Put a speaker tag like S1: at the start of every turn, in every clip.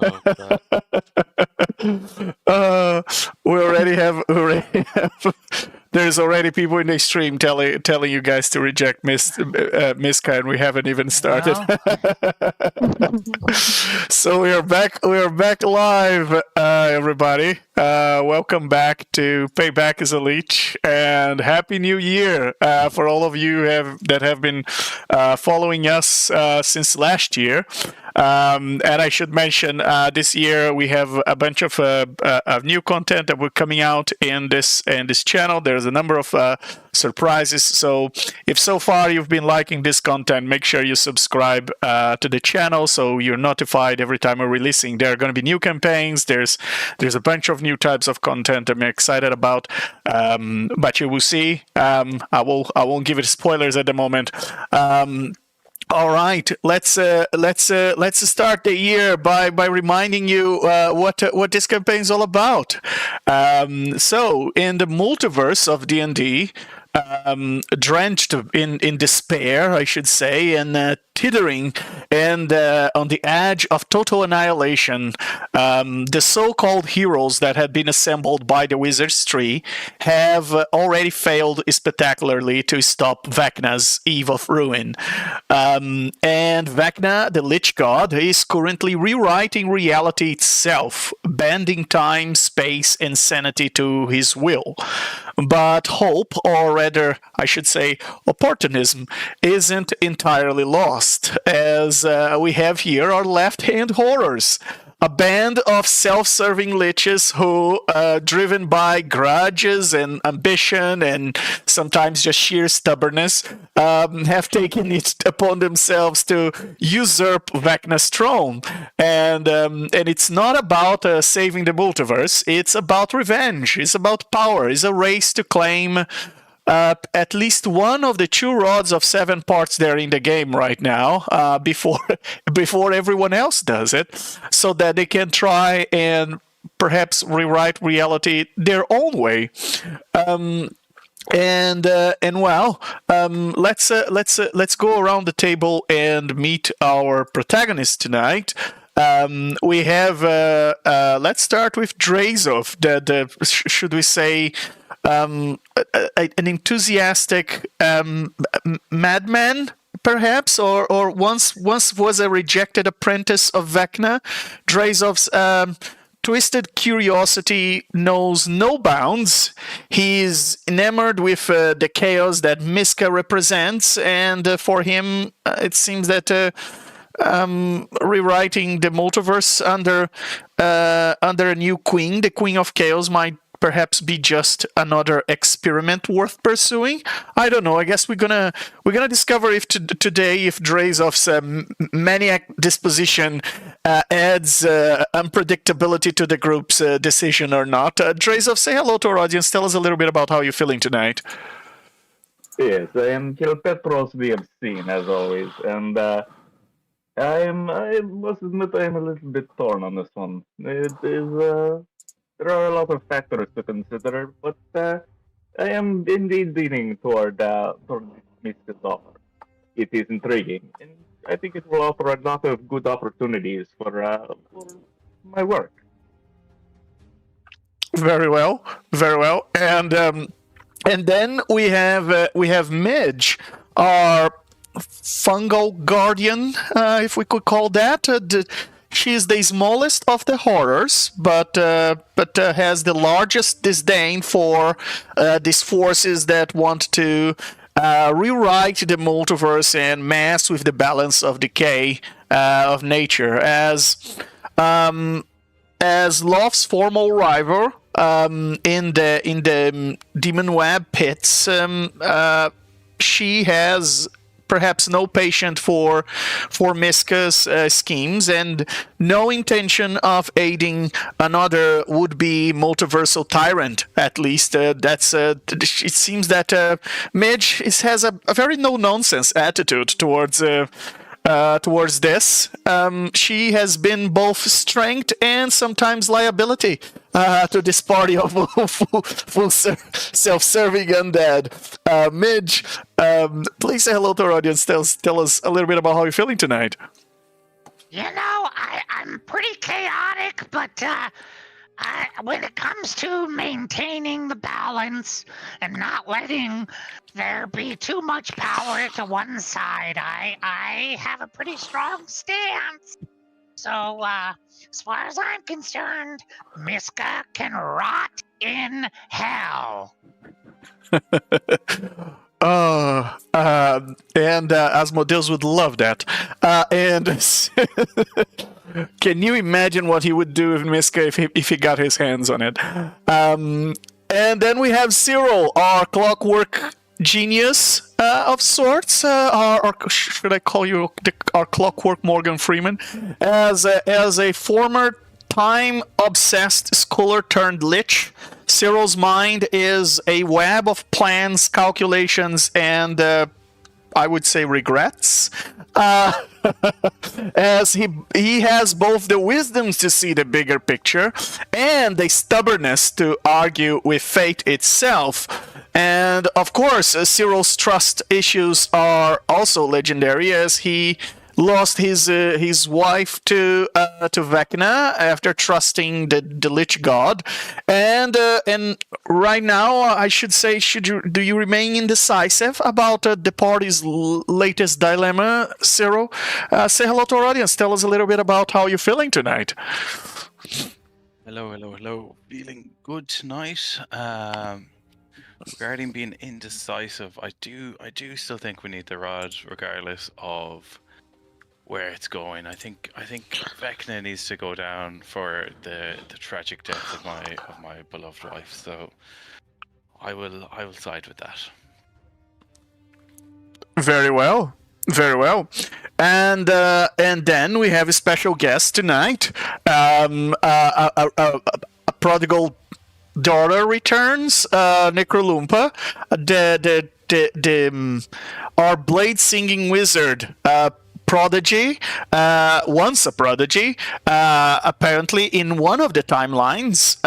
S1: Oh, God.
S2: We already have there's already people in the stream telling you guys to reject Miska, and we haven't even started. So we are back live, everybody. Welcome back to Payback as a Lich, and Happy New Year for all of you that have been following us since last year. And I should mention, this year we have a bunch of new content that we're coming out in this channel. There's a number of surprises. So if so far you've been liking this content, make sure you subscribe to the channel so you're notified every time we're releasing. There are going to be new campaigns. There's a bunch of new types of content I'm excited about. But you will see. I won't give it spoilers at the moment. All right, let's start the year by reminding you what this campaign is all about. So, in the multiverse of D&D, drenched in despair, I should say, and teetering and on the edge of total annihilation, the so-called heroes that had been assembled by the Wizard's Tree have already failed spectacularly to stop Vecna's Eve of Ruin. And Vecna, the Lich God, is currently rewriting reality itself, bending time, space, and sanity to his will. But hope, or rather, I should say, opportunism, isn't entirely lost, as we have here our left-hand horrors. A band of self-serving liches who, driven by grudges and ambition and sometimes just sheer stubbornness, have taken it upon themselves to usurp Vecna's throne. And it's not about saving the multiverse, it's about revenge, it's about power, it's a race to claim at least one of the 2 rods of 7 parts there in the game right now, before everyone else does it, so that they can try and perhaps rewrite reality their own way. Let's go around the table and meet our protagonists tonight. We have let's start with Drazov, should we say, an enthusiastic madman, perhaps, or once was a rejected apprentice of Vecna. Drazov's twisted curiosity knows no bounds. He's enamored with the chaos that Miska represents, and for him, it seems that rewriting the multiverse under a new queen, the Queen of Chaos, might perhaps be just another experiment worth pursuing. I don't know. I guess we're gonna discover if today if Drazov's maniac disposition adds unpredictability to the group's decision or not. Drazov, say hello to our audience. Tell us a little bit about how you're feeling tonight.
S3: Yes, I am Kilpetros the Obscene, as always, and I must admit I am a little bit torn on this one. It is there are a lot of factors to consider, but I am indeed leaning toward Miska's offer. It is intriguing, and I think it will offer a lot of good opportunities for my work.
S2: Very well, and then we have Midge, our fungal guardian, if we could call that. She is the smallest of the horrors, but has the largest disdain for these forces that want to rewrite the multiverse and mess with the balance of decay of nature. As Loth's formal rival in the Demon Web pits, she has perhaps no patience for Miska's schemes, and no intention of aiding another would-be multiversal tyrant. At least it seems that Midge has a very no-nonsense attitude towards this. She has been both strength and sometimes liability to this party of full self-serving undead. Midge, please say hello to our audience. Tell us a little bit about how you're feeling tonight.
S1: You know, I'm pretty chaotic but when it comes to maintaining the balance and not letting there be too much power to one side, I have a pretty strong stance. So, as far as I'm concerned, Miska can rot in hell.
S2: And Asmodeus would love that. And can you imagine what he would do with Miska if he got his hands on it? And then we have Cyril, our clockwork genius of sorts, or should I call you our clockwork Morgan Freeman, as a former time-obsessed scholar turned lich. Cyril's mind is a web of plans, calculations, and I would say regrets. As he has both the wisdom to see the bigger picture and the stubbornness to argue with fate itself. And of course, Cyril's trust issues are also legendary, as he lost his wife to Vecna after trusting the Lich god, and right now I should say, do you remain indecisive about the party's latest dilemma, Cyril? Say hello to our audience. Tell us a little bit about how you're feeling tonight.
S4: Hello. Feeling good tonight. Regarding being indecisive, I do still think we need the rod, regardless of where it's going. I think Vecna needs to go down for the tragic death of my beloved wife. So I will side with that.
S2: Very well. And then we have a special guest tonight. A prodigal daughter returns. Necrolumpa, our blade singing wizard. Prodigy, once a prodigy, apparently in one of the timelines,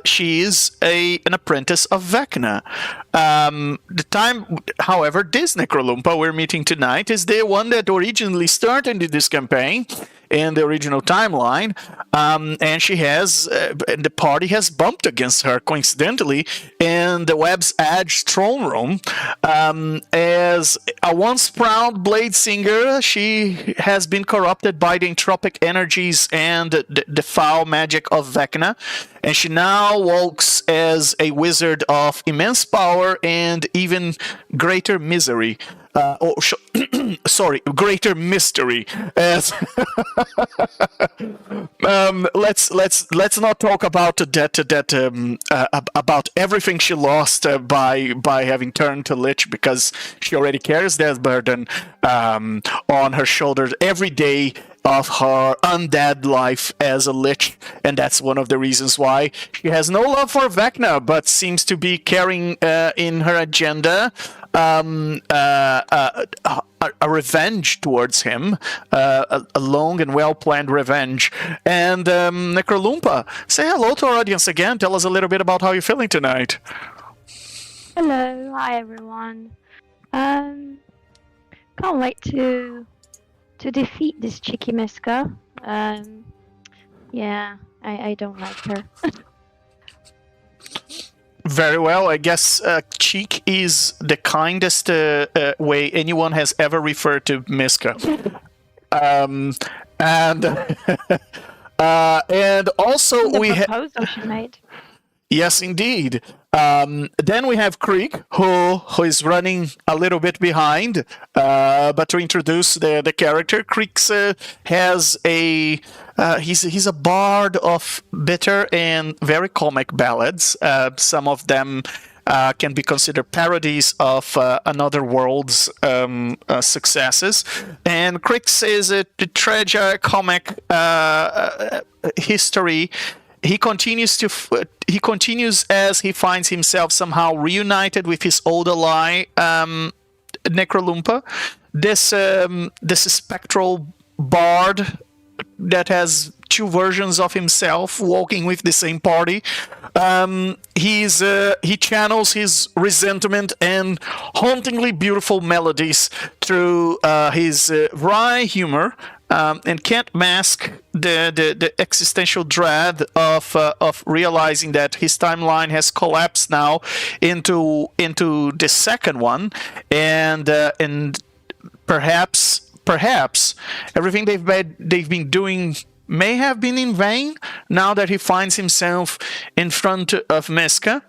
S2: she is an apprentice of Vecna. However, this Necrolumpa we're meeting tonight is the one that originally started this campaign in the original timeline, and she has, the party has bumped against her coincidentally in the Web's Edge throne room. As a once proud blade singer, she has been corrupted by the entropic energies and the foul magic of Vecna, and she now walks as a wizard of immense power and even greater misery. Greater mystery. As let's not talk about about everything she lost by having turned to Lich, because she already carries that burden on her shoulders every day of her undead life as a Lich, and that's one of the reasons why she has no love for Vecna, but seems to be carrying in her agenda a revenge towards him, a long and well-planned revenge. And Necrolumpa, say hello to our audience again. Tell us a little bit about how you're feeling tonight.
S5: Hello, hi everyone. Can't wait to defeat this cheeky Miska. Yeah, I don't like her.
S2: Very well. I guess cheek is the kindest way anyone has ever referred to Miska. And also
S5: The
S2: we have...
S5: proposal she made.
S2: Yes, indeed. Then we have Krieg, who is running a little bit behind. But to introduce the character, Krieg has a he's a bard of bitter and very comic ballads. Some of them can be considered parodies of Another World's successes. And Krieg is a tragic comic history. He continues as he finds himself somehow reunited with his old ally, Necrolumpa. This spectral bard that has two versions of himself walking with the same party. He channels his resentment and hauntingly beautiful melodies through his wry humor and can't mask the existential dread of realizing that his timeline has collapsed now into the second one, and perhaps everything they've been doing may have been in vain now that he finds himself in front of Miska.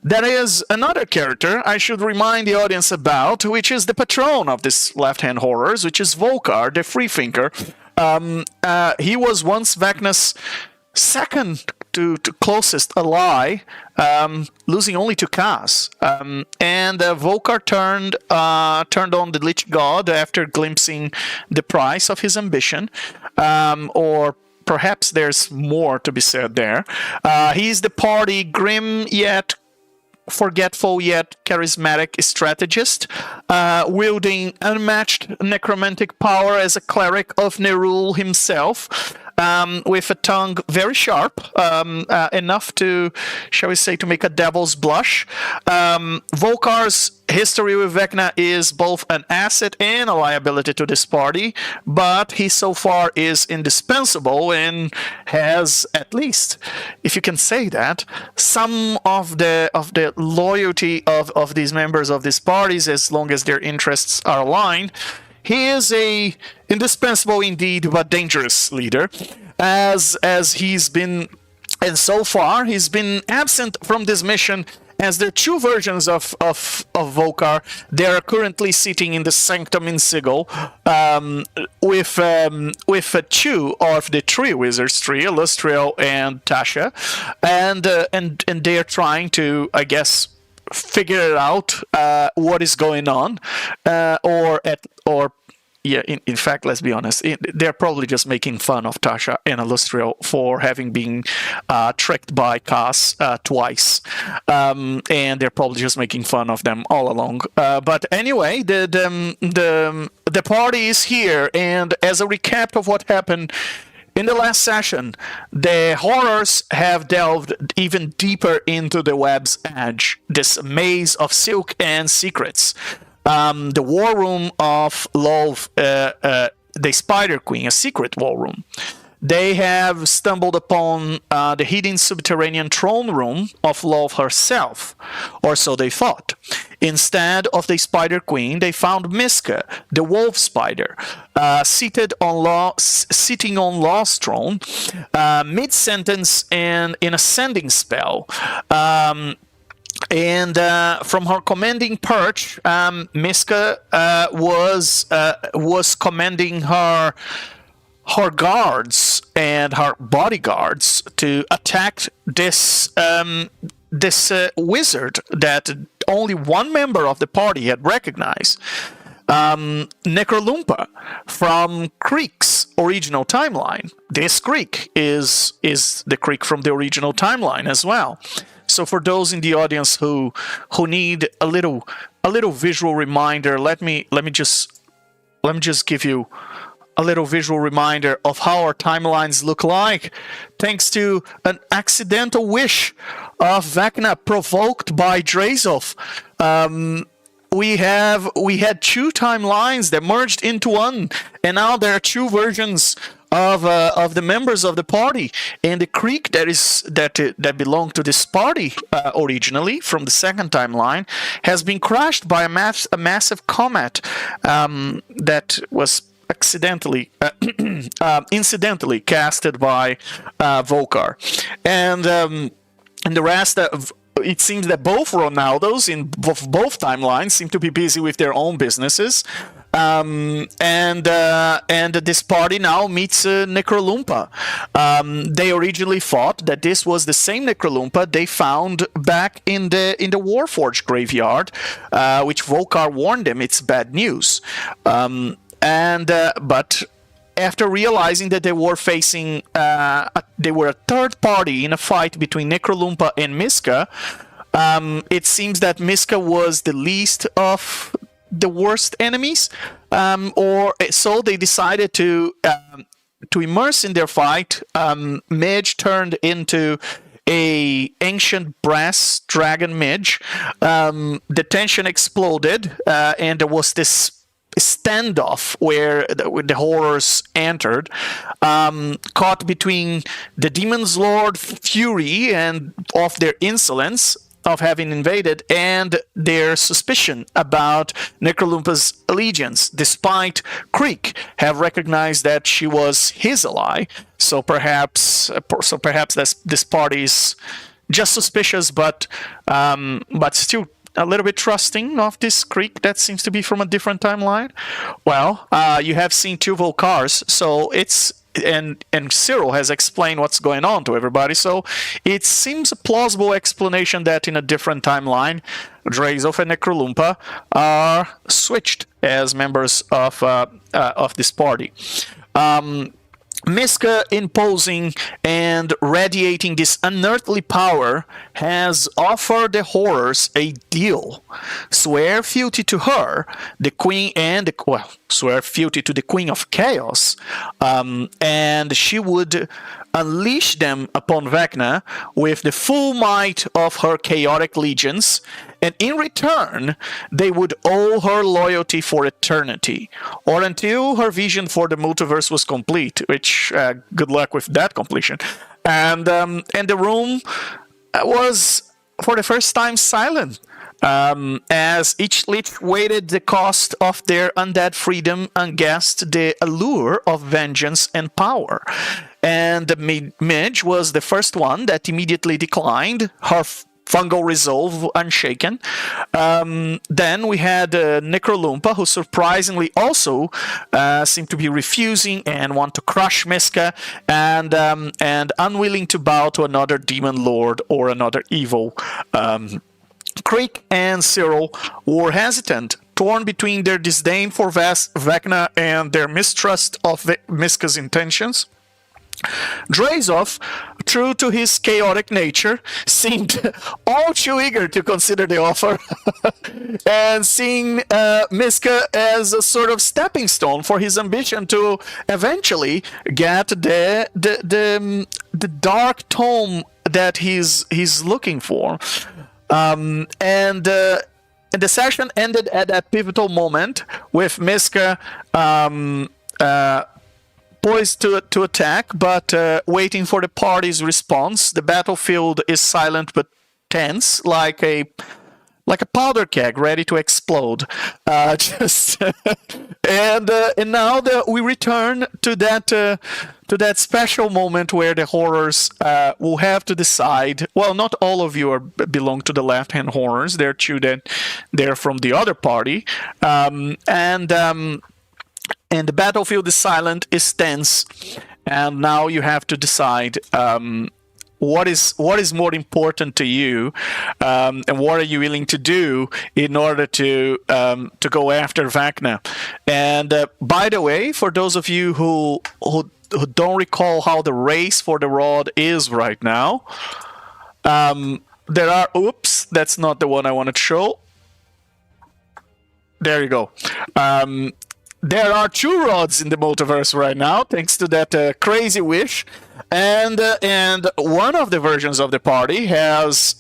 S2: There is another character I should remind the audience about, which is the patron of this left-hand horrors, which is Volkar, the freethinker. He was once Vecna's second to closest ally, losing only to Kaz. And Volkar turned on the Lich god after glimpsing the price of his ambition, or perhaps there's more to be said there. He's the party grim yet forgetful yet charismatic strategist, wielding unmatched necromantic power as a cleric of Nerul himself, with a tongue very sharp, enough to, shall we say, to make a devil's blush. Volkar's history with Vecna is both an asset and a liability to this party, but he so far is indispensable and has, at least, if you can say that, some of the loyalty of these members of these parties, as long as their interests are aligned. He is a indispensable indeed, but dangerous leader, as he's been, and so far he's been absent from this mission. As there are two versions of Volkar, they are currently sitting in the Sanctum in Sigil, with two of the three wizards, Illustriel and Tasha, and they are trying to, I guess, figure it out, what is going on, yeah, in fact, let's be honest, they're probably just making fun of Tasha and Illustriel for having been tricked by Kaz twice, and they're probably just making fun of them all along. But anyway, the party is here, and as a recap of what happened in the last session, the horrors have delved even deeper into the web's edge, this maze of silk and secrets. The war room of Love, the Spider Queen, a secret war room. They have stumbled upon the hidden subterranean throne room of Love herself, or so they thought. Instead of the Spider Queen, they found Miska, the wolf spider, sitting on Law's throne, mid-sentence and in a sending spell. And from her commanding perch, Miska was commanding her guards and her bodyguards to attack this wizard that only one member of the party had recognized. Necrolumpa from Creek's original timeline. This Creek is the Creek from the original timeline as well. So for those in the audience who need a little visual reminder, let me just give you a little visual reminder of how our timelines look like, thanks to an accidental wish of Vecna provoked by Drazov. We had two timelines that merged into one, and now there are two versions of the members of the party. And the creek that belonged to this party originally from the second timeline has been crushed by a massive comet that was accidentally incidentally casted by Volkar, and the rest of. It seems that both Ronaldos in both timelines seem to be busy with their own businesses, and this party now meets Necrolumpa. They originally thought that this was the same Necrolumpa they found back in the Warforged graveyard, which Volkar warned them it's bad news, but. After realizing that they were facing, they were a third party in a fight between Necrolumpa and Miska, it seems that Miska was the least of the worst enemies, or so they decided to immerse in their fight. Midge turned into a ancient brass dragon Midge. The tension exploded, and there was this standoff where the horrors entered, caught between the Demon's Lord fury and of their insolence of having invaded and their suspicion about Necrolumpa's allegiance, despite Creek have recognized that she was his ally. So perhaps this party is just suspicious, but still a little bit trusting of this Creek that seems to be from a different timeline. Well, you have seen two Volcars, so it's and Cyril has explained what's going on to everybody, so it seems a plausible explanation that in a different timeline, Drazov and Necrolumpa are switched as members of this party. Miska, imposing and radiating this unearthly power, has offered the horrors a deal. Swear fealty to her, the queen, and swear fealty to the Queen of Chaos, and she would unleash them upon Vecna with the full might of her chaotic legions, and in return, they would owe her loyalty for eternity, or until her vision for the multiverse was complete, which, good luck with that completion. And the room was, for the first time, silent, as each Lich weighted the cost of their undead freedom against the allure of vengeance and power. And the Midge was the first one that immediately declined, her fungal resolve unshaken. Then we had Necrolumpa, who surprisingly also seemed to be refusing and want to crush Miska, and unwilling to bow to another demon lord or another evil. Creek and Cyril were hesitant, torn between their disdain for Vecna and their mistrust of Miska's intentions. Drazov, true to his chaotic nature, seemed all too eager to consider the offer, and seeing Miska as a sort of stepping stone for his ambition to eventually get the dark tome that he's looking for. And the session ended at that pivotal moment with Miska poised to attack, but waiting for the party's response. The battlefield is silent but tense, like a powder keg ready to explode. And now we return to that special moment where the horrors will have to decide. Well, not all of you belong to the left-hand horrors. There are two that they're from the other party, and the battlefield is silent, is tense, and now you have to decide what is more important to you, and what are you willing to do in order to go after Vecna. And by the way, for those of you who don't recall how the race for the rod is right now, there are, oops, that's not the one I wanted to show. There you go. There are two rods in the multiverse right now, thanks to that crazy wish, and one of the versions of the party has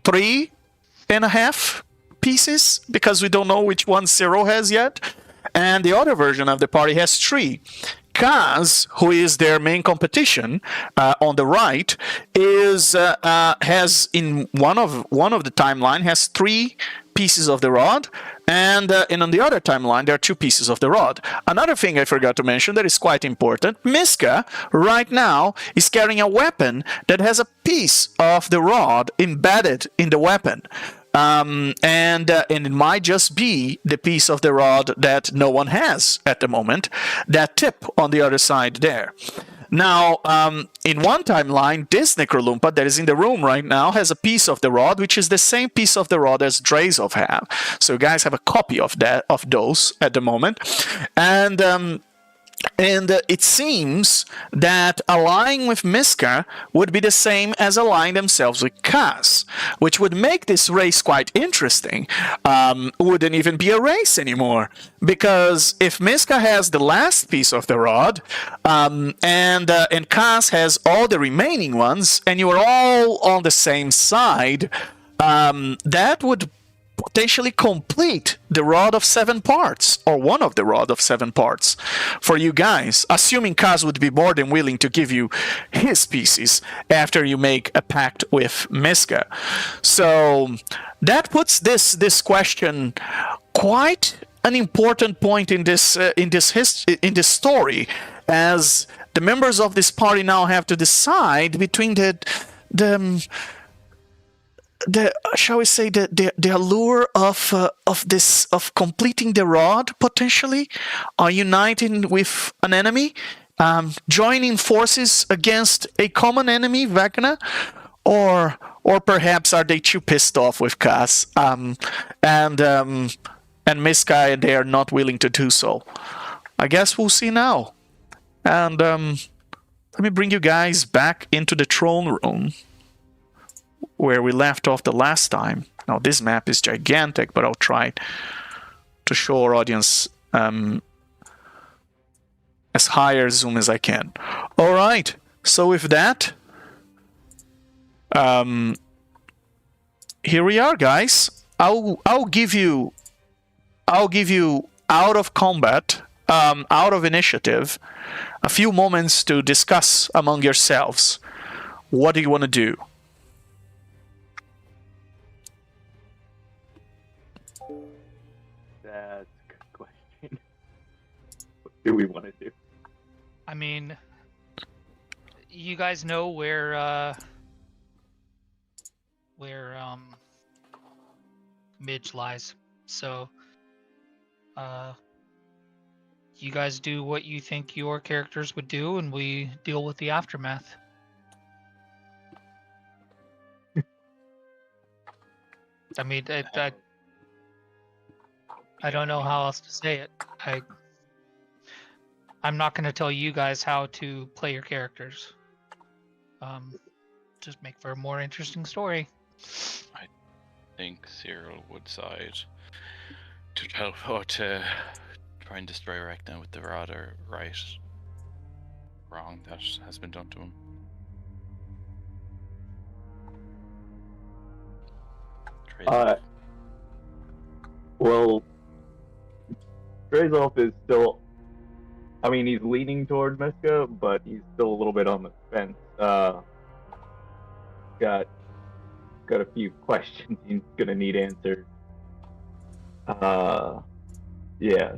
S2: 3.5 pieces, because we don't know which one Cyril has yet, and the other version of the party has 3. Kaz, who is their main competition on the right, has in one of the timeline has 3 pieces of the rod, and on the other timeline there are 2 pieces of the rod. Another thing I forgot to mention that is quite important: Miska right now is carrying a weapon that has a piece of the rod embedded in the weapon. And it might just be the piece of the rod that no one has at the moment, that tip on the other side there. Now, in one timeline, this Necrolumpa that is in the room right now has a piece of the rod, which is the same piece of the rod as Drazov have. So you guys have a copy of those at the moment. And it seems that allying with Miska would be the same as allying themselves with Kaz, which would make this race quite interesting. Wouldn't even be a race anymore, because if Miska has the last piece of the rod, and Kaz has all the remaining ones, and you are all on the same side, that would potentially complete the Rod of 7 parts, or one of the Rod of 7 parts, for you guys, assuming Kaz would be more than willing to give you his pieces after you make a pact with Miska. So that puts this question quite an important point in this story, as the members of this party now have to decide between the shall we say the allure of completing the rod potentially, or uniting with an enemy, joining forces against a common enemy, Vecna, or perhaps are they too pissed off with Kaz and Miska, and they are not willing to do so. I guess we'll see now. And let me bring you guys back into the throne room where we left off the last time. Now this map is gigantic, but I'll try to show our audience as higher zoom as I can. All right. So with that, here we are, guys. I'll give you out of combat, out of initiative, a few moments to discuss among yourselves. What do you want to do?
S3: That's a good question. What do we want to do?
S6: I mean, you guys know where Midge lies, so you guys do what you think your characters would do, and we deal with the aftermath. I mean, I don't know how else to say it. I'm not going to tell you guys how to play your characters. Just make for a more interesting story.
S4: I think Cyril would side to tell how to try and destroy Vecna with the rod, or wrong that has been done to him.
S3: Well, Trezolf is still, I mean, he's leaning toward Miska, but he's still a little bit on the fence. Got a few questions he's gonna need answered. Yeah.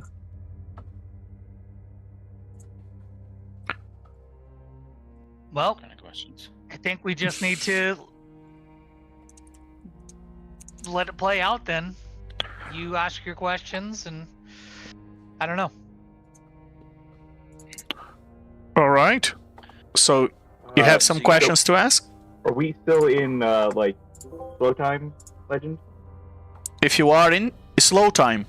S6: Well,
S4: Kind of questions.
S6: I think we just need to let it play out then. You ask your questions, and I don't know.
S2: All right. So you have some questions to ask?
S3: Are we still in, like, slow time, Legend?
S2: If you are in slow time.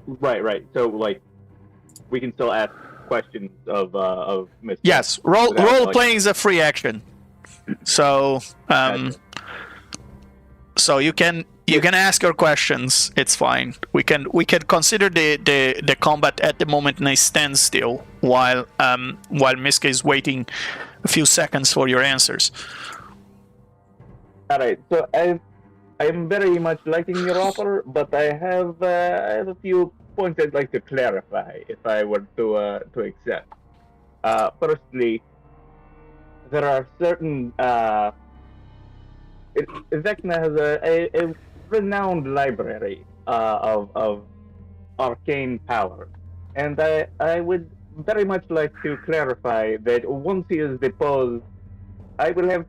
S3: Right. So, like, we can still ask questions of Miska.
S2: Yes, role playing is a free action. So so you can ask your questions. It's fine. We can consider the combat at the moment in a standstill while Miska is waiting a few seconds for your answers.
S3: All right. So I'm very much liking your offer, but I have a few points I'd like to clarify if I were to accept. Firstly, there are certain Vecna has a renowned library of arcane power, and I would very much like to clarify that once he is deposed, I will have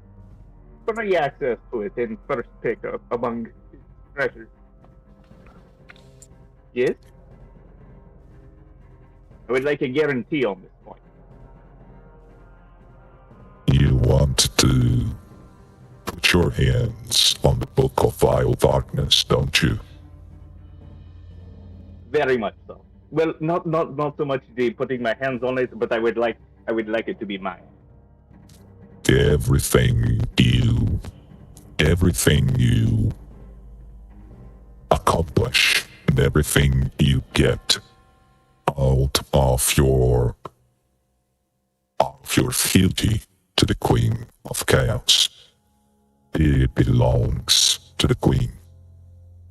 S3: free access to it in first pickup among his treasures. Yes? I would like a guarantee on this point.
S7: You want to put your hands on the Book of Vile Darkness, don't you?
S3: Very much so. Well, not so much the putting my hands on it, but I would like it to be mine.
S7: Everything you accomplish and everything you get out of your fealty to the Queen of Chaos, it belongs to the Queen.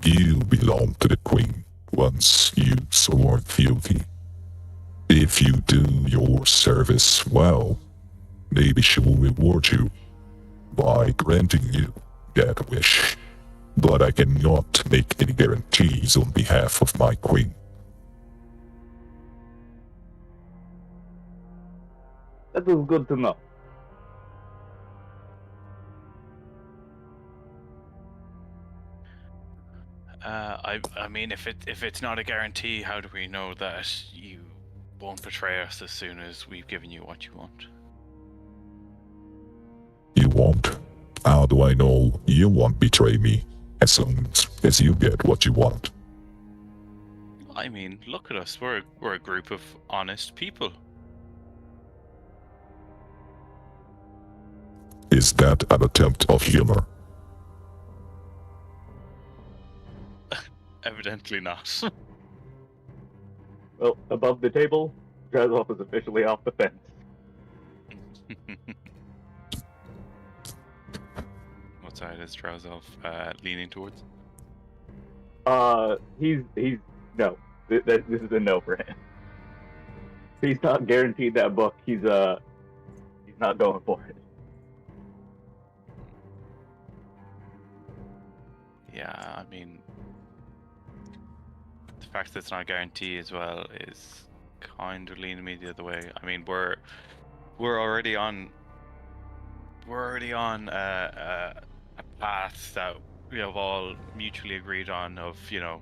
S7: You belong to the Queen once you swore fealty. If you do your service well, maybe she will reward you by granting you that wish. But I cannot make any guarantees on behalf of my Queen.
S3: That is good to know.
S4: I mean, if it's not a guarantee, how do we know that you won't betray us as soon as we've given you what you want?
S7: You won't? How do I know you won't betray me as soon as you get what you want?
S4: I mean, look at us. We're a group of honest people.
S7: Is that an attempt of humor?
S4: Evidently not.
S3: Well, above the table, Drazov is officially off the fence.
S4: What side is Drowsov leaning towards?
S3: He's no. This is a no for him. He's not guaranteed that book. He's not going for it.
S4: Yeah, I mean, the fact that it's not a guarantee as well is kind of leaning me the other way. I mean, we're already on a path that we have all mutually agreed on of, you know,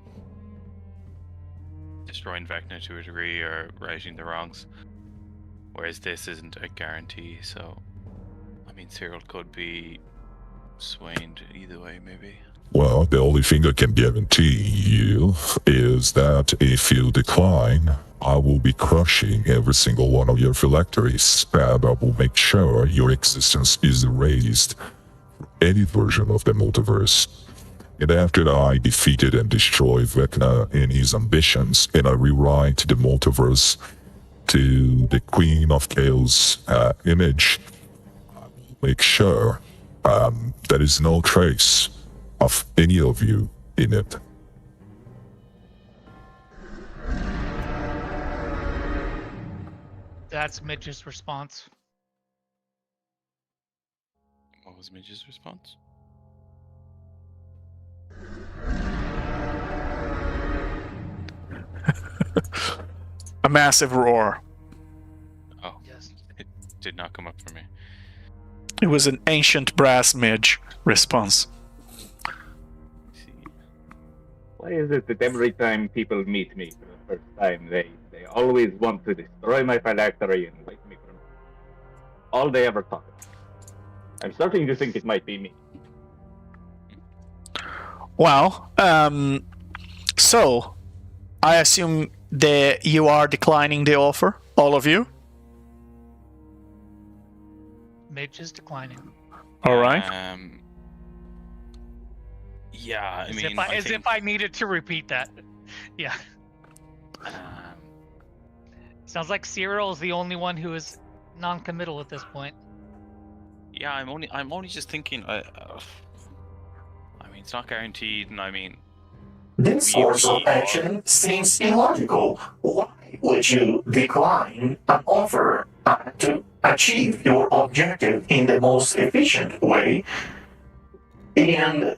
S4: destroying Vecna to a degree or righting the wrongs. Whereas this isn't a guarantee, so I mean, Cyril could be swayed either way, maybe.
S7: Well, the only thing I can guarantee you is that if you decline, I will be crushing every single one of your phylacteries, and I will make sure your existence is erased from any version of the multiverse. And after I defeated and destroyed Vecna in his ambitions, and I rewrite the multiverse to the Queen of Chaos image, I will make sure there is no trace of any of you in it.
S6: That's Midge's response.
S4: What was Midge's response?
S2: A massive roar.
S4: Oh,
S6: Yes.
S4: it did not come up for me.
S2: It was an ancient brass midge response.
S3: Why is it that every time people meet me for the first time, they always want to destroy my phylactery and wipe me from all they ever talk about? I'm starting to think it might be me.
S2: Well, so I assume that you are declining the offer, all of you.
S6: Midge is declining.
S2: All right.
S4: Yeah, I
S6: As,
S4: mean,
S6: if I needed to repeat that. Yeah. Sounds like Cyril's the only one who is non-committal at this point.
S4: yeah, I'm only just thinking. I mean, it's not guaranteed, and I mean,
S8: This course of action seems illogical. Why would you decline an offer to achieve your objective in the most efficient way? And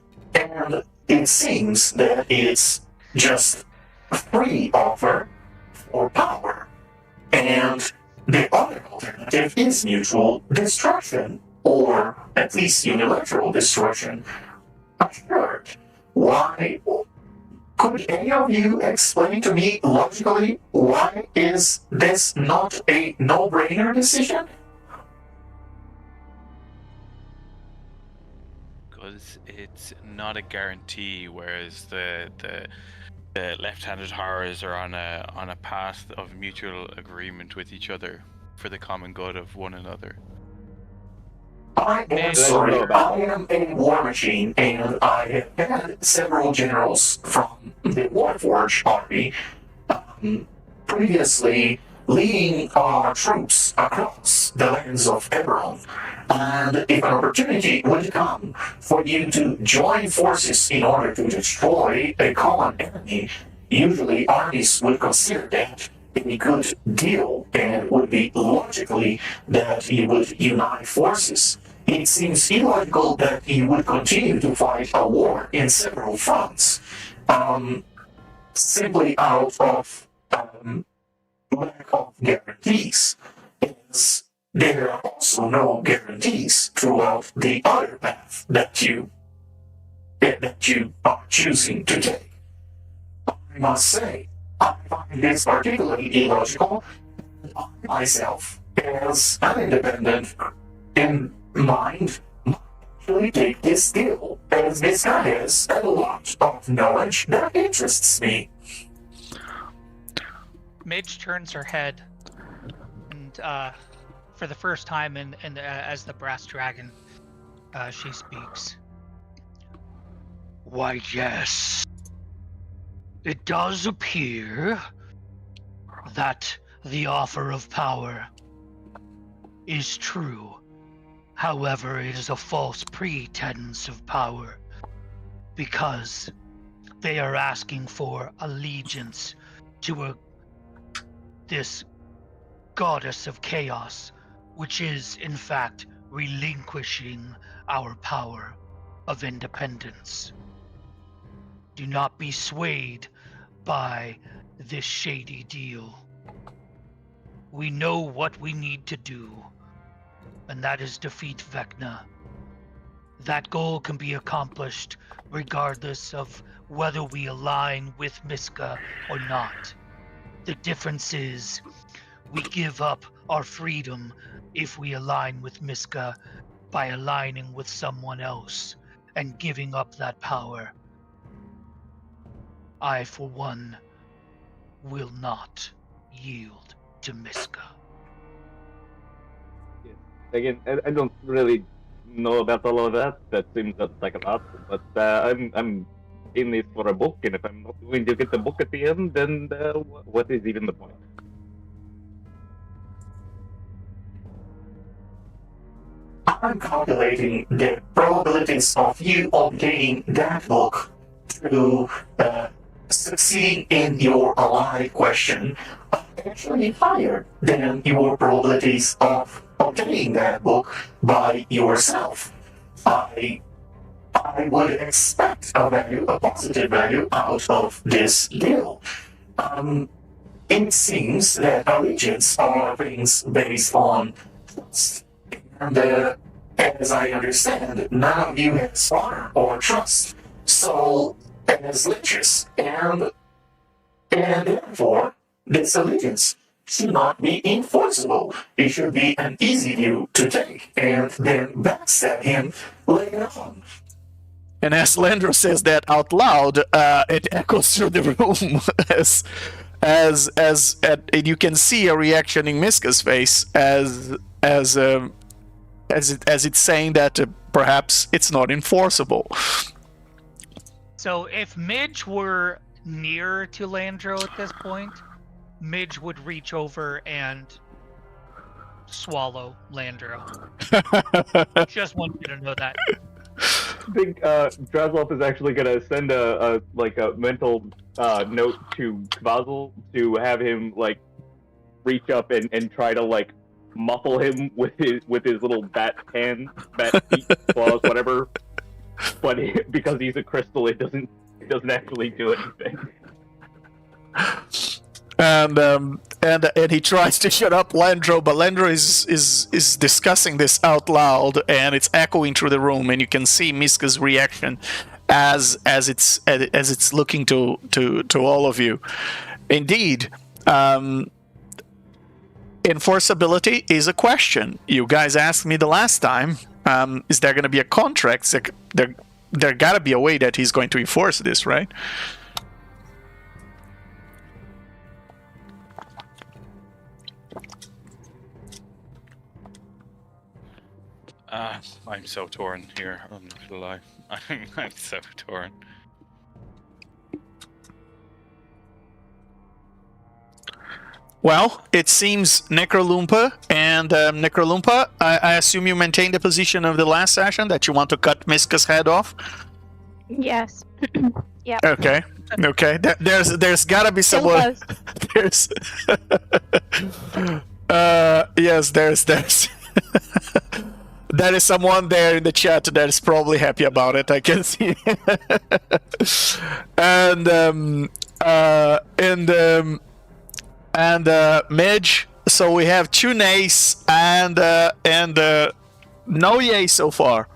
S8: it seems that it's just a free offer for power. And the other alternative is mutual destruction, or at least unilateral destruction. Third, why? Could any of you explain to me logically why is this not a no-brainer decision?
S4: because it's not a guarantee, whereas the left-handed horrors are on a path of mutual agreement with each other for the common good of one another.
S8: I am sorry, I am a war machine, and I have had several generals from the Warforged army previously leading our troops across the lands of Eberron. And if an opportunity would come for you to join forces in order to destroy a common enemy, usually armies would consider that a good deal and would be logically that you would unite forces. It seems illogical that you would continue to fight a war in several fronts, simply out of lack of guarantees. As there are also no guarantees throughout the other path that you are choosing to take. I must say, I find this particularly illogical. I myself, as an independent in mind, might actually take this skill, as this guy has a lot of knowledge that interests me.
S6: Midge turns her head, and for the first time, as the brass dragon, she speaks. Why, yes. It does appear that the offer of power is true. However, it is a false pretense of power, because they are asking for allegiance to this goddess of chaos, which is, in fact, relinquishing our power of independence. Do not be swayed by this shady deal. We know what we need to do, and that is defeat Vecna. That goal can be accomplished regardless of whether we align with Miska or not. The difference is we give up our freedom if we align with Miska by aligning with someone else and giving up that power. I, for one, will not yield to Miska.
S3: Again, I don't really know about all of that. That seems like a lot, but I'm in this for a book, and if I'm not going to get the book at the end, then what is even the point?
S8: I'm calculating the probabilities of you obtaining that book through succeeding in your ally question are actually higher than your probabilities of obtaining that book by yourself. I would expect a positive value out of this deal. It seems that allegiance are things based on trust. And as I understand, none of you has honor or trust. So, as liches, and therefore, this allegiance should not be enforceable. It should be an easy deal to take, and then backstab him later on.
S2: And as Landro says that out loud, it echoes through the room and you can see a reaction in Miska's face as it's saying that perhaps it's not enforceable.
S6: So if Midge were near to Landro at this point, Midge would reach over and swallow Landro. Just want you to know that.
S3: I think Drazloff is actually gonna send a mental note to Kvazl to have him reach up and try to muffle him with his little bat feet, claws, whatever. But because he's a crystal, it doesn't actually do anything.
S2: And he tries to shut up Landro, but Landro is discussing this out loud, and it's echoing through the room, and you can see Miska's reaction as it's looking to all of you. Indeed, enforceability is a question. You guys asked me the last time. Is there going to be a contract? There got to be a way that he's going to enforce this, right?
S4: I'm so torn here. I'm not gonna lie. I'm so torn.
S2: Well, it seems Necrolumpa and Necrolumpa, I assume you maintain the position of the last session that you want to cut Miska's head off.
S5: Yes.
S2: Okay. Okay. There's gotta be
S5: Still
S2: someone.
S5: close.
S2: There's. Yes. There's. There is someone there in the chat that is probably happy about it. I can see. and Midge. So we have two nays and no yay so far.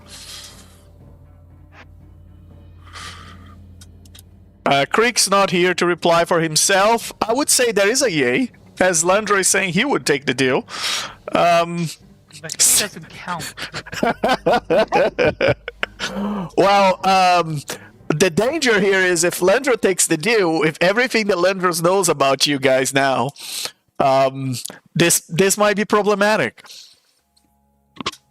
S2: Creek's not here to reply for himself. I would say there is a yay, as Landro is saying he would take the deal.
S6: But he doesn't count.
S2: Well, the danger here is if Landro takes the deal, if everything that Landro knows about you guys now, this might be problematic.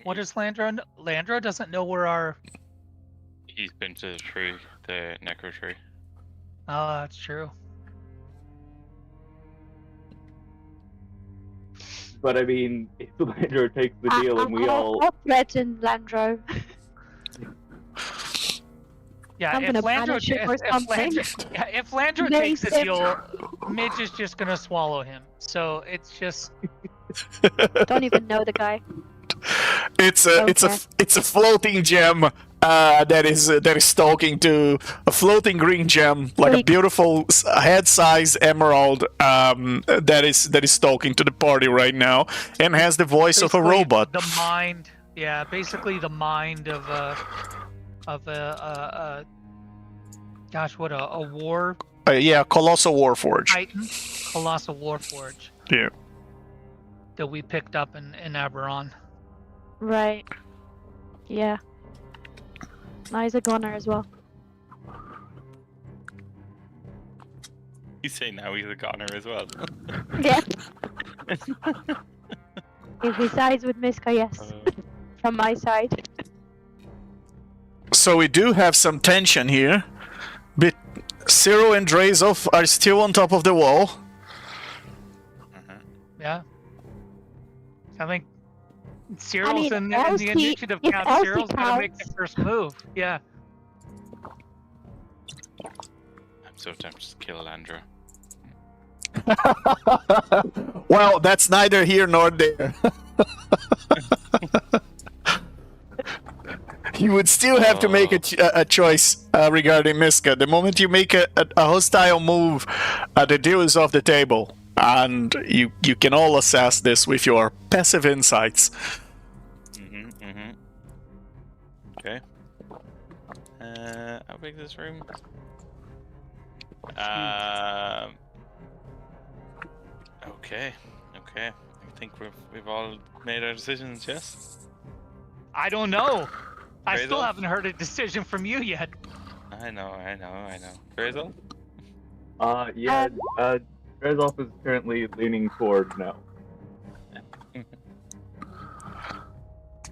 S6: What does Landro know? Landro doesn't know where our...
S4: He's been to the tree, the necro tree.
S6: Oh, that's true.
S3: But I mean, if Landro takes the deal and we all...
S5: I'll threaten Landro.
S6: Yeah,
S5: I'm
S6: if
S5: gonna
S6: Landro,
S5: banish him or something.
S6: if Landro takes the deal, Midge is just gonna swallow him. So it's just...
S5: Don't even know the guy.
S2: It's a floating gem that is talking to a floating green gem, like a beautiful head-size emerald that is talking to the party right now and has the voice of a robot.
S6: The mind, yeah, basically the mind of gosh, what a war.
S2: Yeah, Colossal Warforge.
S6: Titan, Colossal Warforge.
S2: Yeah.
S6: That we picked up in Aberon.
S5: Right. Yeah. Now he's a gunner as well.
S4: You say now he's a goner as well.
S5: Yeah. If he sides with Miska, yes. From my side.
S2: So we do have some tension here. But Cyril and Drazov are still on top of the wall.
S6: Yeah. I think Cyril's in the
S5: Elsie-
S6: initiative
S5: if
S6: count.
S5: Elsie
S6: Cyril's gonna make the
S5: counts-
S6: first move. Yeah.
S4: I'm so tempted to kill Landra.
S2: Well, that's neither here nor there. You would still have to make a choice regarding Miska. The moment you make a hostile move, the deal is off the table. And you can all assess this with your passive insights.
S4: Okay. How big is this room? Okay. I think we've all made our decisions. Yes.
S6: I don't know. I
S4: Appraisal?
S6: still haven't heard a decision from you yet.
S4: I know. Appraisal?
S3: Yeah, Drazov is currently leaning toward no.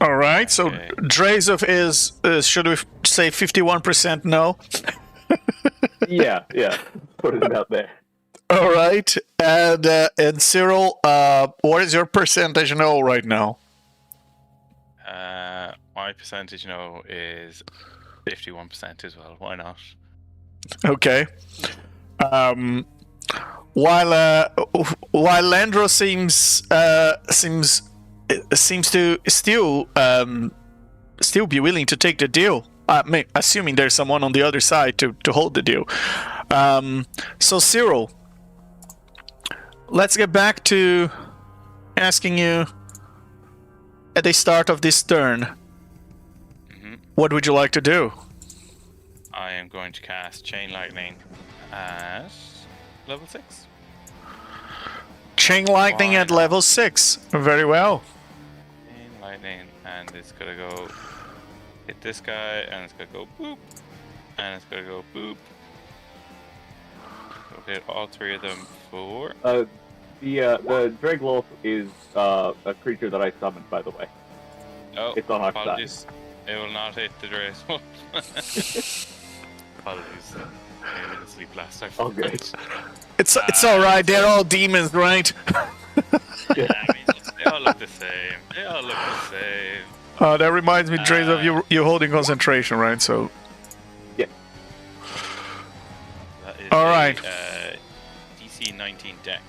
S2: All right, so
S4: Okay.
S2: Drazov is, should we say 51% no?
S3: Yeah, put it out there.
S2: All right, and Cyril, what is your percentage no right now?
S4: My percentage no is 51% as well. Why not?
S2: Okay. While Landro seems to still be willing to take the deal, assuming there's someone on the other side to hold the deal. So Cyril, let's get back to asking you at the start of this turn. What would you like to do?
S4: I am going to cast Chain Lightning at level 6.
S2: Chain Lightning at level 6. Very well.
S4: Chain Lightning, and it's gonna go hit this guy, and it's gonna go boop, and it's gonna go boop. So hit all three of them for...
S3: The Dragloth is a creature that I summoned, by the way.
S4: Oh,
S3: It's on our side.
S4: apologies. It will not hit the Drace. Apologies. Maybe the sleep last time.
S3: Okay.
S2: It's all right. They're all demons, right?
S4: Yeah, I mean, they all look the same. They all look the same.
S2: That reminds me, Trace, of you holding concentration, right? So.
S3: Yeah.
S4: That is
S2: All right.
S4: DC 19 dex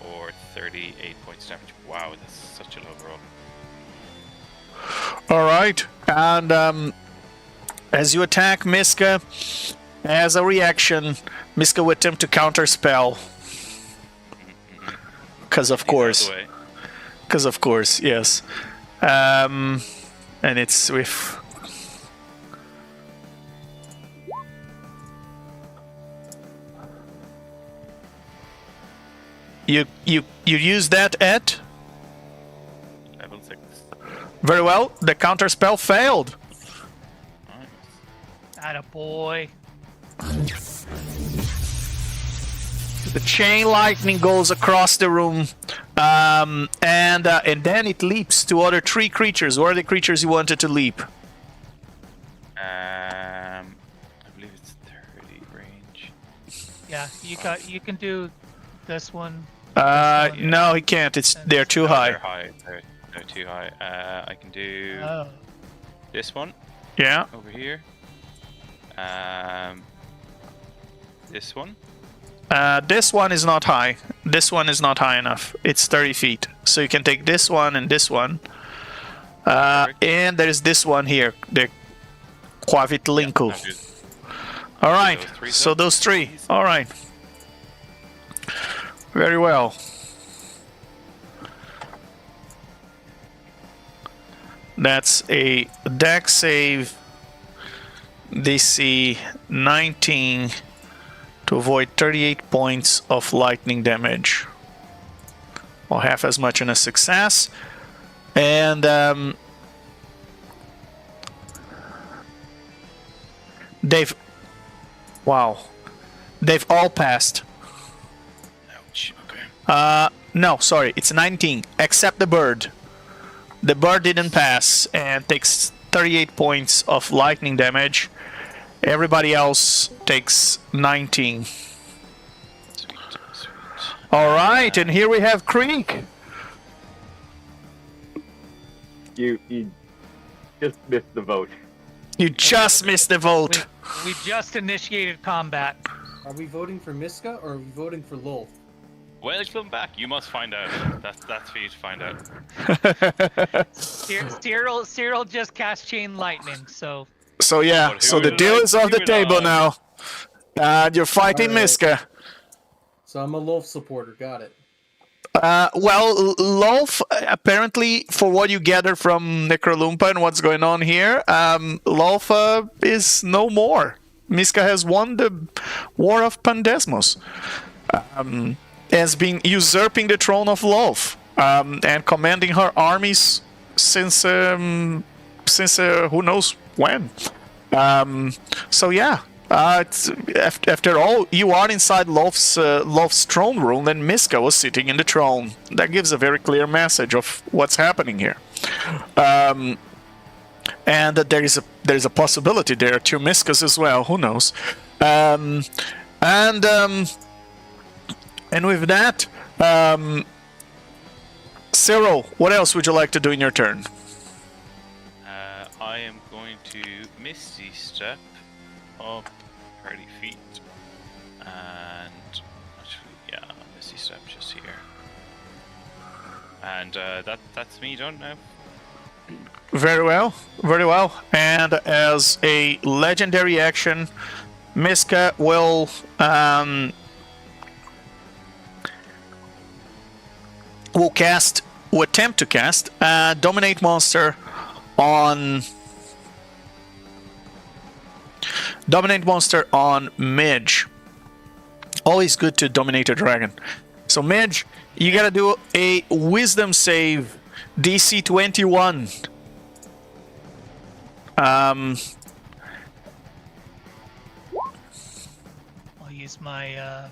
S4: or 38 points damage. Wow, that's such a low roll.
S2: All right, and as you attack Miska, as a reaction, Miska will attempt to counter spell. Because of course. Because of course, yes. And it's with. You use that at?
S4: Level 6.
S2: Very well. The counter spell failed.
S6: Atta boy.
S2: The chain lightning goes across the room, and then it leaps to other 3 creatures. What are the creatures you wanted to leap?
S4: I believe it's 30 range.
S6: Yeah, you can do this one.
S2: No, he can't. They're too high.
S4: They're high. They're too high. I can do this one
S2: Yeah.
S4: over here. This one.
S2: This one is not high. This one is not high enough. It's 30 feet. So you can take this one and this one. And there's this one here, the Quavitlinko. All right. So those 3. All right. Very well. That's a dex save DC 19 to avoid 38 points of lightning damage. Or half as much in a success. And they've all passed.
S4: Ouch. Okay.
S2: No, sorry, it's 19, except the bird. The bird didn't pass and takes 38 points of lightning damage. Everybody else takes 19.
S4: Sweet.
S2: Alright, and here we have Creek.
S3: You just missed the vote.
S2: You just missed the vote.
S6: We just initiated combat.
S9: Are we voting for Miska or are we voting for Lolth?
S4: Welcome back. You must find out. That's for you to find out.
S6: Cyril just cast chain lightning, so.
S2: So yeah,
S4: But
S2: so the
S4: who
S2: deal
S4: would
S2: is off the
S4: like-
S2: table now. You're fighting
S9: Alright.
S2: Miska.
S9: So I'm a Lolth supporter, got it.
S2: Well, Lolf, apparently, for what you gather from Necrolumpa and what's going on here, Lolf is no more. Miska has won the War of Pandesmos. Has been usurping the throne of Lolf and commanding her armies since who knows when. So yeah. After all, you are inside Lolf's throne room, and Miska was sitting in the throne. That gives a very clear message of what's happening here. And there is a possibility there are 2 Miskas as well. Who knows? And with that, Cyril, what else would you like to do in your turn?
S4: I am going to Misty Step up 30 feet. And actually, yeah, Misty Step just here. And that's me done now.
S2: Very well, very well. And as a legendary action, Miska will attempt to cast Dominate Monster on Midge. Always good to dominate a dragon. So Midge, you gotta do a Wisdom save, DC 21.
S6: I'll use my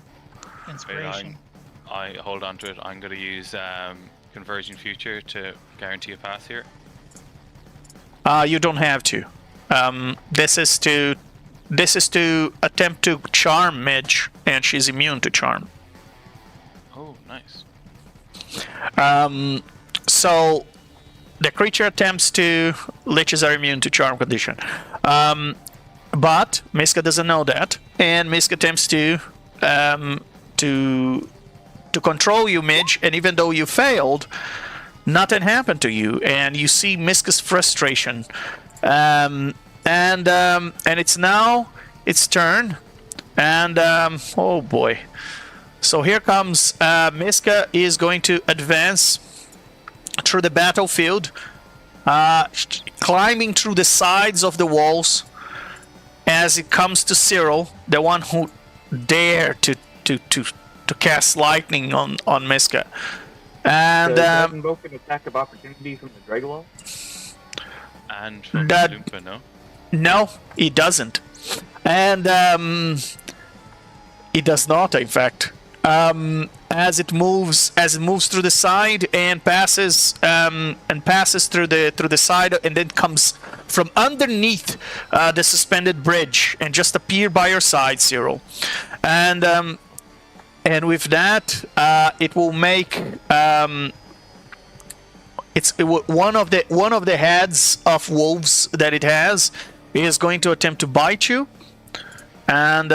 S6: inspiration.
S4: I hold on to it. I'm going to use Conversion Future to guarantee a pass here.
S2: You don't have to. This is to this is to attempt to charm Midge, and she's immune to charm.
S4: Oh, nice.
S2: So the creature attempts to... Liches are immune to charm condition. But Miska doesn't know that, and Miska attempts to control you, Midge, and even though you failed, nothing happened to you, and you see Miska's frustration. And it's now its turn, and oh boy. So here comes Miska is going to advance through the battlefield, climbing through the sides of the walls as it comes to Cyril, the one who dared to cast lightning on Miska. And
S3: unbroken attack of opportunity from the Dragawall?
S4: And from the Loompa, no?
S2: No, it doesn't. And it does not, in fact. As it moves through the side and passes through the side, and then comes from underneath the suspended bridge and just appear by your side, Cyril. And with that, it will make one of the heads of wolves that it has is going to attempt to bite you, and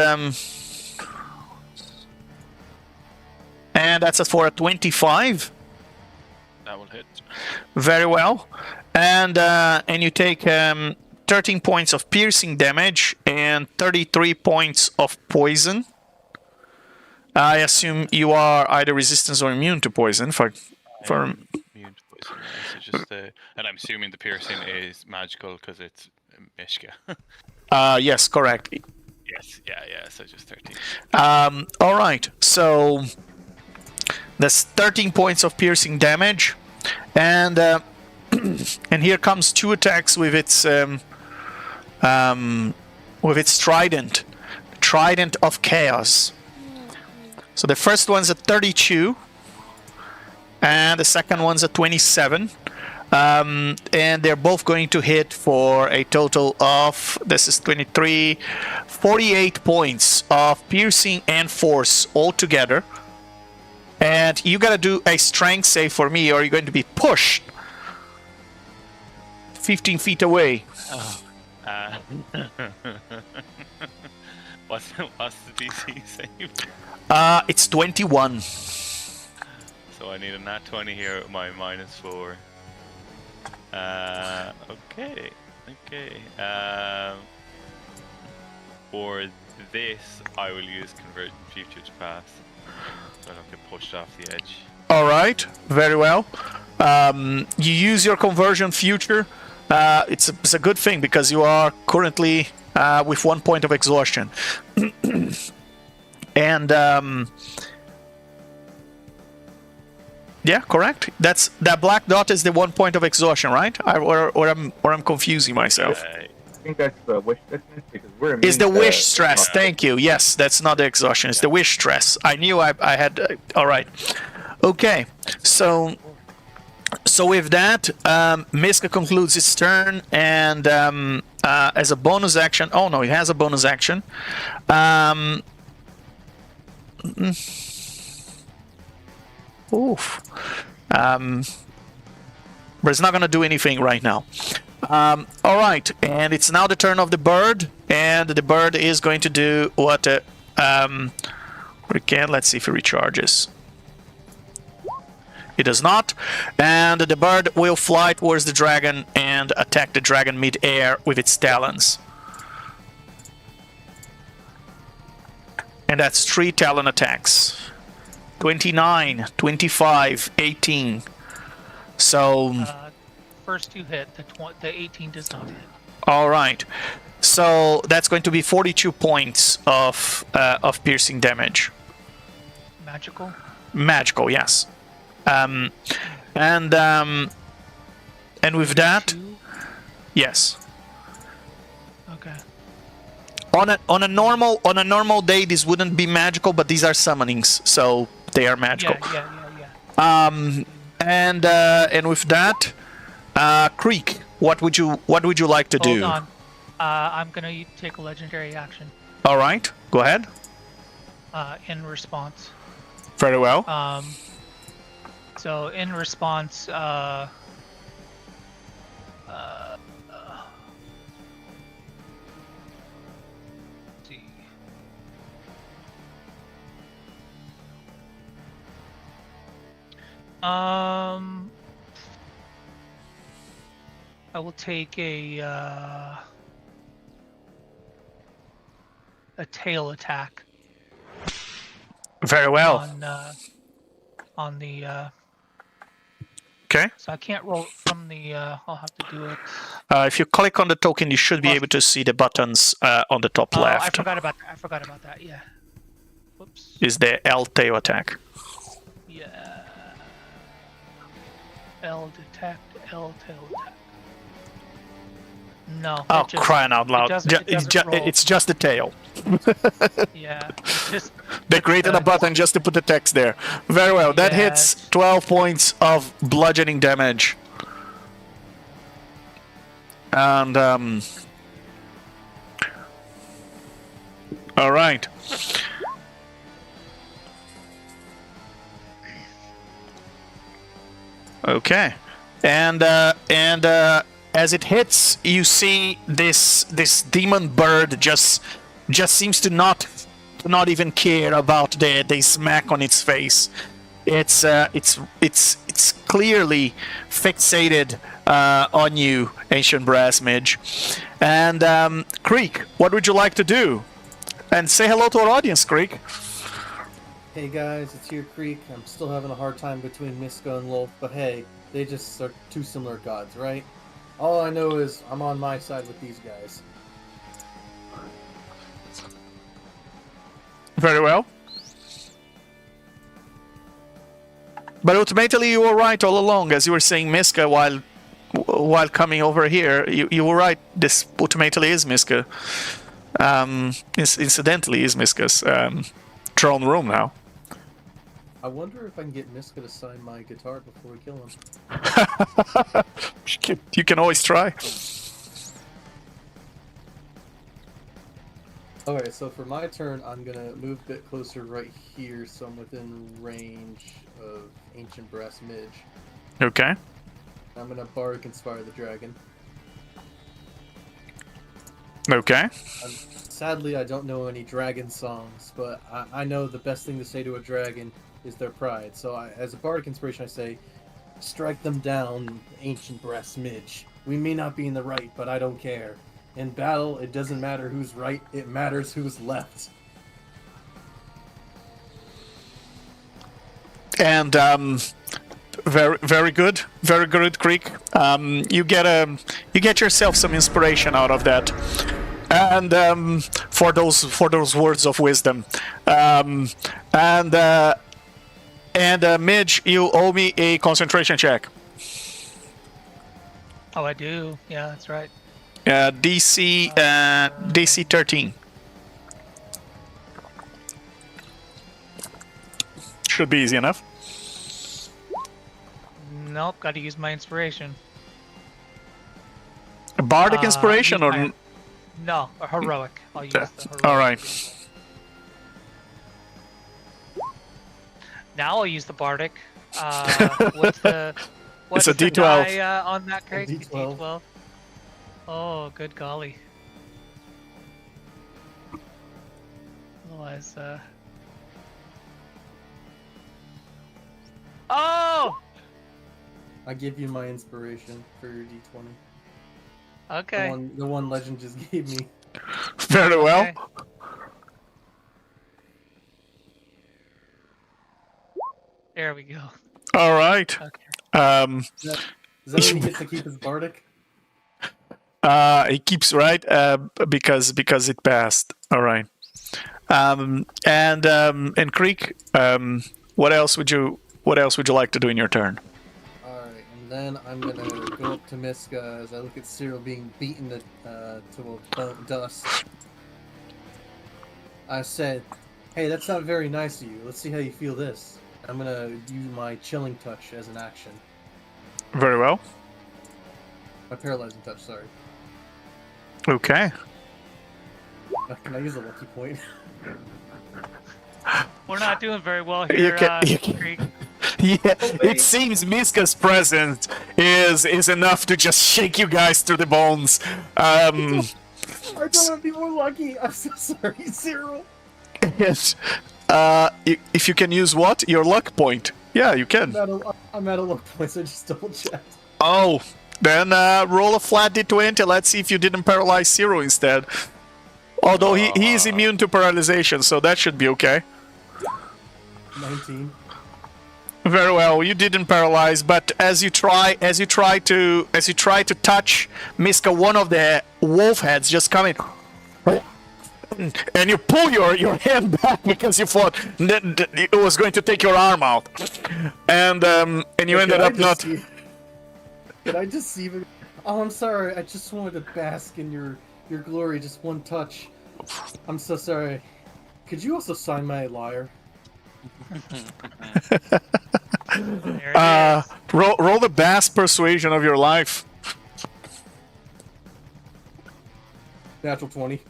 S2: that's for a 25.
S4: That will hit.
S2: Very well, and you take 13 points of piercing damage and 33 points of poison. I assume you are either resistant or immune to poison. For
S4: Immune to poison. So just, and I'm assuming the piercing is magical because it's Mishka.
S2: Yes, correct.
S4: Yes, yeah. So just 13.
S2: All right. So that's 13 points of piercing damage, and and here comes two attacks with its trident of chaos. So the first one's a 32, and the second one's a 27. And they're both going to hit for a total of, this is 23, 48 points of piercing and force altogether. And you gotta do a strength save for me, or you're going to be pushed 15 feet away.
S4: Oh. What's the DC save?
S2: It's 21.
S4: So I need a nat 20 here with my -4. Okay. For this, I will use Convergent Future to pass, so I don't get pushed off the edge.
S2: All right, very well. You use your Conversion Future. It's a good thing because you are currently with 1 point of exhaustion. And yeah, correct. That black dot is the 1 point of exhaustion, right? Or I'm confusing myself.
S3: I think that's the wish stress because we're
S2: Is the
S3: immune
S2: wish
S3: to-
S2: stress? Thank you. Yes, that's not the exhaustion. It's the wish stress. I knew I had. All right. Okay. So with that, Miska concludes its turn, and as a bonus action. Oh no, it has a bonus action. Oof. But it's not going to do anything right now. All right, and it's now the turn of the bird, and the bird is going to do what it can. Let's see if it recharges. It does not, and the bird will fly towards the dragon and attack the dragon mid-air with its talons. And that's 3 talon attacks. 29, 25, 18. So
S6: First two hit, the 18 does not hit.
S2: all right. So that's going to be 42 points of piercing damage.
S6: Magical?
S2: Magical, yes. And with that,
S6: 2?
S2: yes.
S6: Okay.
S2: On a normal day, this wouldn't be magical, but these are summonings, so they are magical.
S6: Yeah.
S2: And with that, Creek, what would you like to do?
S6: Hold on. I'm gonna take a legendary action.
S2: All right, go ahead.
S6: In response.
S2: Very well.
S6: So in response, let's see. I will take a tail attack.
S2: Very well.
S6: On the
S2: Okay.
S6: So I can't roll from the. I'll have to do it.
S2: If you click on the token, you should be able to see the buttons on the top left.
S6: I forgot about that. I forgot about that. Yeah. Whoops.
S2: Is the L tail attack?
S6: Yeah. L detect. L tail attack. No.
S2: Oh, crying out loud! It's just the tail.
S6: Yeah. Just
S2: they created a button just to put the text there. Very well. That hits 12 points of bludgeoning damage. And all right. Okay. And as it hits, you see this demon bird just seems to not even care about the smack on its face. It's clearly fixated on you, Ancient Brass Mage. And Creek, what would you like to do? And say hello to our audience, Creek.
S9: Hey guys, it's here Creek. I'm still having a hard time between Miska and Lolth, but hey, they just are two similar gods, right? All I know is I'm on my side with these guys.
S2: Very well. But ultimately, you were right all along, as you were saying Miska while coming over here. You were right. This ultimately is Miska. Incidentally, is Miska's throne room now.
S9: I wonder if I can get Miska to sign my guitar before we kill him.
S2: You can always try.
S9: Okay, so for my turn, I'm gonna move a bit closer right here, so I'm within range of Ancient Brass Midge.
S2: Okay.
S9: I'm gonna Bardic Inspire the Dragon.
S2: Okay.
S9: Sadly, I don't know any dragon songs, but I know the best thing to say to a dragon is their pride. So as a Bardic Inspiration, I say, strike them down, Ancient Brass Midge. We may not be in the right, but I don't care. In battle, it doesn't matter who's right, it matters who's left.
S2: And very good, Creek. You get yourself some inspiration out of that, and for those words of wisdom. And Midge, you owe me a concentration check.
S6: Oh, I do. Yeah, that's right.
S2: DC 13. Should be easy enough.
S6: Nope, got to use my inspiration.
S2: A bardic inspiration or
S6: no, a heroic. I'll use the heroic.
S2: All right.
S6: Now I'll use the bardic. What's the
S2: It's a D12
S6: die, on that, Craig?
S9: D12.
S6: Oh, good golly. Otherwise, oh!
S9: I give you my inspiration for your D20.
S6: Okay.
S9: The one Legend just gave me.
S2: Very well.
S6: Okay. There we go.
S2: All right.
S6: Okay.
S9: Does that mean he gets to keep his Bardic?
S2: He keeps right because it passed. All right. And Creek, what else would you like to do in your turn?
S9: All right, and then I'm gonna go up to Miska as I look at Cyril being beaten to dust. I said, "Hey, that's not very nice of you. Let's see how you feel this." I'm gonna use my Chilling Touch as an action.
S2: Very well.
S9: My Paralyzing Touch, sorry.
S2: Okay.
S9: Can I use a lucky point?
S10: We're not doing very well
S2: You
S10: here,
S2: can-
S10: Creek.
S2: Yeah, it seems Miska's presence is enough to just shake you guys to the bones.
S9: I don't want to be more lucky. I'm so sorry, Zero.
S2: Yes. If you can use what? Your luck point. Yeah, you can.
S9: I'm at a luck point, so just double check.
S2: Oh, then roll a flat d20. Let's see if you didn't paralyze Zero instead. Although he is immune to paralyzation, so that should be okay.
S9: 19.
S2: Very well, you didn't paralyze, but as you try to touch Miska, one of the wolf heads just coming, and you pull your hand back because you thought that it was going to take your arm out, and you ended up not.
S9: Can I just see the? Oh, I'm sorry. I just wanted to bask in your glory. Just one touch. I'm so sorry. Could you also sign my liar?
S10: There it is.
S2: Roll the best persuasion of your life.
S9: Natural 20.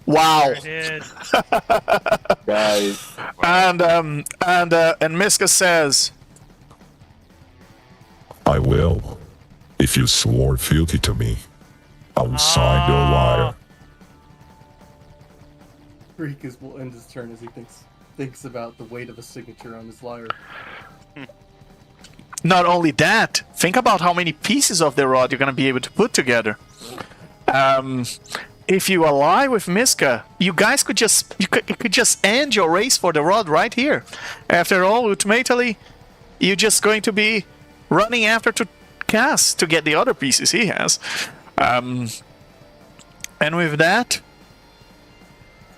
S2: Wow.
S10: There it is.
S3: Guys.
S2: And Miska says,
S7: I will. If you swore fealty to me, I will sign your liar.
S9: Greek will end his turn as he thinks about the weight of a signature on his liar.
S2: not only that, think about how many pieces of the rod you're going to be able to put together. If you ally with Miska, you guys could just end your race for the rod right here. After all, ultimately, you're just going to be running after to Cass to get the other pieces he has. And with that,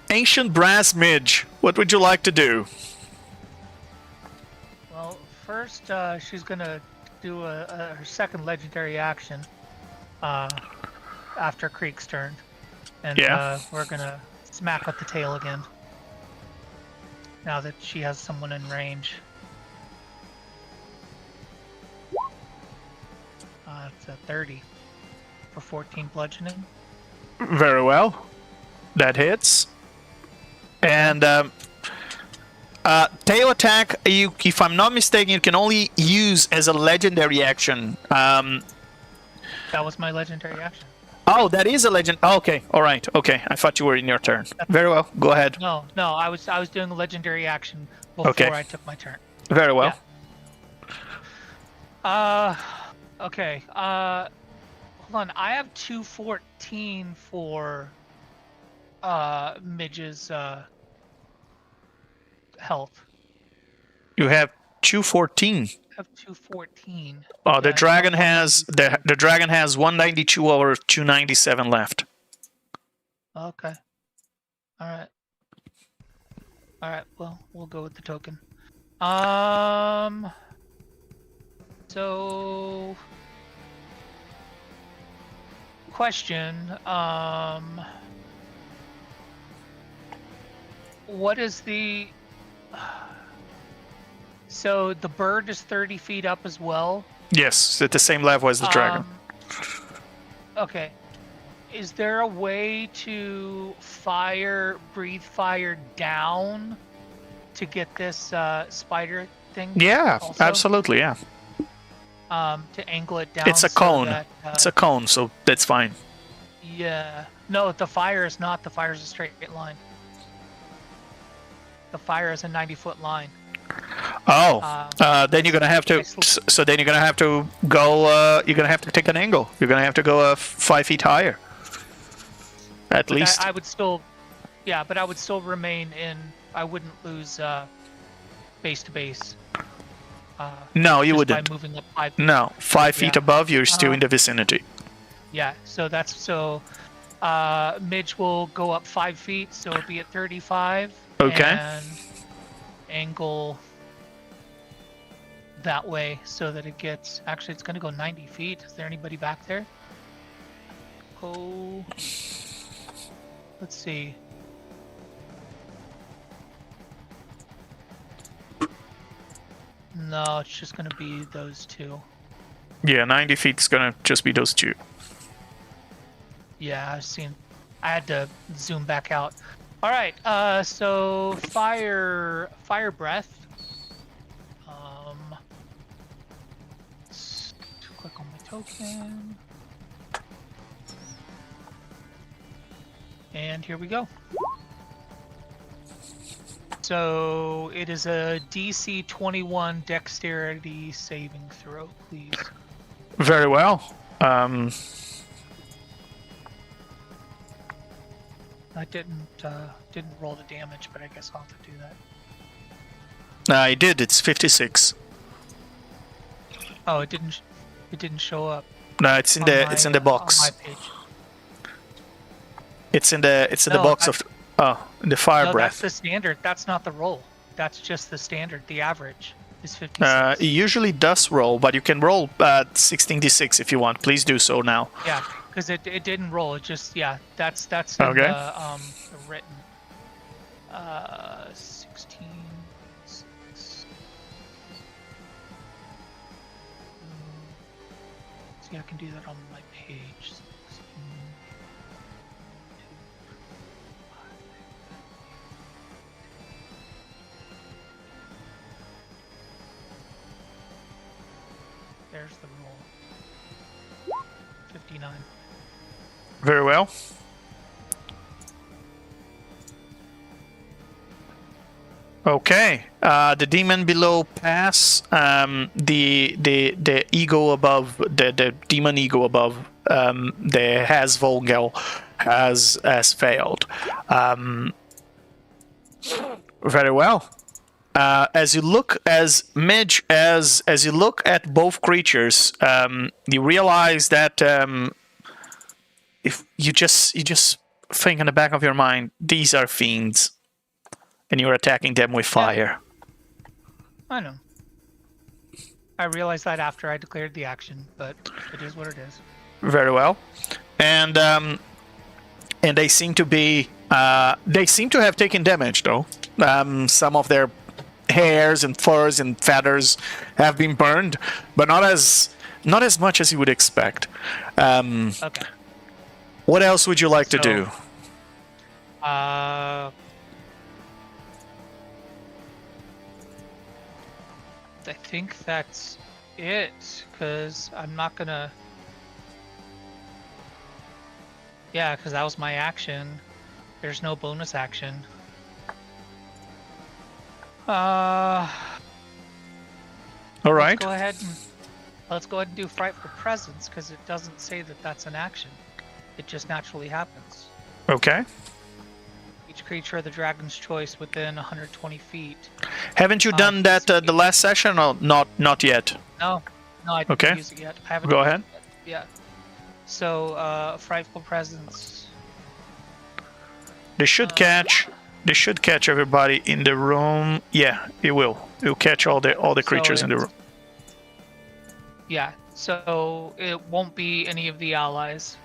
S2: Ancient Brass Midge, what would you like to do?
S10: Well, first, she's gonna do her second legendary action after Creek's turn. And we're gonna smack with the tail again. Now that she has someone in range. It's a 30 for 14 bludgeoning.
S2: Very well. That hits. And tail attack, if I'm not mistaken, you can only use as a legendary action.
S10: That was my legendary action.
S2: Oh, that is a legend. Oh, okay, all right. Okay, I thought you were in your turn. Very well. Go ahead.
S10: No, I was doing a legendary action before I took my turn.
S2: Very well.
S10: Yeah. Okay. Hold on. I have 214 for Midge's health.
S2: You have 214.
S10: I have 214.
S2: Oh, the dragon has the dragon has 192 over 297 left.
S10: Okay. All right. Well, we'll go with the token. So, question. What is the? So the bird is 30 feet up as well?
S2: Yes, at the same level as the dragon.
S10: Okay. Is there a way to breathe fire down to get this spider thing?
S2: Yeah,
S10: also?
S2: absolutely, yeah.
S10: To angle it down.
S2: It's a cone.
S10: That,
S2: it's a cone, so that's fine.
S10: Yeah. No, the fire is not. The fire is a straight line. The fire is a 90-foot line.
S2: Oh, then you're gonna have to. So then you're gonna have to go. You're gonna have to take an angle. You're gonna have to go 5 feet higher. At least.
S10: I would still. Yeah, but I would still remain in. I wouldn't lose base to base.
S2: No, you
S10: just
S2: wouldn't.
S10: By moving up 5 feet.
S2: No, 5 feet above, you're still in the vicinity.
S10: Yeah, so Midge will go up 5 feet, so it'll be at 35.
S2: Okay.
S10: And angle that way so that it gets. Actually, it's going to go 90 feet. Is there anybody back there? Oh. Let's see. No, it's just going to be those two.
S2: Yeah, 90 feet is gonna just be those two.
S10: Yeah, I've seen. I had to zoom back out. All right. So fire breath. Let's click on my token. And here we go. So it is a DC 21 dexterity saving throw, please.
S2: Very well.
S10: I didn't roll the damage, but I guess I'll have to do that.
S2: I did. It's 56.
S10: Oh, it didn't show up.
S2: No, it's in the box.
S10: On my page.
S2: It's in the box of the fire
S10: No,
S2: breath.
S10: that's the standard. That's not the roll. That's just the standard. The average is 56.
S2: It usually does roll, but you can roll 16d6 if you want. Please do so now.
S10: Yeah, because it didn't roll. It just that's
S2: Okay.
S10: in the written 16. See, I can do that on my page. 16. There's the roll. 59.
S2: Very well. Okay. The demon below pass. The ego above the demon ego above the has Volgel has failed. Very well. As you look as you look at both creatures, you realize that if you just think in the back of your mind, these are fiends, and you're attacking them with fire.
S10: I know. I realized that after I declared the action, but it is what it is.
S2: Very well, and they seem to be have taken damage though. Some of their hairs and furs and feathers have been burned, but not as much as you would expect.
S10: Okay.
S2: What else would you like to do?
S10: I think that's it, because I'm not gonna... Yeah, because that was my action. There's no bonus action.
S2: All right.
S10: Let's go ahead and do Frightful Presence, because it doesn't say that that's an action. It just naturally happens.
S2: Okay.
S10: Each creature of the dragon's choice within 120 feet.
S2: Haven't you done that the last session, or not yet?
S10: No, I didn't use it yet. I haven't.
S2: Go ahead.
S10: Yeah. So, Frightful Presence.
S2: They should catch everybody in the room. Yeah, it will. It will catch all the creatures in the room.
S10: Yeah. So it won't be any of the allies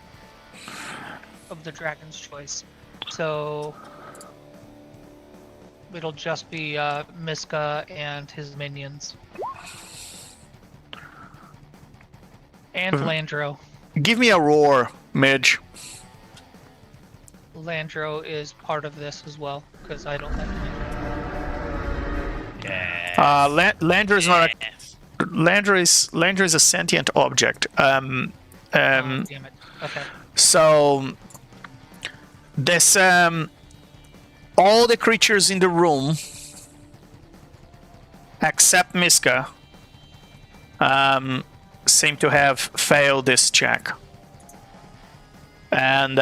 S10: of the dragon's choice. So it'll just be Miska and his minions. And Landro.
S2: Give me a roar, Midge.
S10: Landro is part of this as well, because I don't like Landro.
S2: Landro is not a... Landro is a sentient object.
S10: Damn it. Okay.
S2: So this all the creatures in the room except Miska seem to have failed this check, and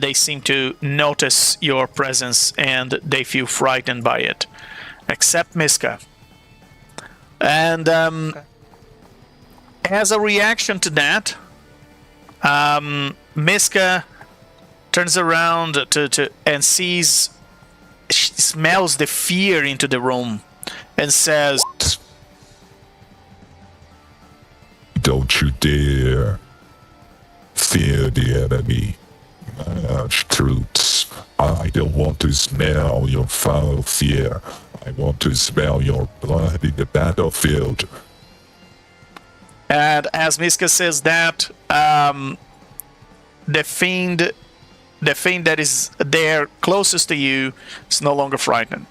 S2: they seem to notice your presence and they feel frightened by it, except Miska. And as a reaction to that, Miska turns around and sees, she smells the fear into the room and says,
S7: "Don't you dare fear the enemy. Troops, I don't want to smell your foul fear. I want to smell your blood in the battlefield." And
S2: as Miska says that, the fiend that is there closest to you is no longer frightened.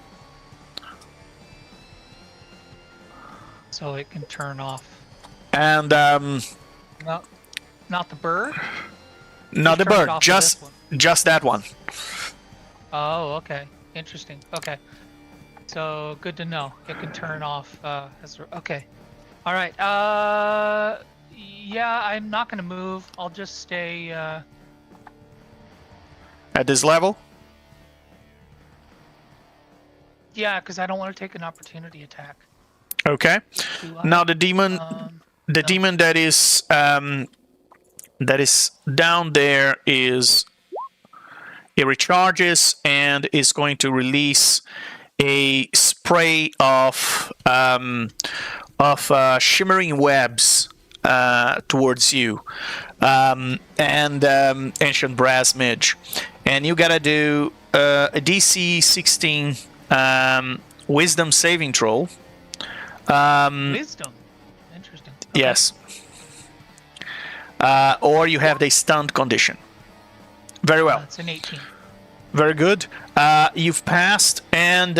S10: So it can turn off.
S2: And
S10: No, not the bird.
S2: not the
S10: turns
S2: bird,
S10: off of this one.
S2: just that one.
S10: Oh, okay. Interesting. Okay. So good to know. It can turn off. Okay. All right. Yeah, I'm not gonna move. I'll just stay.
S2: At this level.
S10: Yeah, because I don't want to take an opportunity attack.
S2: Okay.
S10: Do I?
S2: Now the demon,
S10: No.
S2: demon that is down there is it recharges and is going to release a spray of shimmering webs towards you, and ancient brass mage, and you gotta do a DC 16 wisdom saving throw.
S10: Wisdom. Interesting. Okay.
S2: Yes. Or you have the stunned condition. Very well.
S10: It's an 18.
S2: Very good. You've passed, and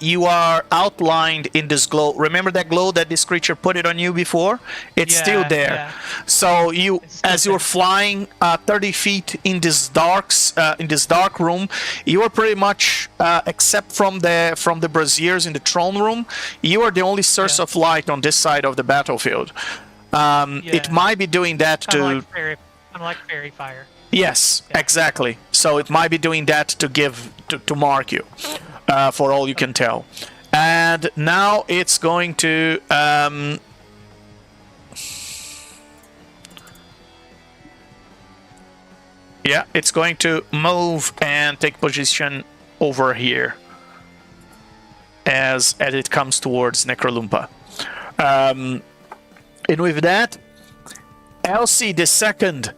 S2: you are outlined in this glow. Remember that glow that this creature put it on you before? It's still there.
S10: Yeah.
S2: So you,
S10: It's still
S2: as you're
S10: there.
S2: flying 30 feet in this dark room, you are pretty much, except from the braziers in the throne room, you are the only source of light on this side of the battlefield. It might be doing that
S10: Kind
S2: to.
S10: of like fairy fire.
S2: Yes, exactly. So it might be doing that to mark you, for all you can tell. And now it's going to it's going to move and take position over here as it comes towards Necrolumpa. And with that, Elsie the second.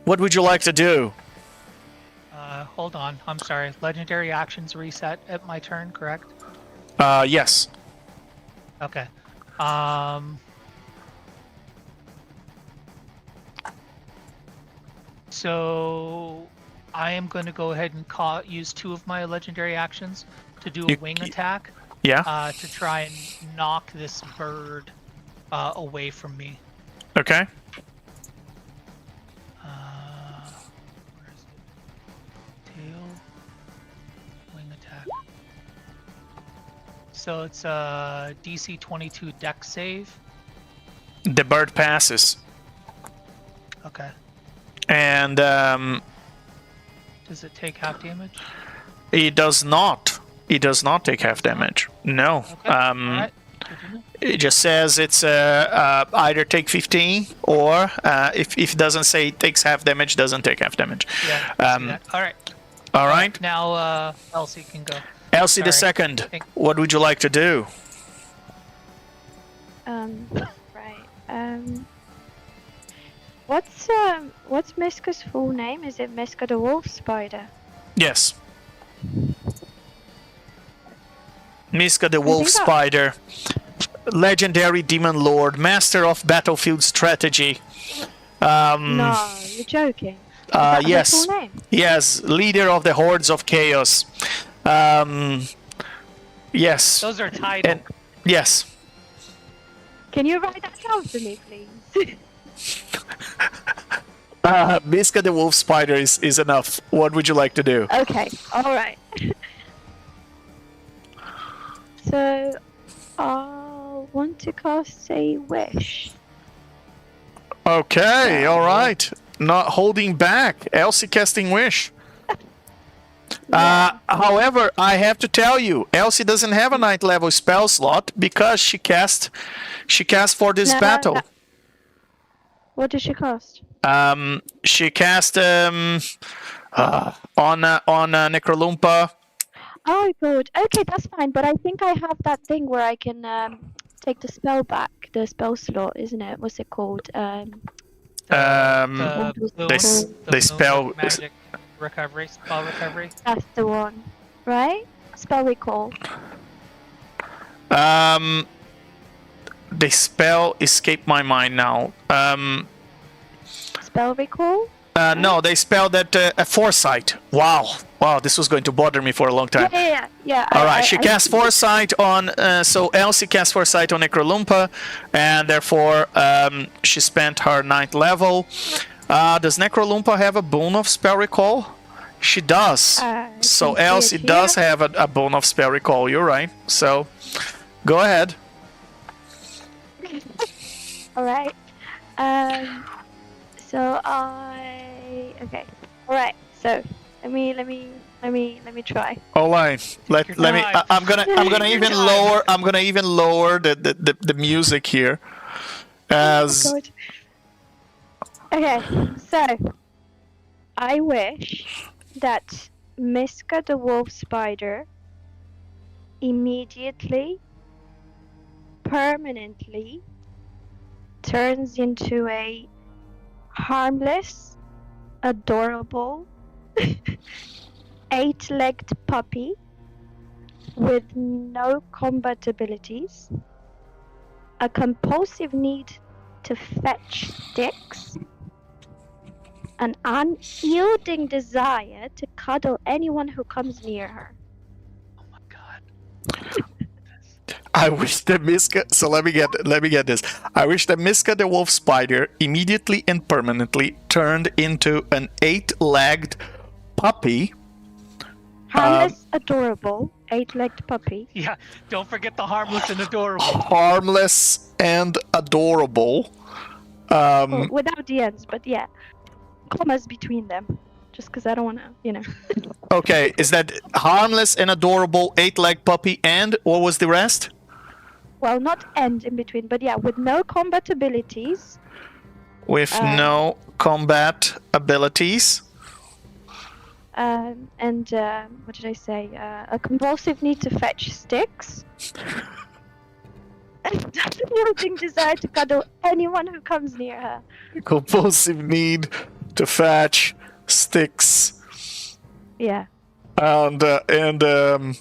S2: What would you like to do?
S10: Hold on. I'm sorry. Legendary actions reset at my turn, correct?
S2: Yes.
S10: Okay. So I am going to go ahead and use 2 of my legendary actions to do a wing attack.
S2: Yeah.
S10: To try and knock this bird away from me.
S2: Okay.
S10: Where is it? Tail. Wing attack. So it's a DC 22 dex save.
S2: The bird passes.
S10: Okay.
S2: And
S10: Does it take half damage?
S2: it does not. It does not take half damage. No.
S10: Okay. Alright. Good to know.
S2: It just says it's either take 15 or if it doesn't say it takes half damage, doesn't take half damage.
S10: Yeah. I see that. All right.
S2: All right.
S10: Now Elsie can go.
S2: Elsie the
S10: Sorry.
S2: second.
S10: Thank-
S2: What would you like to do?
S5: Right. What's Miska's full name? Is it Miska the Wolf Spider?
S2: Yes. Miska the Wolf
S5: think I-
S2: Spider, legendary demon lord, master of battlefield strategy.
S5: No, you're joking. Is that her
S2: Yes.
S5: full name?
S2: Yes, leader of the hordes of chaos. Yes.
S10: Those are titled.
S2: And yes.
S5: Can you write that down for me, please?
S2: Miska the Wolf Spider is enough. What would you like to do?
S5: Okay, alright. So, I want to cast a wish.
S2: Okay, all right. Not holding back. Elsie casting wish. However, I have to tell you, Elsie doesn't have a 9th level spell slot because she cast for this
S5: No,
S2: battle.
S5: no. What does she cost?
S2: She cast on Necrolumpa.
S5: Oh god, okay, that's fine, but I think I have that thing where I can take the spell back, the spell slot, isn't it? What's it called?
S10: The
S2: they spell
S10: magic recovery, spell recovery.
S5: That's the one, right? Spell recall.
S2: The spell escaped my mind now.
S5: Spell recall?
S2: No, they spelled that a foresight. Wow, this was going to bother me for a long time.
S5: Yeah.
S2: All right, she cast foresight on. So Elsie cast foresight on Necrolumpa, and therefore she spent her 9th level. Does Necrolumpa have a boon of spell recall? She does. So Elsie does have a boon of spell recall. You're right. So go ahead.
S5: All right. So okay. All right. So let me try.
S2: All right. Let me. I'm gonna even lower. I'm gonna even lower the music here. As
S5: Oh, God. Okay. So I wish that Miska the wolf spider immediately, permanently turns into a harmless, adorable, 8-legged puppy with no combat abilities, a compulsive need to fetch sticks, an unyielding desire to cuddle anyone who comes near her.
S6: Oh my god.
S2: I wish that Miska. So let me get this. I wish that Miska the wolf spider immediately and permanently turned into an 8-legged puppy.
S5: Harmless, adorable, 8-legged puppy.
S6: Yeah, don't forget the harmless and adorable.
S2: Harmless and adorable.
S5: Well, without the ends, but yeah, commas between them. Just because I don't want to,
S2: Okay, is that harmless and adorable 8-legged puppy and what was the rest?
S5: Well, not end in between, but yeah, with no combat abilities.
S2: With no combat abilities.
S5: And what did I say? A compulsive need to fetch sticks. And unyielding desire to cuddle anyone who comes near her.
S2: Compulsive need to fetch sticks.
S5: Yeah.
S2: And the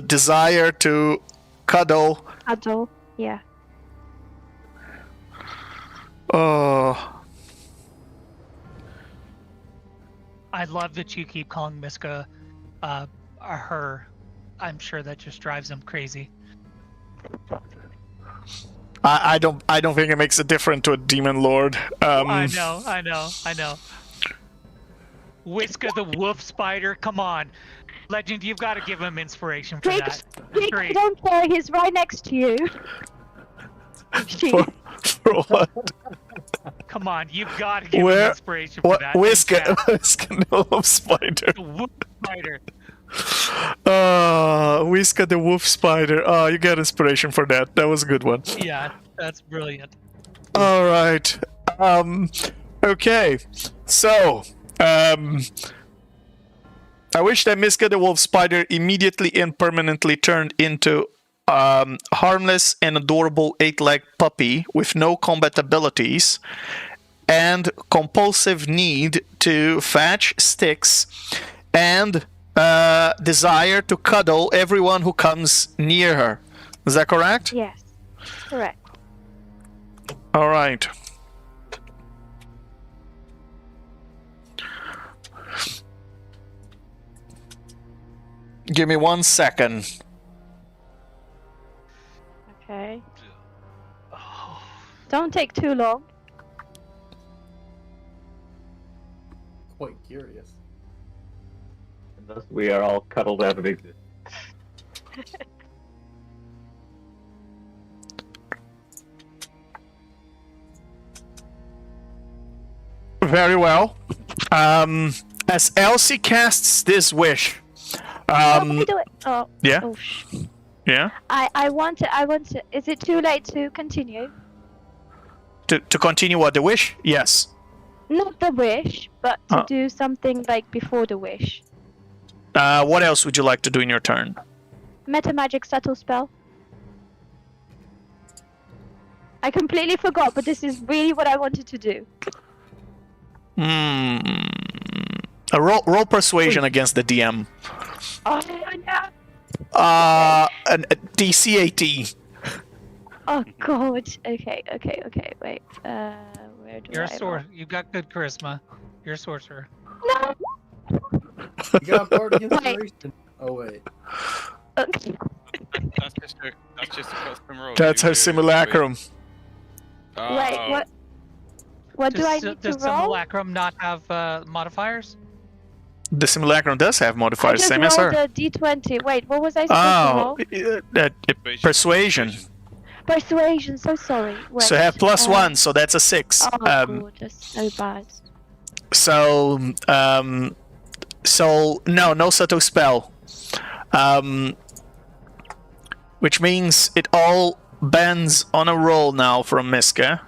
S2: desire to cuddle.
S5: Cuddle. Yeah.
S2: Oh.
S10: I love that you keep calling Miska her. I'm sure that just drives him crazy.
S2: I don't think it makes a difference to a demon lord.
S10: I know. Whisker the wolf spider, come on. Legend, you've got to give him inspiration for that.
S5: Drake, don't care, he's right next to you.
S2: For what?
S10: Come on, you've got to give him inspiration for that.
S2: Whisker the wolf spider.
S10: The wolf spider.
S2: Whisker the wolf spider. Oh, you got inspiration for that. That was a good one.
S10: Yeah, that's brilliant.
S2: All right. Okay. So, I wish that Miska the wolf spider immediately and permanently turned into harmless and adorable 8-legged puppy with no combat abilities and compulsive need to fetch sticks and desire to cuddle everyone who comes near her. Is that correct?
S5: Yes, correct.
S2: All right. Give me 1 second.
S5: Okay. Don't take too long.
S9: Quite curious.
S3: And thus we are all cuddled out of existence.
S2: Very well. As Elsie casts this wish,
S5: Let me do it. Oh.
S2: yeah?
S5: Oh,
S2: Yeah?
S5: I want to. Is it too late to continue?
S2: To continue what, the wish? Yes.
S5: Not the wish, but to do something like before the wish.
S2: What else would you like to do in your turn?
S5: Meta magic subtle spell. I completely forgot, but this is really what I wanted to do.
S2: A roll persuasion against the DM.
S5: Oh no!
S2: A DC 18.
S5: Oh god. Okay. Wait. Where do
S10: You're a
S5: I
S10: sword. You've got good charisma. You're a sorcerer.
S5: No.
S9: You got bardic
S5: Wait.
S9: inspiration. Oh wait.
S5: Okay.
S4: That's just a custom roll.
S2: That's her
S4: You do.
S2: simulacrum.
S4: Oh,
S5: Wait, what? What do I
S10: Does
S5: need to
S10: does
S5: roll?
S10: simulacrum not have modifiers?
S2: The simulacrum does have
S5: I
S2: modifiers,
S5: just
S2: same as
S5: rolled
S2: her.
S5: a d20. Wait, what was I supposed to roll?
S2: Persuasion.
S5: Persuasion. So sorry. Wait.
S2: So have +1, so that's a 6.
S5: Oh, God, that's so bad.
S2: So no subtle spell. Which means it all bends on a roll now from Miska.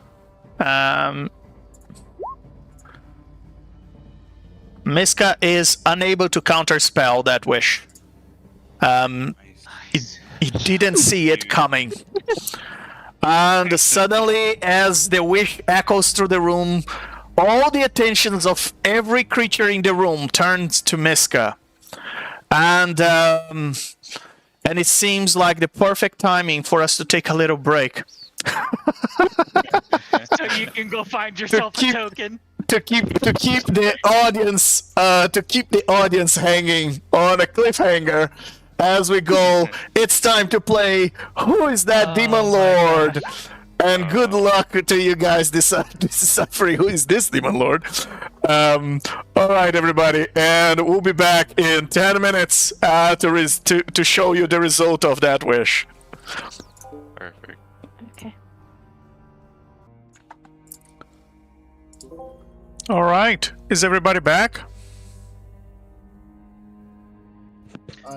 S2: Miska is unable to counterspell that wish. He didn't see it coming. And suddenly, as the wish echoes through the room, all the attentions of every creature in the room turns to Miska. And it seems like the perfect timing for us to take a little break.
S10: So you can go find yourself a token.
S2: To keep the audience hanging on a cliffhanger as we go. It's time to play Who is That Demon Lord? And good luck to you guys deciphering who is this Demon Lord. All right, everybody, and we'll be back in 10 minutes to show you the result of that wish.
S4: Perfect.
S5: Okay.
S2: All right, is everybody back?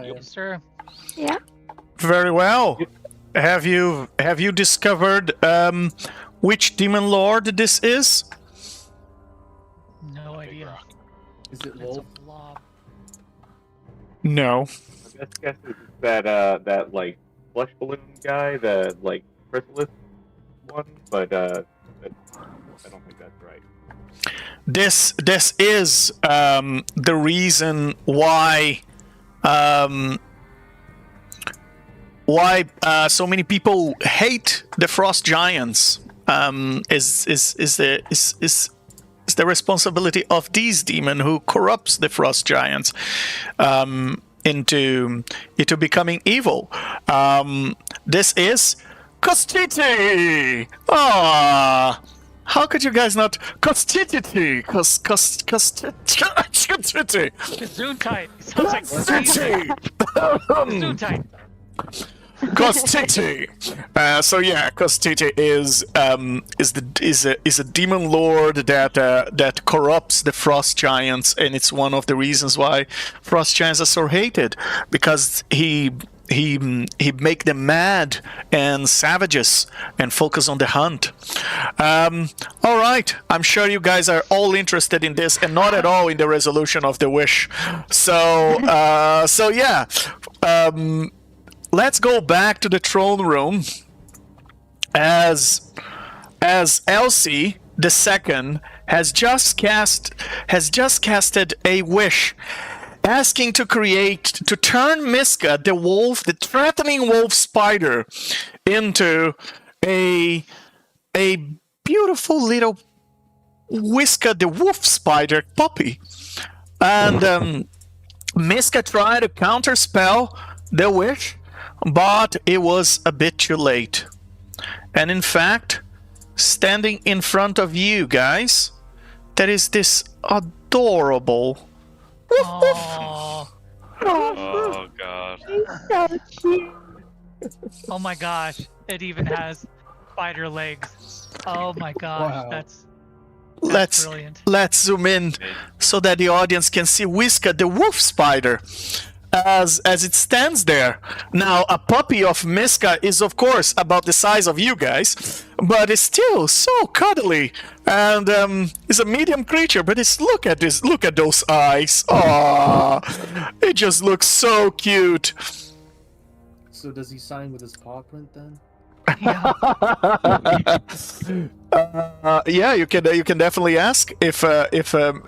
S10: Yes, sir.
S5: Yeah.
S2: Very well. Have you discovered which demon lord this is?
S10: No idea.
S9: Is it
S10: It's a
S9: Wolf?
S10: blob.
S2: No.
S3: My best guess is that like flesh balloon guy, the like chrysalis one, but I don't think that's right.
S2: This is the reason why so many people hate the frost giants. Is the responsibility of these demon who corrupts the frost giants into becoming evil. This is Costiti. Ah. How could you guys not Costiti? Costiti.
S10: Gesundheit. Sounds like
S2: Costiti.
S10: Gesundheit.
S2: Costiti. So yeah, Costiti is a demon lord that corrupts the frost giants, and it's one of the reasons why frost giants are so hated, because he make them mad and savages and focus on the hunt. All right, I'm sure you guys are all interested in this and not at all in the resolution of the wish. So yeah. Let's go back to the throne room as Elsie II has just casted a wish, asking to turn Miska, the wolf, the threatening wolf spider, into a beautiful little Whiska the wolf spider puppy. And Miska tried to counterspell the wish, but it was a bit too late. And in fact, standing in front of you guys, there is this adorable
S10: Oh,
S4: Oh god.
S5: So cute.
S10: oh my gosh. It even has spider legs. Oh my gosh.
S9: Wow.
S10: That's
S2: let's
S10: brilliant.
S2: let's zoom in so that the audience can see Whiska the wolf spider as it stands there. Now, a puppy of Miska is of course about the size of you guys, but it's still so cuddly, and it's a medium creature, but look at those eyes. Aww, it just looks so cute.
S9: So does he sign with his paw print then?
S2: Yeah, you can definitely ask if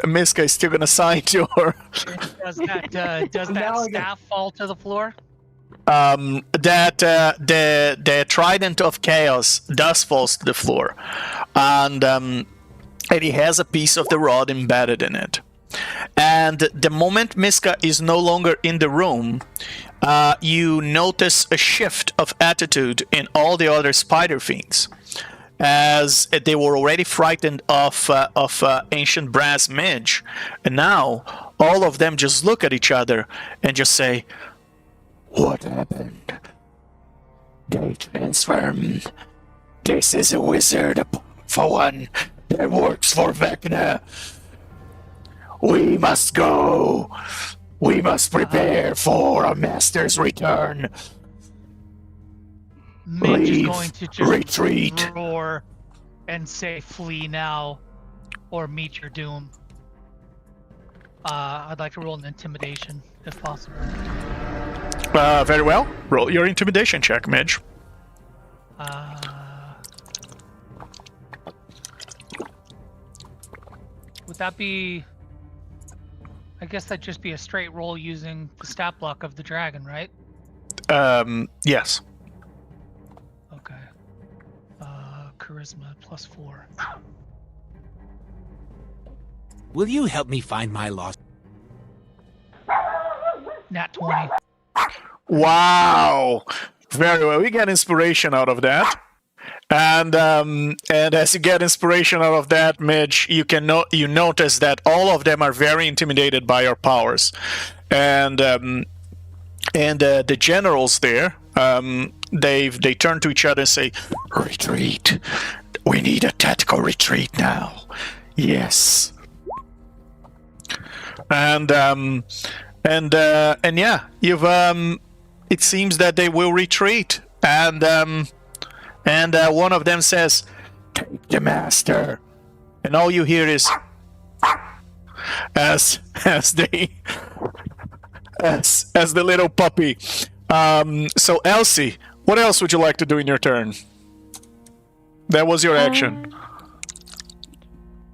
S2: Miska is still gonna sign to her.
S10: Does that staff fall to the floor?
S2: That the trident of chaos does fall to the floor, and and it has a piece of the rod embedded in it. And the moment Miska is no longer in the room, you notice a shift of attitude in all the other spider fiends, as they were already frightened of ancient brass mage, and now all of them just look at each other and just say, "What happened? They transformed. This is a wizard, for one, that works for Vecna. We must go. We must prepare for a master's return.
S10: Midge is
S2: Leave.
S10: going to just
S2: Retreat."
S10: roar and say, "Flee now, or meet your doom." I'd like to roll an intimidation, if possible.
S2: Very well. Roll your intimidation check, Midge.
S10: Would that be... I guess that'd just be a straight roll using the stat block of the dragon, right?
S2: Yes.
S10: Okay. Charisma +4.
S11: Will you help me find my lost?
S10: Nat 20.
S2: Wow. Very well. We get inspiration out of that. And as you get inspiration out of that, Midge, you notice that all of them are very intimidated by your powers, and the generals there, they turn to each other and say, "Retreat. We need a tactical retreat now. Yes." And yeah, you've it seems that they will retreat, and one of them says, "Take the master," and all you hear is as the little puppy. So Elsie, what else would you like to do in your turn? That was your action.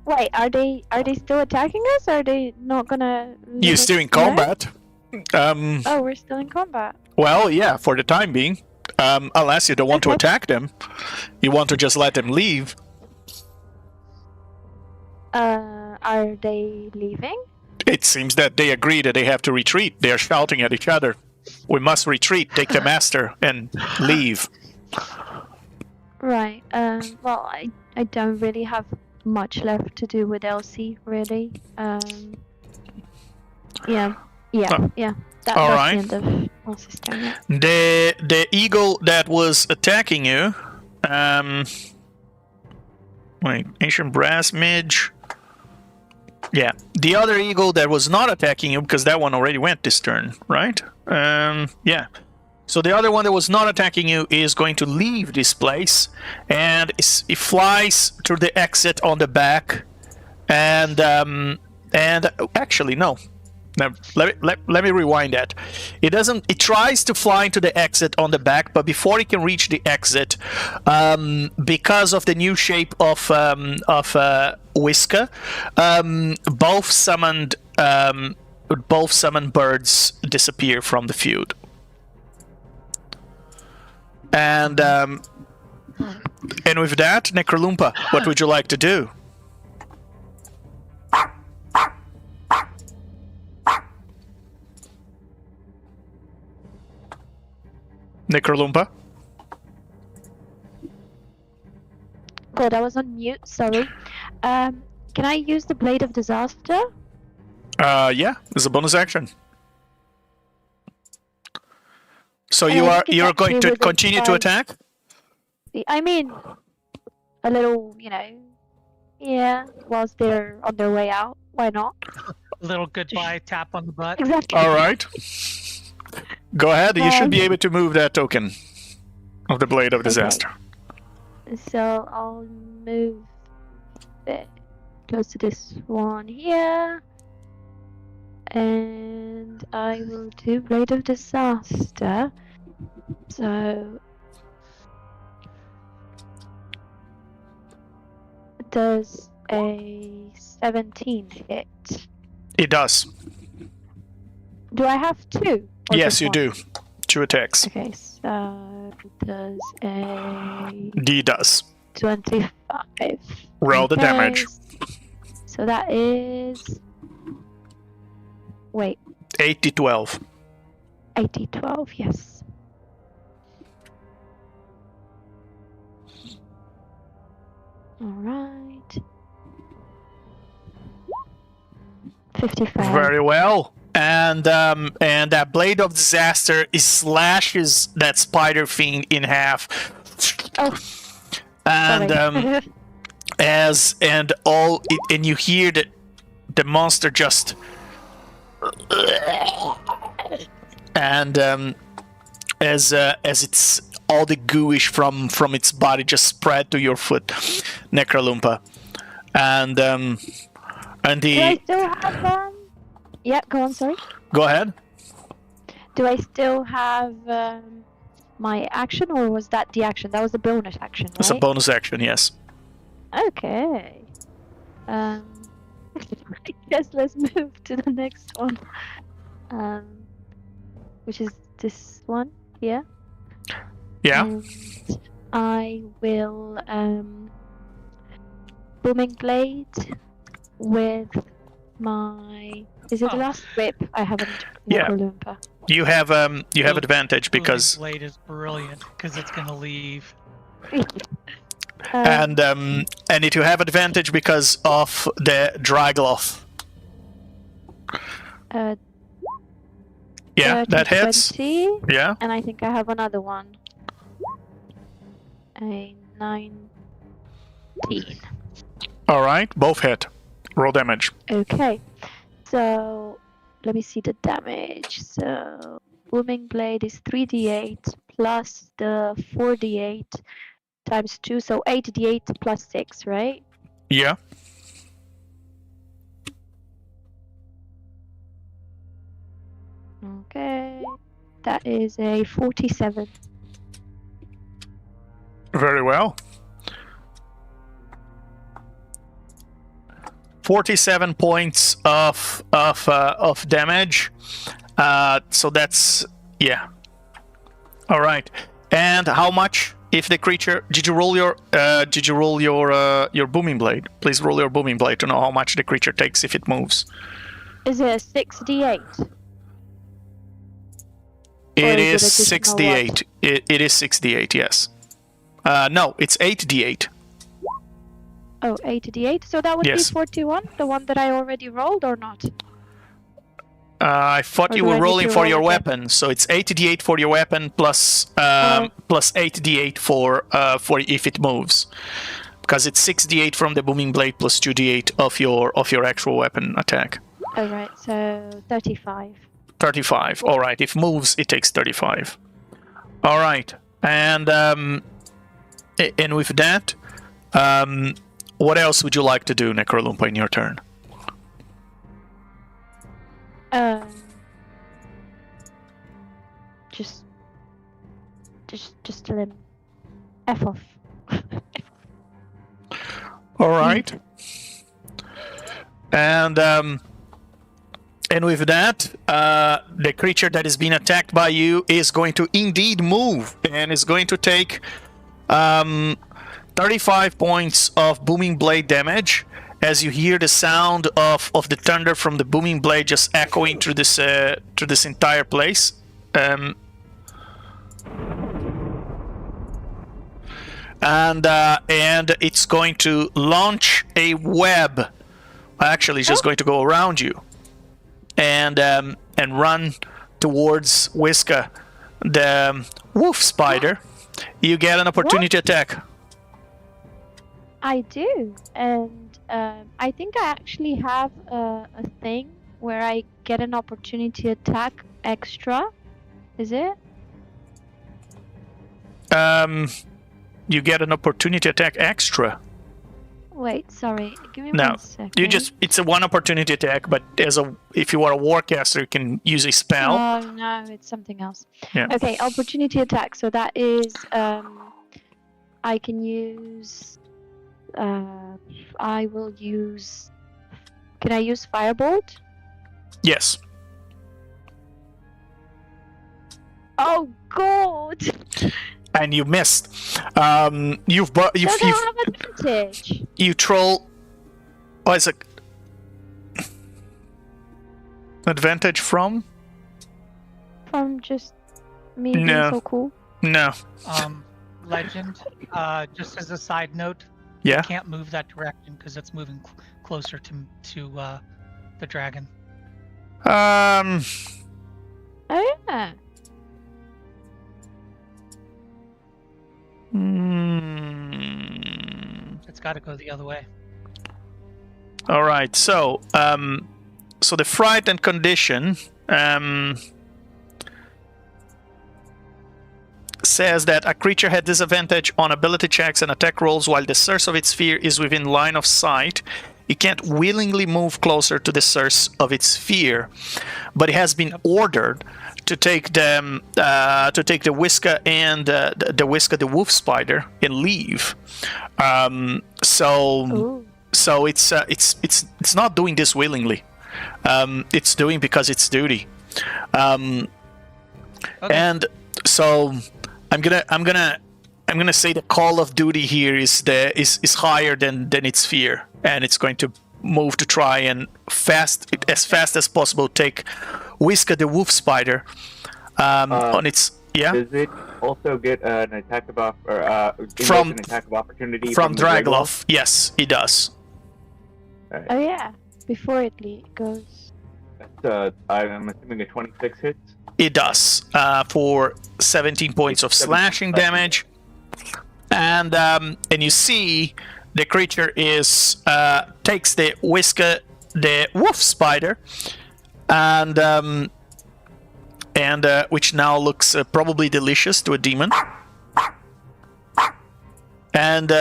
S5: Wait, are they still attacking us? Or are they not gonna?
S2: You're still in combat.
S5: Oh, we're still in combat.
S2: Well, yeah, for the time being. Unless you don't want to attack them. You want to just let them leave.
S5: Are they leaving?
S2: It seems that they agree that they have to retreat. They are shouting at each other. "We must retreat, take the master, and leave."
S5: Right. Well, I don't really have much left to do with Elsie, really. Yeah. That's
S2: right.
S5: the end of Elsie's turn. Yeah.
S2: The eagle that was attacking you, wait, ancient brass midge. Yeah, the other eagle that was not attacking you, because that one already went this turn, right? Yeah. So the other one that was not attacking you is going to leave this place, and it flies through the exit on the back, and actually no. Now, let me rewind that. It doesn't. It tries to fly into the exit on the back, but before it can reach the exit, because of the new shape of Whisker, both summoned birds disappear from the field. And with that, Necrolumpa, what would you like to do? Necrolumpa?
S5: Good, I was on mute, sorry. Can I use the Blade of Disaster?
S2: Yeah, it's a bonus action. So you're going to continue to attack?
S5: I mean, a little, yeah, whilst they're on their way out. Why not?
S10: A little goodbye tap on the butt.
S5: Exactly.
S2: All right. Go ahead. You should be able to move that token of the Blade of Disaster.
S5: So I'll move it close to this one here. And I will do Blade of Disaster. So does a 17 hit?
S2: It does.
S5: Do I have two?
S2: Yes, you do. 2 attacks.
S5: Okay, so does a...
S2: D does.
S5: 25.
S2: Roll the
S5: Okay,
S2: damage.
S5: So that is. Wait,
S2: 8d12.
S5: 80-12, yes. Alright. 55.
S2: Very well. And that blade of disaster slashes that spider fiend in half.
S5: Oh,
S2: And
S5: sorry.
S2: and you hear the monster just and as it's all the gooish from its body just spread to your foot, Necrolumpa, and
S5: Do I
S2: the
S5: still have Yeah, go on, sorry.
S2: go ahead.
S5: Do I still have my action, or was that the action? That was the bonus action, right?
S2: It's a bonus action, yes.
S5: Okay. I guess let's move to the next one. Which is this one here.
S2: Yeah.
S5: And I will booming blade with my. Is it the last whip? I haven't.
S2: Yeah.
S5: Necrolumpa.
S2: You have advantage because
S10: Blade is brilliant because it's gonna leave.
S2: and it you have advantage because of the Drygloth. Yeah,
S5: 30,
S2: that hits.
S5: 20,
S2: Yeah.
S5: and I think I have another one. A 19.
S2: All right, both hit. Roll damage.
S5: Okay, so let me see the damage. So booming blade is 3d8 plus the 4d8 times 2, so 8d8 plus 6, right?
S2: Yeah.
S5: Okay, that is a 47.
S2: Very well. 47 points of damage. So that's yeah. All right. And how much if the creature did you roll your booming blade? Please roll your booming blade to know how much the creature takes if it moves.
S5: Is it a 6d8?
S2: It
S5: is
S2: is
S5: it additional
S2: 6d8. It is 6d8, yes. No, it's 8d8.
S5: Oh, 8d8. So that would
S2: Yes.
S5: be 41, the one that I already rolled, or not?
S2: I thought
S5: Or
S2: you
S5: do I
S2: were
S5: need
S2: rolling
S5: to
S2: for
S5: roll
S2: your
S5: again?
S2: weapon, so it's 8d8 for your weapon plus plus 8d8 for if it moves, because it's 6d8 from the booming blade plus 2d8 of your actual weapon attack.
S5: Oh, right, so 35.
S2: 35. All right. If moves, it takes 35. All right. And with that, what else would you like to do, Necrolumpa, in your turn?
S5: Just tell him F off.
S2: All right. And with that, the creature that is being attacked by you is going to indeed move and is going to take 35 points of booming blade damage as you hear the sound of the thunder from the booming blade just echoing through this entire place. And it's going to launch a web. Actually, it's just going to go around you and run towards Whiska, the wolf spider. You get an opportunity attack.
S5: I do, and I think I actually have a thing where I get an opportunity attack extra. Is it?
S2: You get an opportunity attack extra.
S5: Wait, sorry. Give me
S2: No,
S5: 1 second.
S2: it's a one opportunity attack, but if you are a warcaster, you can use a spell.
S5: Oh no, it's something else.
S2: Yeah.
S5: Okay, opportunity attack. So that is I can use. I will use. Can I use firebolt?
S2: Yes.
S5: Oh God!
S2: and you missed. You've
S5: Does it have advantage?
S2: you troll. Oh, is it advantage from?
S5: From just me being
S2: No.
S5: so cool?
S2: No.
S10: Legend. Just as a side note,
S2: Yeah.
S10: you can't move that direction because it's moving closer to the dragon.
S5: Oh yeah.
S10: It's got to go the other way.
S2: All right. So, so the fright and condition says that a creature had disadvantage on ability checks and attack rolls while the source of its sphere is within line of sight. It can't willingly move closer to the source of its sphere, but it has been ordered to take the whisker and the whisker, the wolf spider, and leave. So it's not doing this willingly. It's doing because it's duty.
S10: Okay.
S2: And so I'm gonna say the call of duty here is higher than its fear, and it's going to move to try and as fast as possible take Whisker the wolf spider on its
S3: Does it also get an attack of
S2: from
S3: an attack of opportunity
S2: from
S3: the
S2: Dragloff? Yes, it does.
S3: Right.
S5: Oh yeah. Before it goes.
S3: That's, I'm assuming a 26 hits.
S2: It does for 17 points of slashing damage, and you see the creature takes the whisker, the wolf spider, and which now looks probably delicious to a demon, and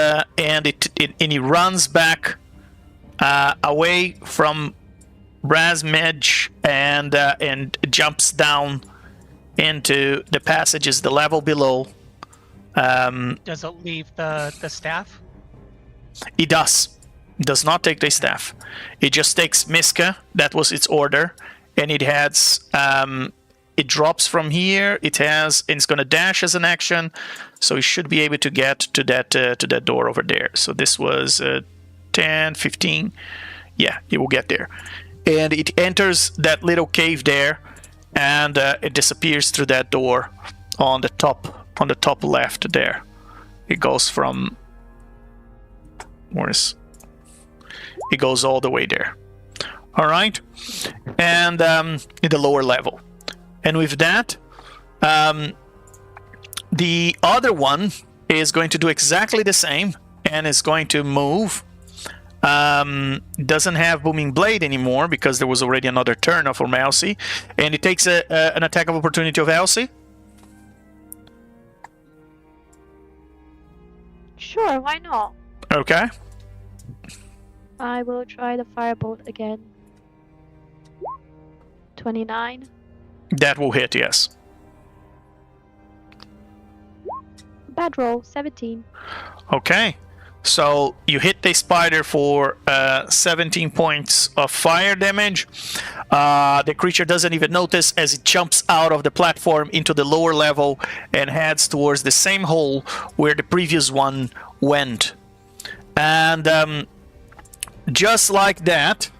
S2: he runs back away from Razmedge and jumps down into the passages, the level below.
S10: Does it leave the staff?
S2: It does not take the staff. It just takes Miska. That was its order, and it has it drops from here. And it's gonna dash as an action, so it should be able to get to that door over there. So this was 10, 15. Yeah, it will get there. And it enters that little cave there, and it disappears through that door on the top left there. It goes from it goes all the way there. All right, and in the lower level. And with that, the other one is going to do exactly the same, and is going to move. Doesn't have Booming Blade anymore because there was already another turn of Elsie, and it takes an attack of opportunity of Elsie.
S5: Sure, why not?
S2: Okay.
S5: I will try the firebolt again. 29.
S2: That will hit, yes.
S5: Bad roll, 17.
S2: Okay. So you hit the spider for 17 points of fire damage. The creature doesn't even notice as it jumps out of the platform into the lower level and heads towards the same hole where the previous one went. And just like that,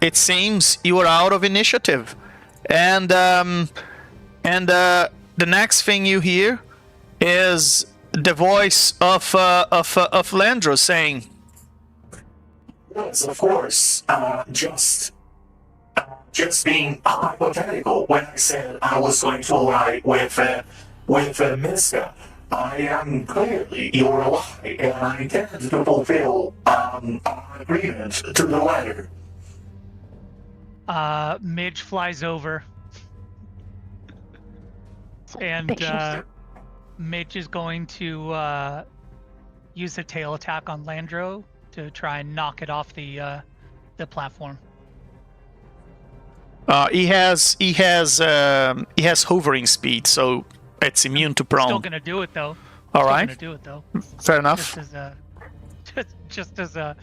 S2: it seems you are out of initiative. And the next thing you hear is the voice of Landro saying,
S8: Yes, of course. Just being hypothetical when I said I was going to ally with Miska. I am clearly your ally, and I intend to fulfill our agreement to the letter.
S10: Midge flies over, and Midge is going to use a tail attack on Landro to try and knock it off the platform.
S2: He has hovering speed, so it's immune to prone.
S10: Still gonna do it though.
S2: All right.
S10: Gonna do it though.
S2: Fair enough.
S10: Just as a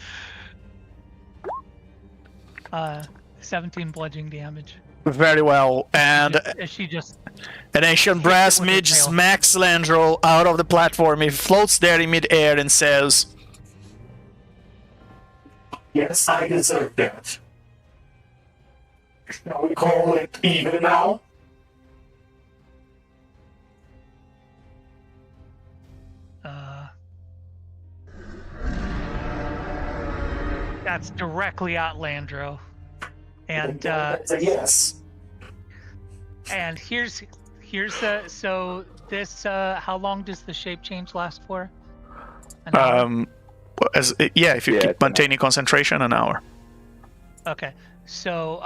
S10: 17 bludgeoning damage.
S2: Very well. And
S10: She just
S2: an ancient brass
S10: with her
S2: midge
S10: tail.
S2: smacks Landro out of the platform. He floats there in midair and says,
S8: Yes, I deserve that. Shall we call it even now?
S10: That's directly at Landro. And
S8: That's a yes.
S10: and here's so this how long does the shape change last for? An hour?
S2: if you
S3: Yeah,
S2: keep
S3: it's an
S2: maintaining concentration, an hour.
S10: Okay. So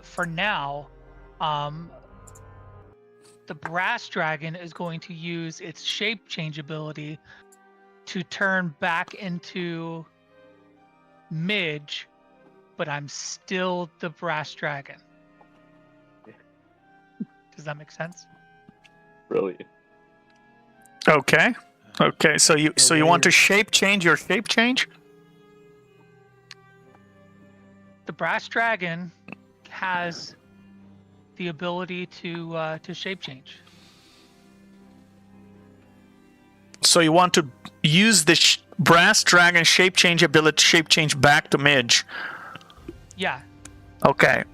S10: for now, the brass dragon is going to use its shape change ability to turn back into Midge, but I'm still the brass dragon. Does that make sense?
S3: Brilliant.
S2: Okay. Okay. So you want to shape change your shape change?
S10: The brass dragon has the ability to shape change.
S2: So you want to use the brass dragon shape change ability to shape change back to Midge.
S10: Yeah.
S2: Okay.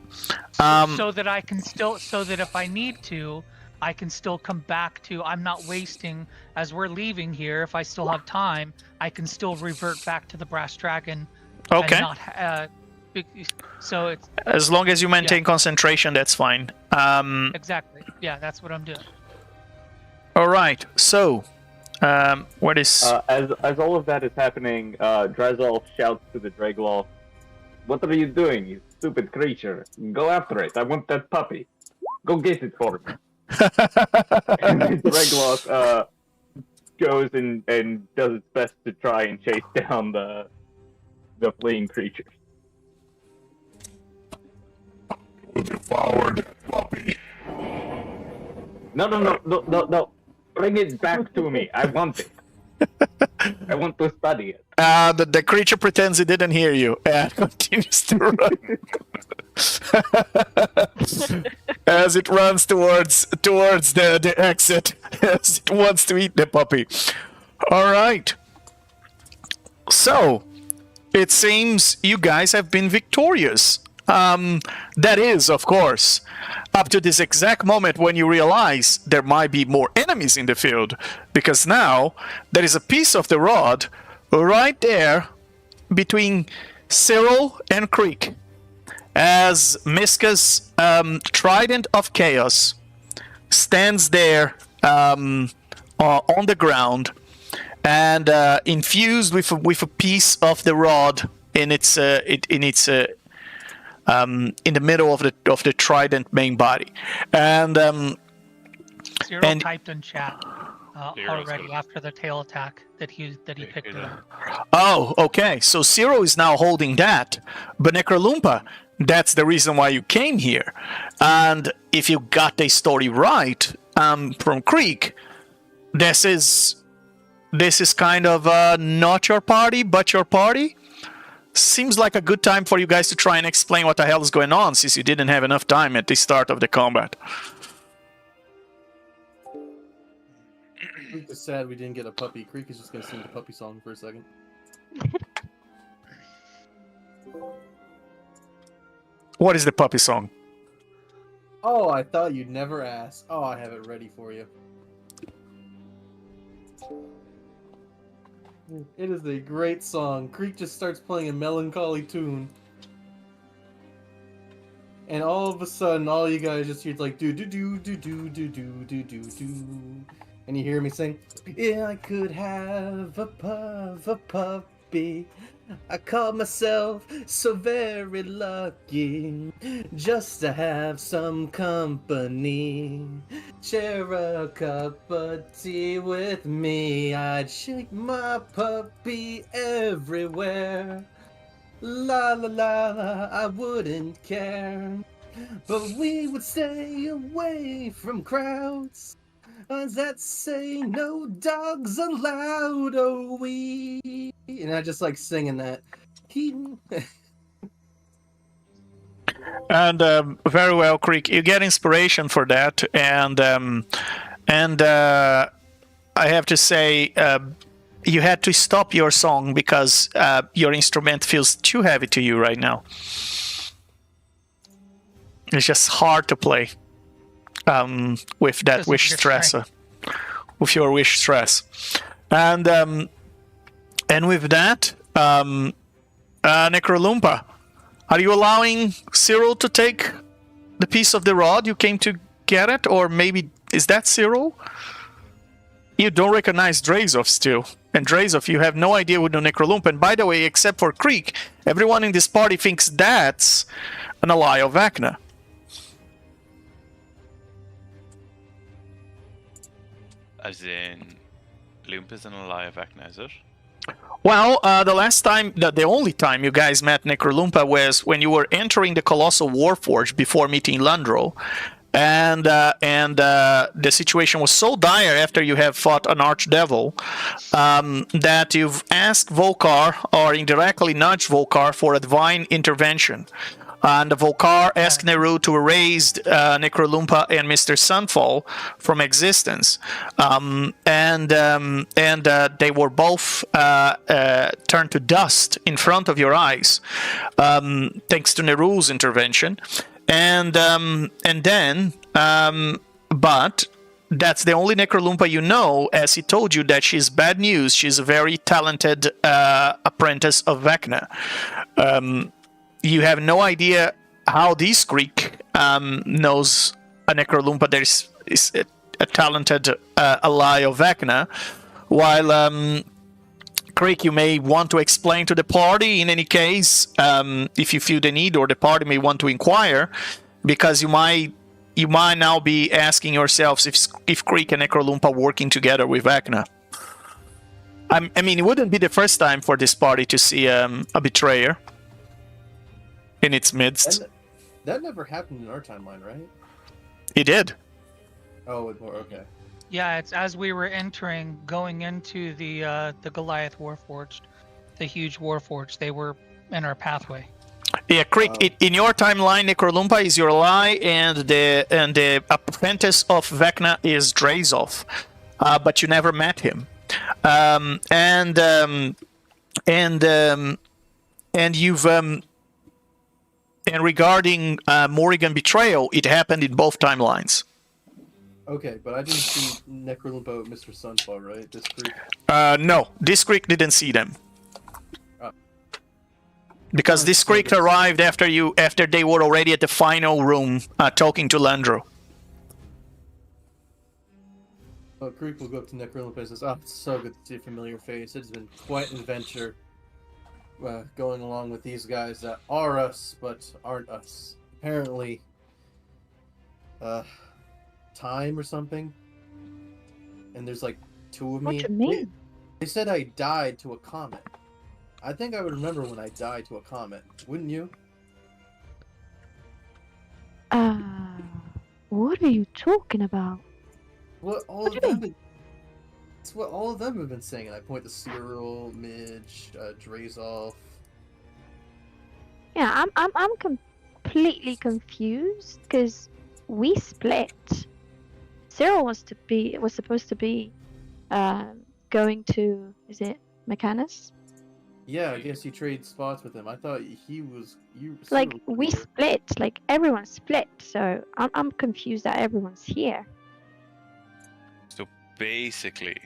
S10: So that I can still, so that if I need to, I can still come back to. I'm not wasting as we're leaving here. If I still have time, I can still revert back to the brass dragon.
S2: Okay.
S10: And not, so it's
S2: As long as you maintain concentration, that's fine.
S10: exactly. Yeah, that's what I'm doing.
S2: All right. So, what is?
S3: As all of that is happening, Drazol shouts to the Dragloff, "What are you doing, you stupid creature? Go after it! I want that puppy! Go get it for me!" And the Dragloff goes and does its best to try and chase down the fleeing creatures.
S7: Devoured puppy.
S3: No! Bring it back to me! I want it! I want to study it.
S2: The creature pretends it didn't hear you and continues to run. As it runs towards the exit, as it wants to eat the puppy. All right. So, it seems you guys have been victorious. That is, of course, up to this exact moment when you realize there might be more enemies in the field, because now there is a piece of the rod right there between Cyril and Creek, as Miska's Trident of Chaos stands there on the ground and infused with a piece of the rod in its in the middle of the trident main body, and
S10: Cyril typed in chat already after the tail attack that he picked it up.
S2: Oh, okay. So Zero is now holding that, but Necrolumpa, that's the reason why you came here. And if you got the story right from Creek, this is kind of not your party, but your party. Seems like a good time for you guys to try and explain what the hell is going on, since you didn't have enough time at the start of the combat.
S9: Creek is sad we didn't get a puppy. Creek is just gonna sing the puppy song for a second.
S2: What is the puppy song?
S9: Oh, I thought you'd never ask. Oh, I have it ready for you. It is a great song. Creek just starts playing a melancholy tune. And all of a sudden, all you guys just hear like do do do do do do do do do do. And you hear me sing, "Yeah, I could have a puppy. I call myself so very lucky just to have some company. Share a cup of tea with me. I'd shake my puppy everywhere. La la la la, I wouldn't care. But we would stay away from crowds that say no dogs allowed, oh we." And I just like singing that.
S2: And very well, Creek. You get inspiration for that, and I have to say, you had to stop your song because your instrument feels too heavy to you right now. It's just hard to play with that wish stress, with your wish stress, and with that, Necrolumpa, are you allowing Cyril to take the piece of the rod? You came to get it, or maybe is that Cyril? You don't recognize Drazov still. And Drazov, you have no idea who the Necrolumpa. And by the way, except for Creek, everyone in this party thinks that's an ally of Vecna.
S4: As in, Lumpa's an ally of Vecna, is it?
S2: Well, the last time, the only time you guys met Necrolumpa was when you were entering the Colossal Warforged before meeting Landro. And the situation was so dire after you have fought an archdevil that you've asked Volkar, or indirectly nudged Volkar, for a divine intervention. And Volkar asked Neru to erase Necrolumpa and Mr. Sunfall from existence. And they were both turned to dust in front of your eyes, thanks to Neru's intervention. But that's the only Necrolumpa you know, as he told you that she's bad news. She's a very talented apprentice of Vecna. You have no idea how this Greek knows a Necrolumpa that is a talented ally of Vecna, while Creek, you may want to explain to the party in any case, if you feel the need, or the party may want to inquire, because you might now be asking yourselves if Creek and Necrolumpa working together with Vecna. I mean, it wouldn't be the first time for this party to see a betrayer in its midst.
S9: That never happened in our timeline, right?
S2: It did.
S9: Oh, okay.
S10: Yeah, it's as we were going into the Goliath Warforged, the huge Warforged. They were in our pathway.
S2: Yeah, Creek. In your timeline, Necrolumpa is your ally, and the apprentice of Vecna is Drazov, but you never met him. And you've and regarding Morrigan betrayal, it happened in both timelines.
S9: Okay, but I didn't see Necrolumpa with Mr. Sunfall, right? This Creek?
S2: No, this Creek didn't see them. Because this Creek arrived after they were already at the final room talking to Landro.
S9: Well, Creek will go up to Necrolumpa and says, "Oh, it's so good to see a familiar face. It's been quite an adventure going along with these guys that are us, but aren't us. Apparently, time or something. And there's like two of me.
S5: What do you mean?
S9: They said I died to a comet. I think I would remember when I died to a comet. Wouldn't you?
S5: What are you talking about?
S9: It's what all of them have been saying. And I point to Cyril, Midge, Drazov.
S5: Yeah, I'm completely confused because we split. Cyril was supposed to be going to, is it Mechanus?
S9: Yeah, I guess you trade spots with him. I thought he was
S5: Like we split, like everyone split. So I'm confused that everyone's here.
S4: So basically,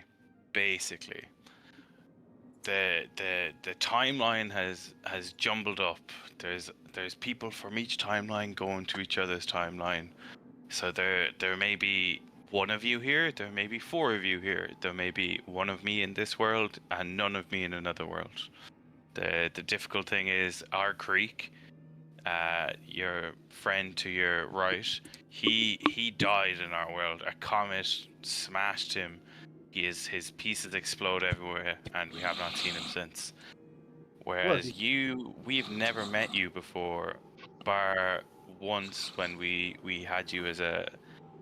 S4: the timeline has jumbled up. There's people from each timeline going to each other's timeline. So there may be one of you here, there may be four of you here, there may be one of me in this world and none of me in another world. The difficult thing is our Creek, your friend to your right, he died in our world. A comet smashed him. His pieces explode everywhere, and we have not seen him since. Whereas we've never met you before, bar once when we had you as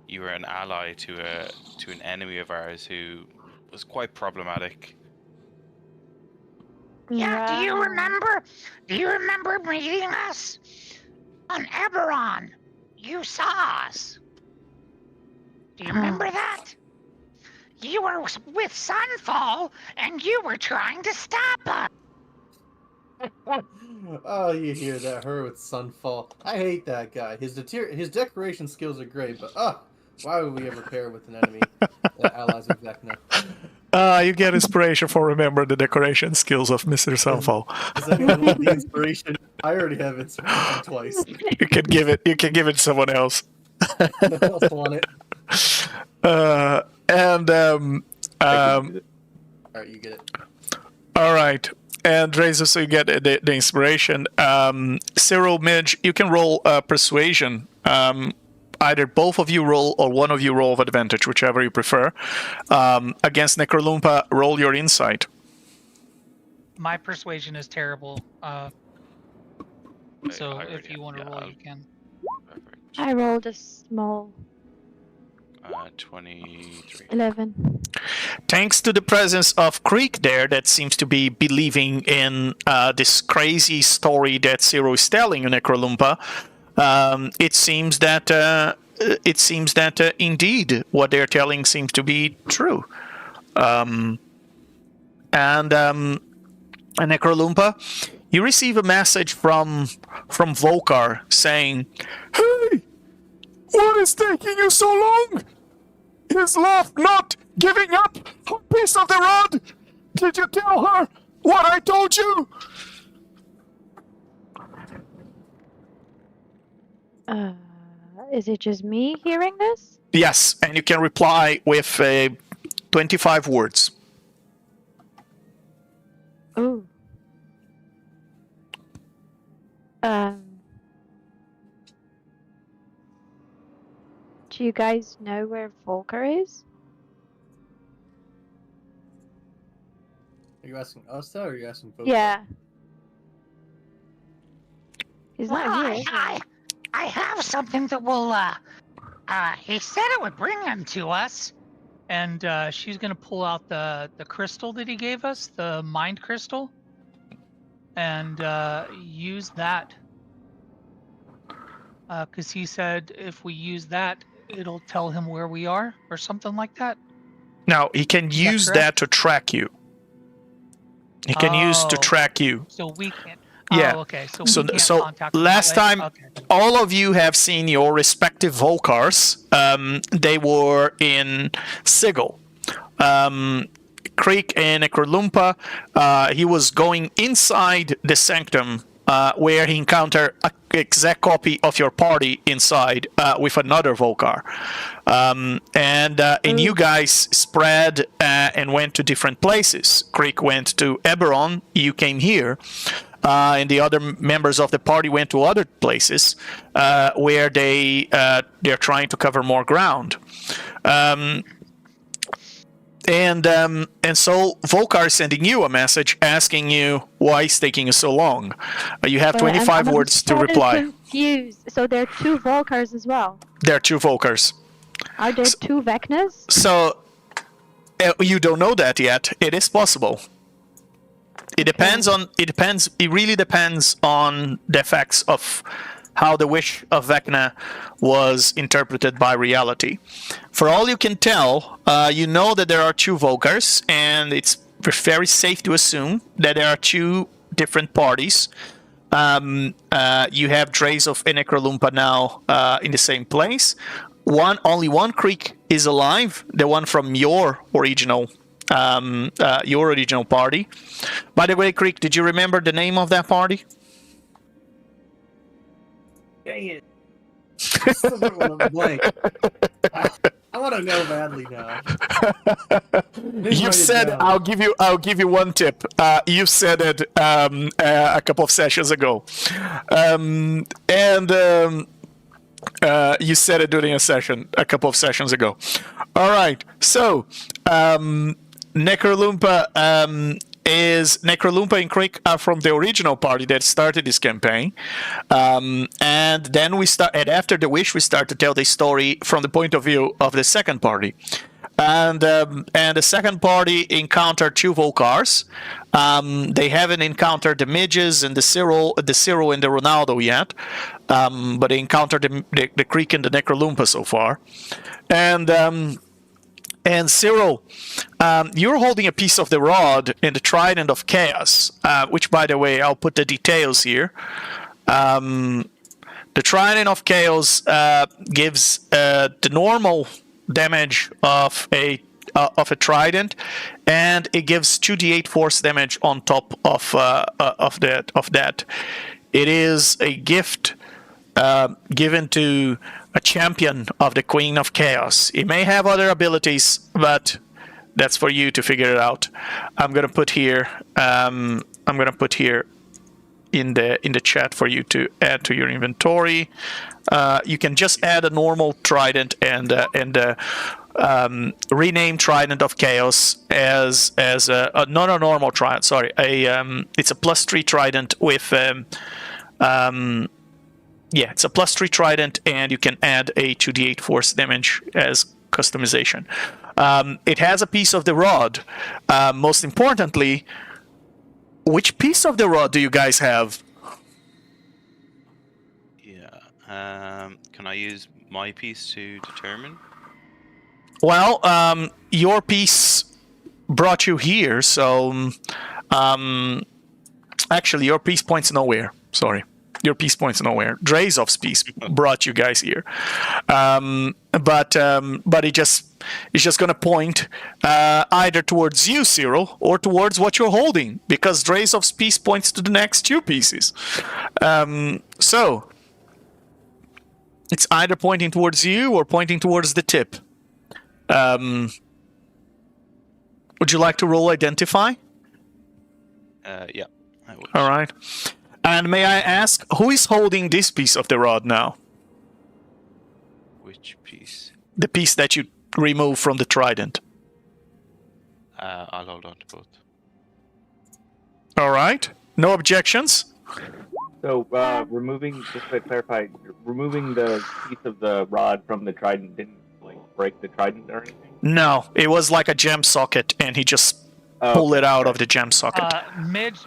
S4: you were an ally to an enemy of ours who was quite problematic.
S1: Yeah, do you remember meeting us? On Eberron, you saw us. Do you remember that? You were with Sunfall, and you were trying to stop us.
S9: Oh, you hear that? Her with Sunfall. I hate that guy. His decoration skills are great, but why would we ever pair with an enemy that allies with Vecna?
S2: You get inspiration for remember the decoration skills of Mr. Sunfall.
S9: Does anyone want the inspiration? I already have inspiration twice.
S2: You can give it to someone else.
S9: No one else want it.
S2: Alright,
S9: you get it.
S2: all right. And Razor, so you get the inspiration. Cyril, Midge, you can roll persuasion. Either both of you roll or one of you roll with advantage, whichever you prefer. Against Necrolumpa, roll your insight.
S10: My persuasion is terrible. So
S4: I
S10: if
S4: already
S10: you want to
S4: have-
S10: roll,
S4: yeah,
S10: you can.
S4: Perfect.
S5: I rolled a small
S4: 23.
S5: 11.
S2: Thanks to the presence of Creek there, that seems to be believing in this crazy story that Cyril is telling you, Necrolumpa. It seems that indeed what they're telling seems to be true. And Necrolumpa, you receive a message from Volkar saying, "Hey, what is taking you so long? Is love not giving up a piece of the rod? Did you tell her what I told you?"
S5: Is it just me hearing this?
S2: Yes, and you can reply with 25 words.
S5: Ooh. Do you guys know where Volker is?
S9: Are you asking us that, or are you asking both?
S5: Yeah. He's
S1: Well,
S5: not here.
S1: I have something that will. He said it would bring him to us.
S10: And she's gonna pull out the crystal that he gave us, the mind crystal, and use that. Because he said if we use that, it'll tell him where we are, or something like that.
S2: Now, he can use that
S10: correct?
S2: to track you. He can use to
S10: Oh.
S2: track you.
S10: So we can't.
S2: Yeah.
S10: Oh, okay. So
S2: So-
S10: we can't
S2: so
S10: contact them
S2: last
S10: that way?
S2: time-
S10: Okay.
S2: All of you have seen your respective Volkars. They were in Sigil. Creek and Necrolumpa, he was going inside the sanctum where he encountered an exact copy of your party inside with another Volkar. And you guys spread and went to different places. Creek went to Eberron, you came here. And the other members of the party went to other places where they're trying to cover more ground. And so Volkar is sending you a message asking you why it's taking you so long. You have 25 words to reply.
S5: Confused. So there are two Volkars as well.
S2: There are two Volkars.
S5: Are there two Vecnas?
S2: So you don't know that yet. It is possible. It depends on. It depends. It really depends on the effects of how the wish of Vecna was interpreted by reality. For all you can tell, you know that there are two Volkars, and it's very safe to assume that there are two different parties. You have Draze of Necrolumpa now in the same place. Only one Creek is alive, the one from your original party. By the way, Creek, did you remember the name of that party?
S9: Dang it. Still don't want to blank. I want to know badly now.
S2: You said I'll give you one tip. You said it a couple of sessions ago, you said it during a couple of sessions ago. All right, so Necrolumpa and Creek are from the original party that started this campaign, and then and after the wish we start to tell the story from the point of view of the second party. and the second party encountered 2 Volcars. They haven't encountered the midges and the Cyril and the Ronaldo yet, but they encountered the Creek and the Necrolumpa so far. And Cyril, you're holding a piece of the rod in the Trident of Chaos, which, by the way, I'll put the details here. The Trident of Chaos gives the normal damage of a trident, and it gives 2d8 force damage on top of that. It is a gift given to a champion of the Queen of Chaos. It may have other abilities, but that's for you to figure it out. I'm gonna put here. In the chat for you to add to your inventory. You can just add a normal trident and rename Trident of Chaos as not a normal trident. Sorry, it's a +3 trident with it's a +3 trident, and you can add a 2d8 force damage as customization. It has a piece of the rod. Most importantly, which piece of the rod do you guys have?
S12: Yeah. Can I use my piece to determine?
S2: Well, your piece brought you here, so actually your piece points nowhere. Sorry. Your piece points nowhere. Drazov's piece brought you guys here. But it's just going to point either towards you, Cyril, or towards what you're holding, because Drazov's piece points to the next 2 pieces. So it's either pointing towards you or pointing towards the tip. Would you like to roll Identify?
S12: Yeah, I would.
S2: All right. And may I ask, who is holding this piece of the rod now?
S12: Which piece?
S2: The piece that you remove from the trident.
S12: I'll hold on to both.
S2: All right. No objections?
S3: So, just to clarify, removing the piece of the rod from the trident didn't break the trident or anything?
S2: No, it was like a gem socket, and he just pulled it out of the gem socket.
S10: Midge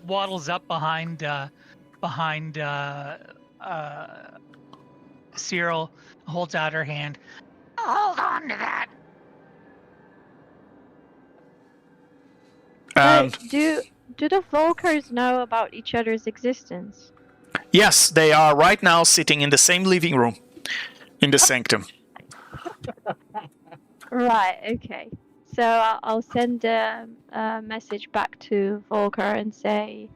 S10: waddles up behind Cyril, holds out her hand.
S1: Hold on to that.
S5: Do the Volkers know about each other's existence?
S2: Yes, they are right now sitting in the same living room in the sanctum.
S5: Right, okay. So I'll send a message back to Volker and say,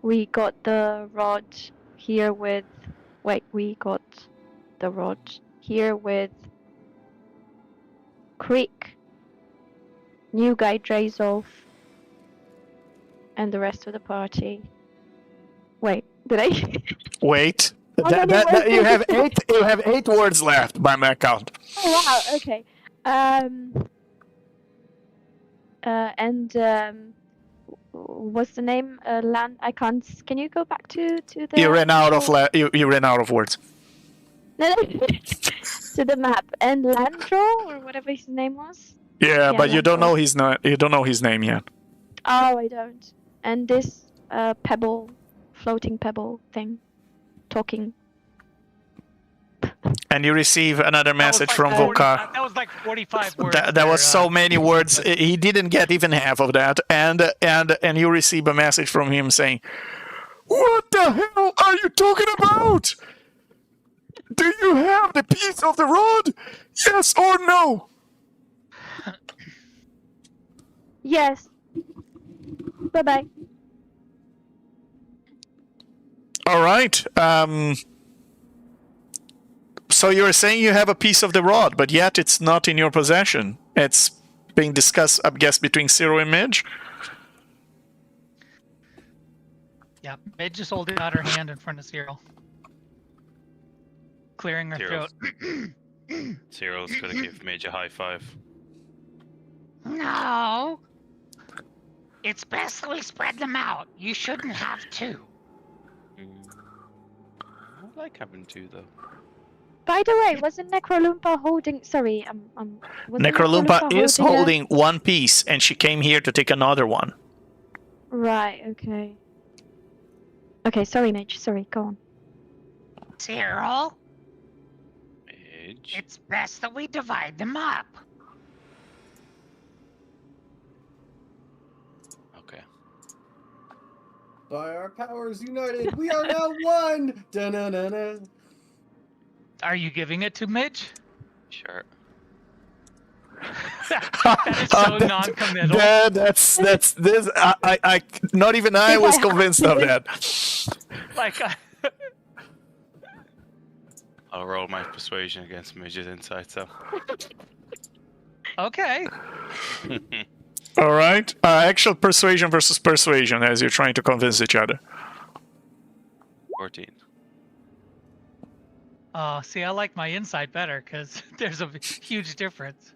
S5: we got the rod here with... Wait, we got the rod here with Creek, new guy Drazov, and the rest of the party. Wait, did I?
S2: Wait. You have 8 words left by my count.
S5: Oh wow, okay. What's the name? Land. I can't. Can you go back to the?
S2: You ran out of you ran out of words.
S5: No, to the map and Landro or whatever his name was.
S2: Yeah, but you don't know
S5: Landro.
S2: you don't know his name yet.
S5: Oh, I don't. And this pebble, floating pebble thing, talking.
S2: And you receive another message from Volkar.
S10: That was like 45 words.
S2: That was so many words. He didn't get even half of that. And you receive a message from him saying, "What the hell are you talking about? Do you have the piece of the rod? Yes or no?"
S5: Yes. Bye-bye.
S2: All right. So you're saying you have a piece of the rod, but yet it's not in your possession. It's being discussed, I guess, between Cyril and Midge?
S10: Yeah, Midge just holding out her hand in front of Cyril. Clearing her throat.
S12: Cyril's gonna give Midge a high five.
S1: No. It's best that we spread them out. You shouldn't have 2.
S12: I like having 2 though.
S5: By the way, wasn't Necrolumpa holding? Sorry, wasn't
S2: Necrolumpa is
S5: holding
S2: holding one piece, and she came here to take another one.
S5: Right. Okay. Okay. Sorry, Mage. Sorry. Go on.
S1: Cyril,
S12: Midge.
S1: it's best that we divide them up.
S12: Okay.
S9: By our powers united, we are now one! Da-na-na-na.
S10: Are you giving it to Midge?
S12: Sure.
S10: That is so non-committal.
S2: Yeah, that's this. I not even I was convinced of that.
S10: Like,
S12: I'll roll my persuasion against Midge's insight, so.
S10: okay.
S2: All right. Actual persuasion versus persuasion, as you're trying to convince each other.
S12: 14.
S10: See, I like my insight better because there's a huge difference.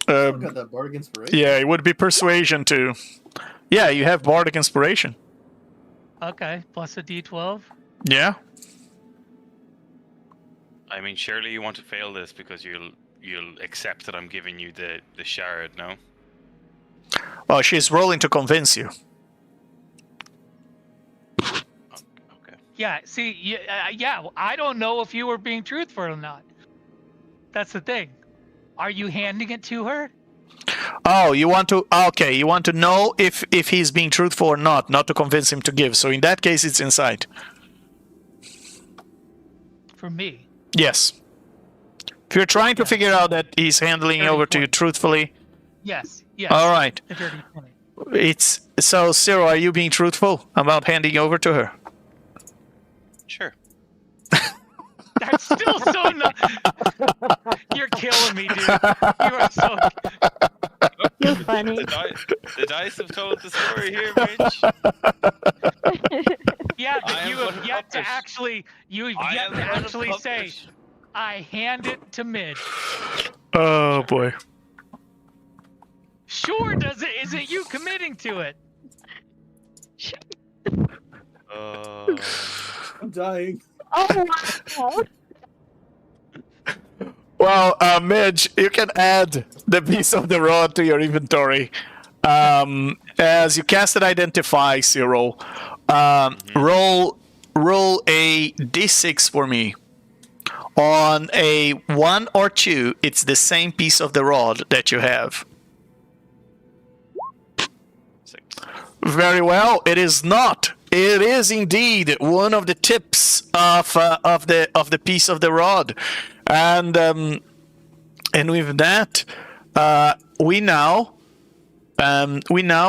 S9: Still got that bardic inspiration.
S2: Yeah, it would be persuasion too. Yeah, you have bardic inspiration.
S10: Okay, plus a D12.
S2: Yeah.
S12: I mean, surely you want to fail this because you'll accept that I'm giving you the shard, no?
S2: Well, she's rolling to convince you.
S12: Okay.
S10: Yeah, see, yeah, I don't know if you were being truthful or not. That's the thing. Are you handing it to her?
S2: Oh, you want to? Okay, you want to know if he's being truthful or not to convince him to give. So in that case, it's insight.
S10: For me.
S2: Yes. If you're trying to figure out that he's handling over to you truthfully.
S10: Yes. Yes.
S2: All right.
S10: A dirty 20.
S2: It's so, Cyril, are you being truthful about handing over to her?
S12: Sure.
S10: That's still so You're killing me, dude. You are so...
S5: You're funny.
S12: The dice have told the story here, Mitch.
S10: Yeah,
S12: I
S10: you
S12: am
S10: have yet to actually... You have yet to actually say, I hand it to Midge.
S2: Oh, boy.
S10: Sure, does it? Isn't you committing to it?
S9: I'm dying.
S5: Oh wow.
S2: Well, Midge, you can add the piece of the rod to your inventory. As you cast it, identify, Cyril. Roll a d6 for me. On a 1 or 2, it's the same piece of the rod that you have.
S12: 6.
S2: Very well. It is not. It is indeed one of the tips of the piece of the rod, and with that, we now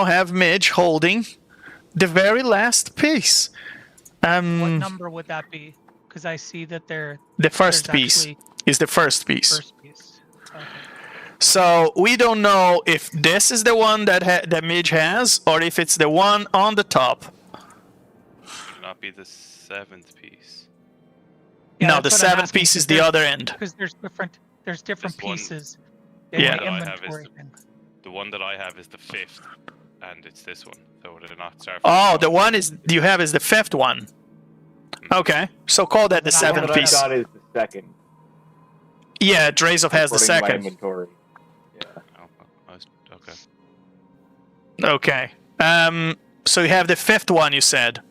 S2: have Midge holding the very last piece.
S10: What number would that be? Because I see that they're
S2: the first piece
S10: actually
S2: is the first piece.
S10: first piece. Okay.
S2: So we don't know if this is the one that Midge has, or if it's the one on the top.
S12: Would not be the 7th piece.
S10: Yeah,
S2: No, the
S10: that's what I'm
S2: 7th
S10: asking,
S2: piece is
S10: 'cause
S2: the
S10: there's-
S2: other end.
S10: Because there's different
S12: This one-
S10: pieces in
S2: Yeah.
S10: my
S12: That I have is
S10: inventory.
S12: The one that I have is the 5th, and it's this one. So would it not start?
S2: Oh, the one you have is the 5th one. Okay, so call that the
S10: The one
S2: 7th
S3: What I
S2: piece.
S3: got is the second.
S2: Yeah, Drazov has the
S3: according to my
S2: second.
S3: inventory. Yeah.
S12: Oh, okay.
S2: Okay. So you have the 5th one, you said.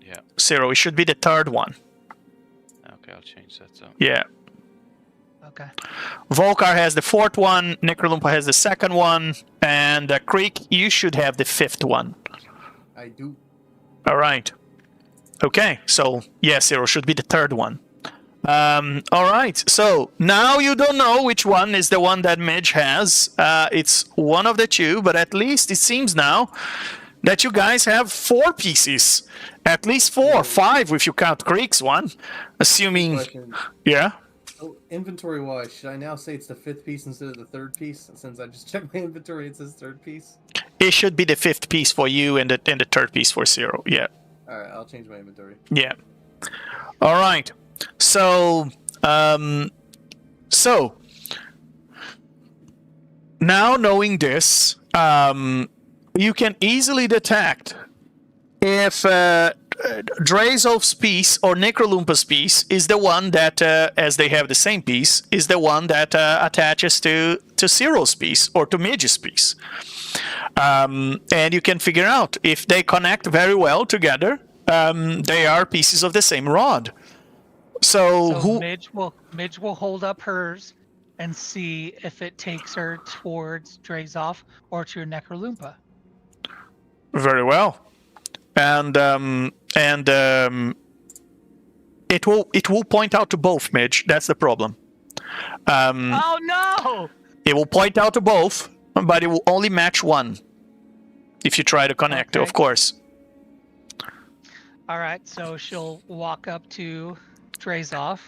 S12: Yeah.
S2: Cyril, it should be the 3rd one.
S12: Okay, I'll change that. So.
S2: Yeah.
S10: Okay.
S2: Volkar has the 4th one, Necrolumpa has the 2nd one, and Creek, you should have the 5th one.
S9: I do.
S2: All right. Okay, so yeah, Cyril should be the 3rd one. All right, so now you don't know which one is the one that Midge has. It's one of the two, but at least it seems now that you guys have 4 pieces. At least 4, 5 if you count Creek's one. Assuming,
S9: Question.
S2: yeah.
S9: Oh, inventory-wise, should I now say it's the 5th piece instead of the 3rd piece? Since I just checked my inventory, it says 3rd piece.
S2: It should be the 5th piece for you and the 3rd piece for Cyril. Yeah.
S9: All right, I'll change my inventory.
S2: Yeah. All right. So, now knowing this, you can easily detect if Drazov's piece or Necrolumpa's piece is the one that, as they have the same piece, is the one that attaches to Cyril's piece or to Midge's piece. And you can figure out if they connect very well together. They are pieces of the same rod. So
S10: Midge will hold up hers and see if it takes her towards Drazov or to Necrolumpa.
S2: Very well. And it will point out to both, Midge. That's the problem.
S10: Oh no!
S2: It will point out to both, but it will only match one if you try to connect,
S10: Okay.
S2: of course.
S10: All right, so she'll walk up to Drazov,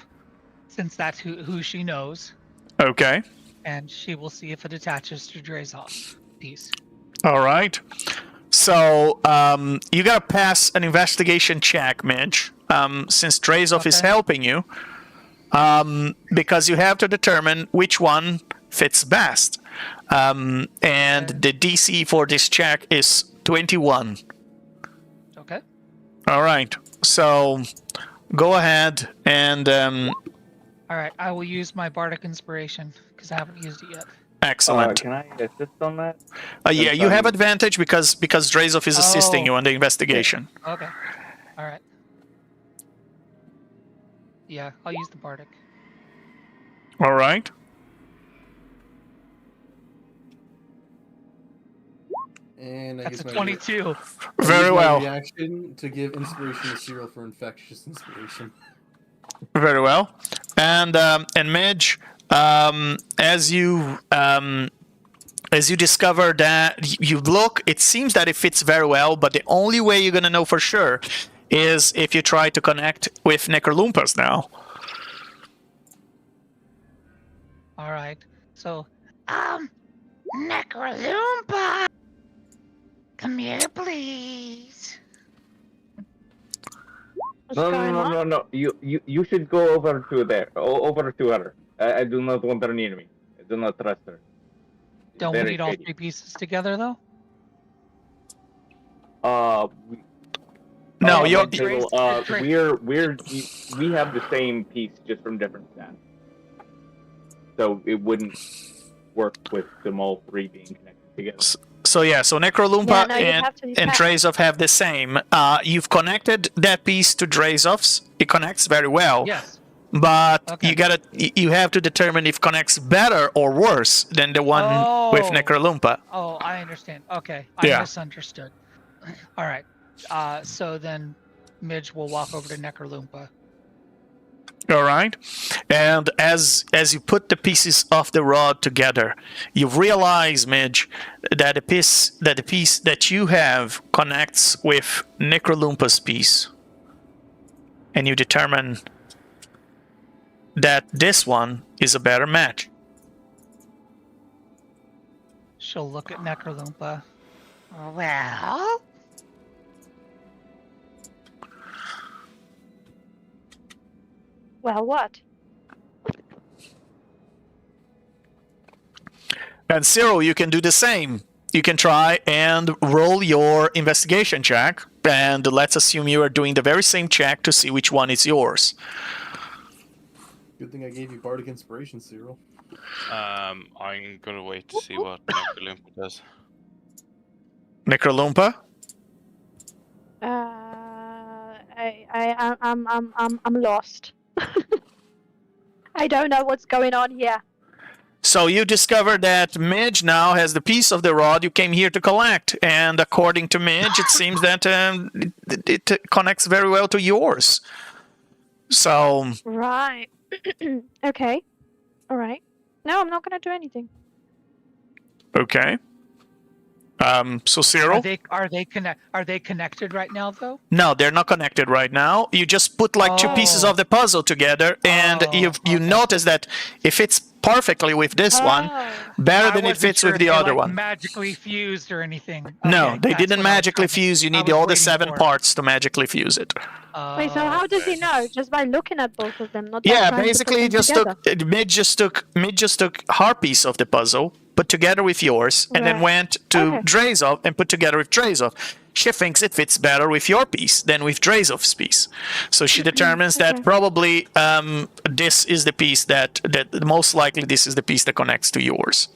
S10: since that's who she knows,
S2: Okay.
S10: and she will see if it attaches to Drazov's piece.
S2: All right. So you gotta pass an investigation check, Midge, since Drazov is
S10: Okay.
S2: helping you, because you have to determine which one fits best. And the DC for this check is 21.
S10: Okay.
S2: All right. So go ahead and
S10: All right, I will use my bardic inspiration because I haven't used it yet.
S2: excellent.
S3: Can I assist on that?
S2: Yeah, you have advantage because Drazov is assisting you on the investigation.
S10: Okay. All right. Yeah, I'll use the bardic.
S2: All right.
S9: And I
S10: That's a
S9: guess
S10: 22.
S2: Very well.
S9: Reaction to give inspiration to Cyril for infectious inspiration.
S2: Very well. And Midge, as you discover that you look, it seems that it fits very well, but the only way you're gonna know for sure is if you try to connect with Necrolumpas now.
S10: All right. So,
S1: Necrolumpa! Come here, please.
S3: No. You should go over to there. Over to her. I do not want her near me. I do not trust her.
S10: don't we
S3: Very
S10: need all
S3: shady.
S10: three pieces together, though?
S2: No, you're.
S3: We have the same piece just from different stats. So it wouldn't work with them all three being connected together.
S2: So Necrolumpa
S5: Yeah, no, you'd have to
S2: and
S5: detach.
S2: Drazov have the same. You've connected that piece to Drazov's. It connects very well.
S10: Yes.
S2: But
S10: Okay.
S2: you have to determine if connects better or worse than the one with
S10: Oh.
S2: Necrolumpa.
S10: Oh, I understand. Okay, I
S2: Yeah.
S10: misunderstood. All right. So then Midge will walk over to Necrolumpa.
S2: All right, and as you put the pieces of the rod together, you realize, Midge, that the piece that you have connects with Necrolumpa's piece, and you determine that this one is a better match.
S10: She'll look at Necrolumpa.
S1: Well,
S5: Well, what?
S2: And Cyril, you can do the same. You can try and roll your investigation check, and let's assume you are doing the very same check to see which one is yours.
S9: Good thing I gave you bardic inspiration, Cyril.
S12: I'm gonna wait to see what Necrolumpa does.
S2: Necrolumpa?
S5: I'm lost. I don't know what's going on here.
S2: So you discover that Midge now has the piece of the rod you came here to collect, and according to Midge, it seems that it connects very well to yours. So
S5: Right. Okay. All right. No, I'm not gonna do anything.
S2: okay. So Cyril?
S10: Are they connected right now though?
S2: No, they're not connected right now. You just put like two pieces of the puzzle together, and you notice that it fits perfectly with this one, better
S10: I
S2: than it
S10: wasn't
S2: fits
S10: sure
S2: with
S10: if
S2: the
S10: they,
S2: other
S10: like,
S2: one.
S10: magically fused or anything.
S2: No,
S10: Okay,
S2: they
S10: that's
S2: didn't
S10: what I was
S2: magically
S10: trying to-
S2: fuse. You
S10: I
S2: need
S10: was
S2: all the
S10: waiting
S2: 7
S10: for it.
S2: parts to magically fuse it.
S5: Wait, so how does he know? Just by looking at both of them, not by
S2: Yeah,
S5: trying to put
S2: basically,
S5: them
S2: just
S5: together?
S2: took Mid just took her piece of the puzzle, put together with yours, and then
S5: Right.
S2: went to
S5: Okay.
S2: Drazov and put together with Drazov. she thinks it fits better with your piece than with Drazov's piece. So she determines that probably this is the piece that most likely this is the piece that connects to yours.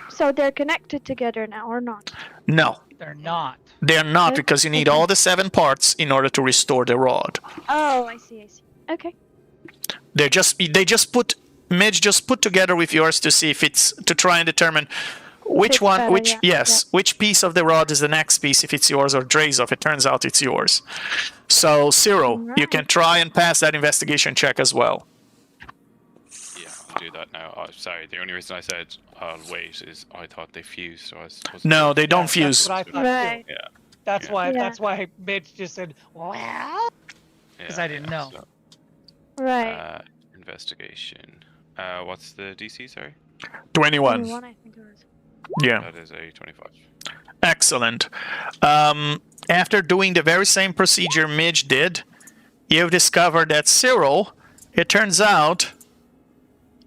S5: So they're connected together now, or not?
S2: No.
S10: They're not.
S2: They're not, because you need all the 7 parts in order to restore the rod.
S5: Oh, I see. Okay.
S2: They just put Midge just put together with yours to see if it's to try and determine which one,
S5: better,
S2: which piece of the rod is the next piece, if it's yours or Drazov. It turns out it's yours. So Cyril, you can try and pass that investigation check as well.
S12: Yeah, I'll do that now. Oh, sorry, the only reason I said I'll wait is I thought they fused, so I was supposed to.
S2: No, they don't fuse.
S10: That's what I thought too.
S12: Yeah.
S10: That's
S12: Yeah.
S10: That's why Midge just said, "Well," because I didn't know.
S12: So,
S5: Right.
S12: investigation. What's the DC? Sorry.
S2: 21.
S5: 21, I think it was.
S2: Yeah.
S12: That is a 25.
S2: Excellent. After doing the very same procedure Midge did, you've discovered that Cyril, it turns out,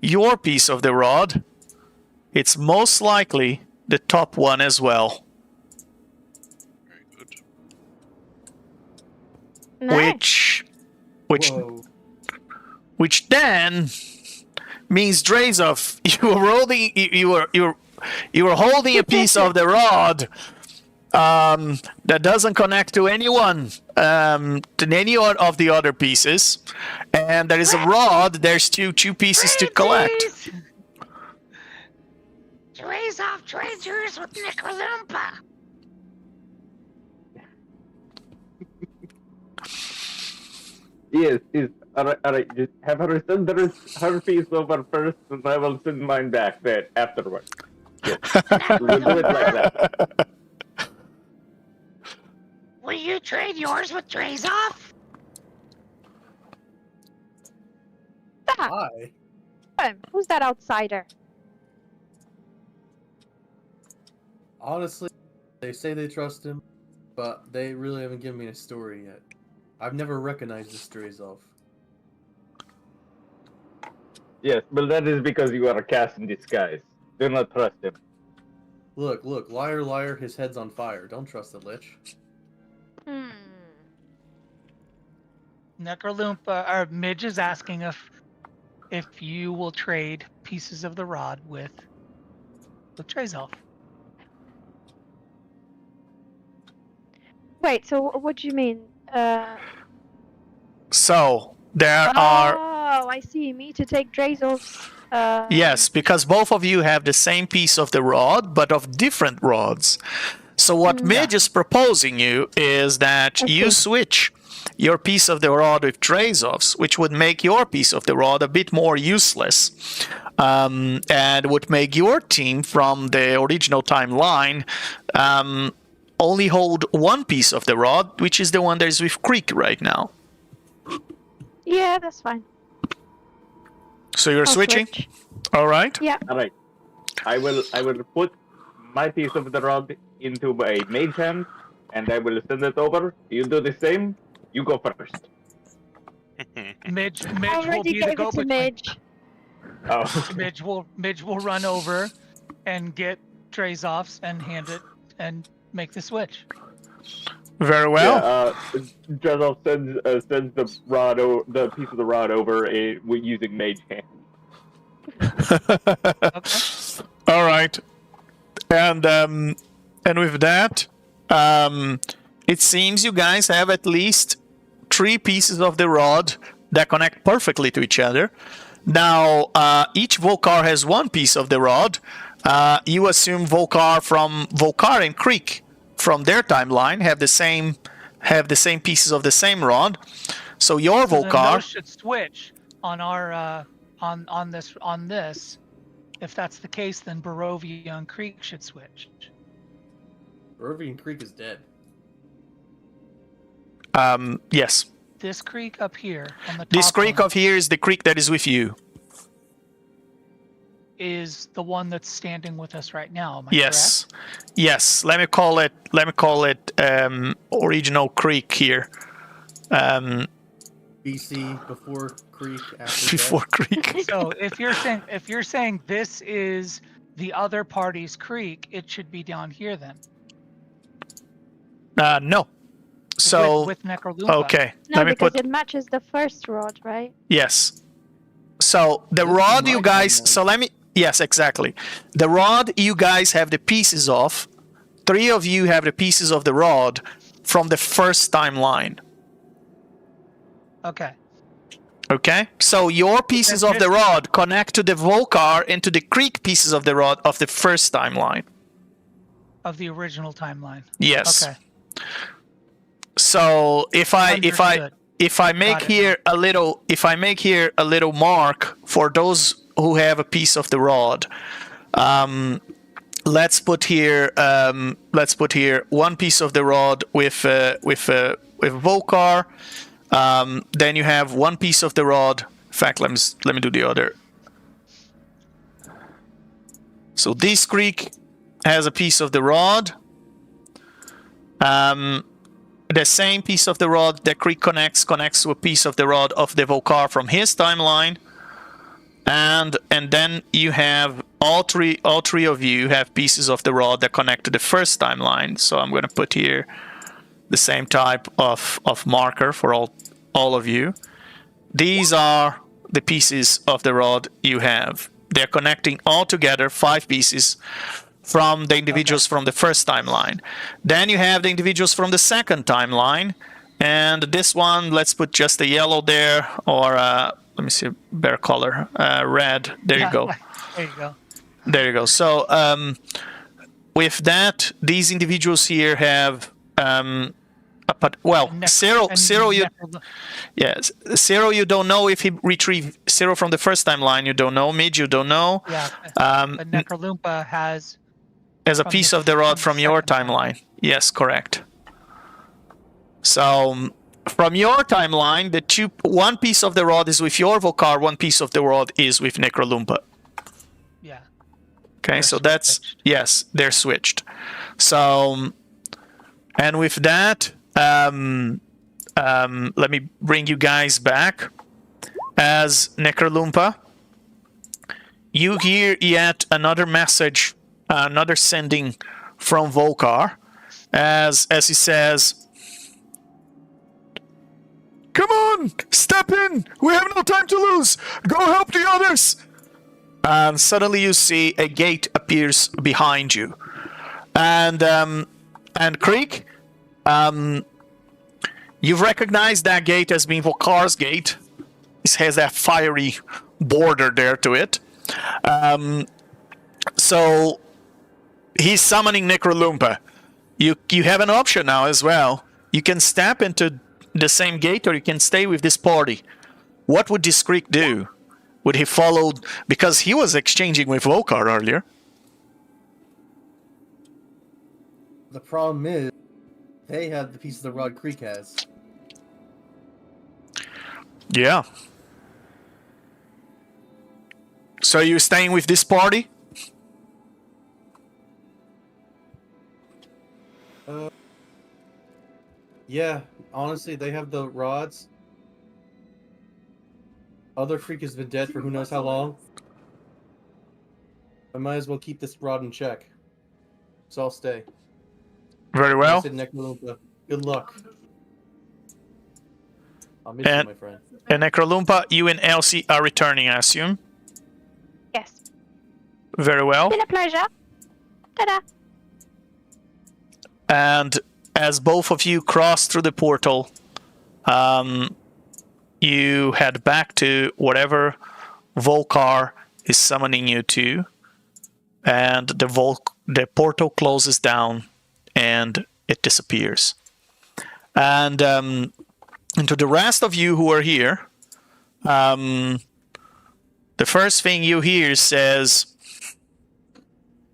S2: your piece of the rod, it's most likely the top one as well.
S12: Very good.
S5: Nice.
S2: Which then means Drazov, you were holding a piece of the rod that doesn't connect to anyone, to any of the other pieces, and there is a rod. There's two pieces to collect.
S1: Drazov trade yours with Necrolumpa.
S3: Yes, alright, just have her send her piece over first, and I will send mine back there afterwards. Yes. We'll do it like that.
S1: Will you trade yours with Drazov?
S9: Why?
S5: Who's that outsider?
S9: Honestly, they say they trust him, but they really haven't given me a story yet. I've never recognized this Drazov.
S3: Yes, but that is because you are a cast in disguise. Do not trust him.
S9: Look, liar, liar, his head's on fire. Don't trust the Lich.
S10: Necrolumpa, or Midge is asking if you will trade pieces of the rod with Drazov.
S5: Wait, so what do you mean?
S2: So there are.
S5: Oh, I see. Me to take Drazov's.
S2: Yes, because both of you have the same piece of the rod, but of different rods. So what Midge is proposing you is that you switch your piece of the rod with Drazov's, which would make your piece of the rod a bit more useless, and would make your team from the original timeline only hold one piece of the rod, which is the one that is with Creek right now.
S5: Yeah, that's fine.
S2: So you're
S5: I'll
S2: switching?
S5: switch.
S2: All right.
S5: Yeah.
S3: Alright. I will put my piece of the rod into a mage hand, and I will send it over. You do the same. You go first.
S10: Midge will
S5: Already
S10: be the
S5: gave it to
S10: go-between.
S5: Midge.
S3: Oh.
S10: Midge will run over and get Drazov's and hand it and make the switch.
S2: Very well.
S3: Yeah, Drazov sends the piece of the rod over using mage hand.
S2: All right. And with that, it seems you guys have at least 3 pieces of the rod that connect perfectly to each other. Now, each Volcar has 1 piece of the rod. You assume Volcar and Creek from their timeline have the same pieces of the same rod. So your Volcar
S10: those should switch on our on this. If that's the case, then Barovia and Creek should switch.
S9: Barovia Creek is dead.
S2: Yes.
S10: This creek up here on the top
S2: This creek
S10: one
S2: up here is the creek that is with you.
S10: is the one that's standing with us right now. Am I
S2: Yes. Yes. Let me call it original creek here.
S9: BC before Creek after
S2: Before
S9: death.
S2: Creek.
S10: correct? So if you're saying this is the other party's creek, it should be down here then.
S2: No. So
S10: with Necrolumpa.
S2: okay,
S5: No,
S2: let me
S5: because
S2: put.
S5: it matches the first rod, right?
S2: Yes. So the
S9: This is
S2: rod you
S9: my
S2: guys.
S9: timeline.
S2: So let me. Yes, exactly. The rod you guys have the pieces of. 3 of you have the pieces of the rod from the first timeline.
S10: Okay.
S2: Okay, so your pieces of the rod connect to the Volcar and to the Creek pieces of the rod of the first timeline.
S10: Of the original timeline.
S2: Yes.
S10: Okay.
S2: So if I make
S10: Got it
S2: here a little mark for those who have a piece of the rod, let's put here one piece of the rod with Volcar. Then you have one piece of the rod. In fact, let me do the other. So this Creek has a piece of the rod. The same piece of the rod that Creek connects to a piece of the rod of the Volcar from his timeline. And then you have all three of you have pieces of the rod that connect to the first timeline. So I'm going to put here the same type of marker for all of you. These are the pieces of the rod you have. They're connecting all together, 5 pieces from the individuals from the first timeline. Then you have the individuals from the second timeline, and this one, let's put just the yellow there, or let me see, better color, red. There you go.
S10: There you go.
S2: There you go. So with that, these individuals here have Zero, you don't know if he retrieved Zero from the first timeline. You don't know. Midge, you don't know.
S10: Yeah. But Necrolumpa has
S2: a piece of the rod from your timeline. Yes, correct. So from your timeline, one piece of the rod is with your Volcar, one piece of the rod is with Necrolumpa.
S10: Yeah.
S2: Okay, so that's yes, they're switched. So, and with that, let me bring you guys back. As Necrolumpa, you hear yet another message, another sending from Volcar, as he says, "Come on, step in. We have no time to lose. Go help the others." And suddenly you see a gate appears behind you, and Creek, you've recognized that gate as being Volcar's gate. It has that fiery border there to it. So he's summoning Necrolumpa. You have an option now as well. You can step into the same gate, or you can stay with this party. What would this Creek do? Would he follow? Because he was exchanging with Volcar earlier.
S9: The problem is, they have the piece of the rod Creek has.
S2: Yeah. So you're staying with this party?
S9: Yeah, honestly, they have the rods. Other Creek has been dead for who knows how long. I might as well keep this rod in check. So I'll stay.
S2: Very well.
S9: I said Necrolumpa, good luck. I'll miss you, my friend.
S2: And Necrolumpa, you and Elsie are returning, I assume.
S5: Yes.
S2: Very well.
S5: Been a pleasure. Ta-da.
S2: And as both of you cross through the portal, you head back to whatever Volcar is summoning you to, and the portal closes down and it disappears. And to the rest of you who are here, the first thing you hear says,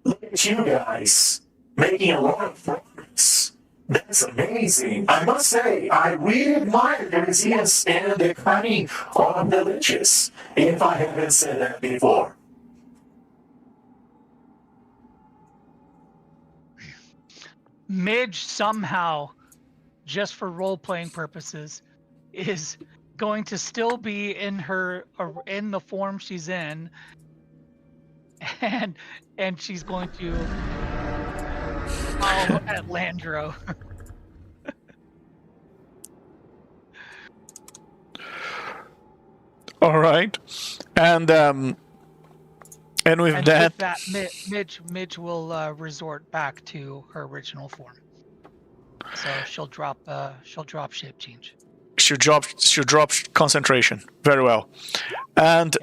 S8: "Look at you guys, making a lot of progress. That's amazing. I must say, I really admire the resilience and the cunning of the Liches, if I haven't said that before."
S10: Midge somehow, just for role-playing purposes, is going to still be in the form she's in, and she's going to follow at Landro.
S2: All right, and with
S10: And
S2: that,
S10: with that, Midge will resort back to her original form. So she'll drop shape change.
S2: she'll drop concentration. Very well, and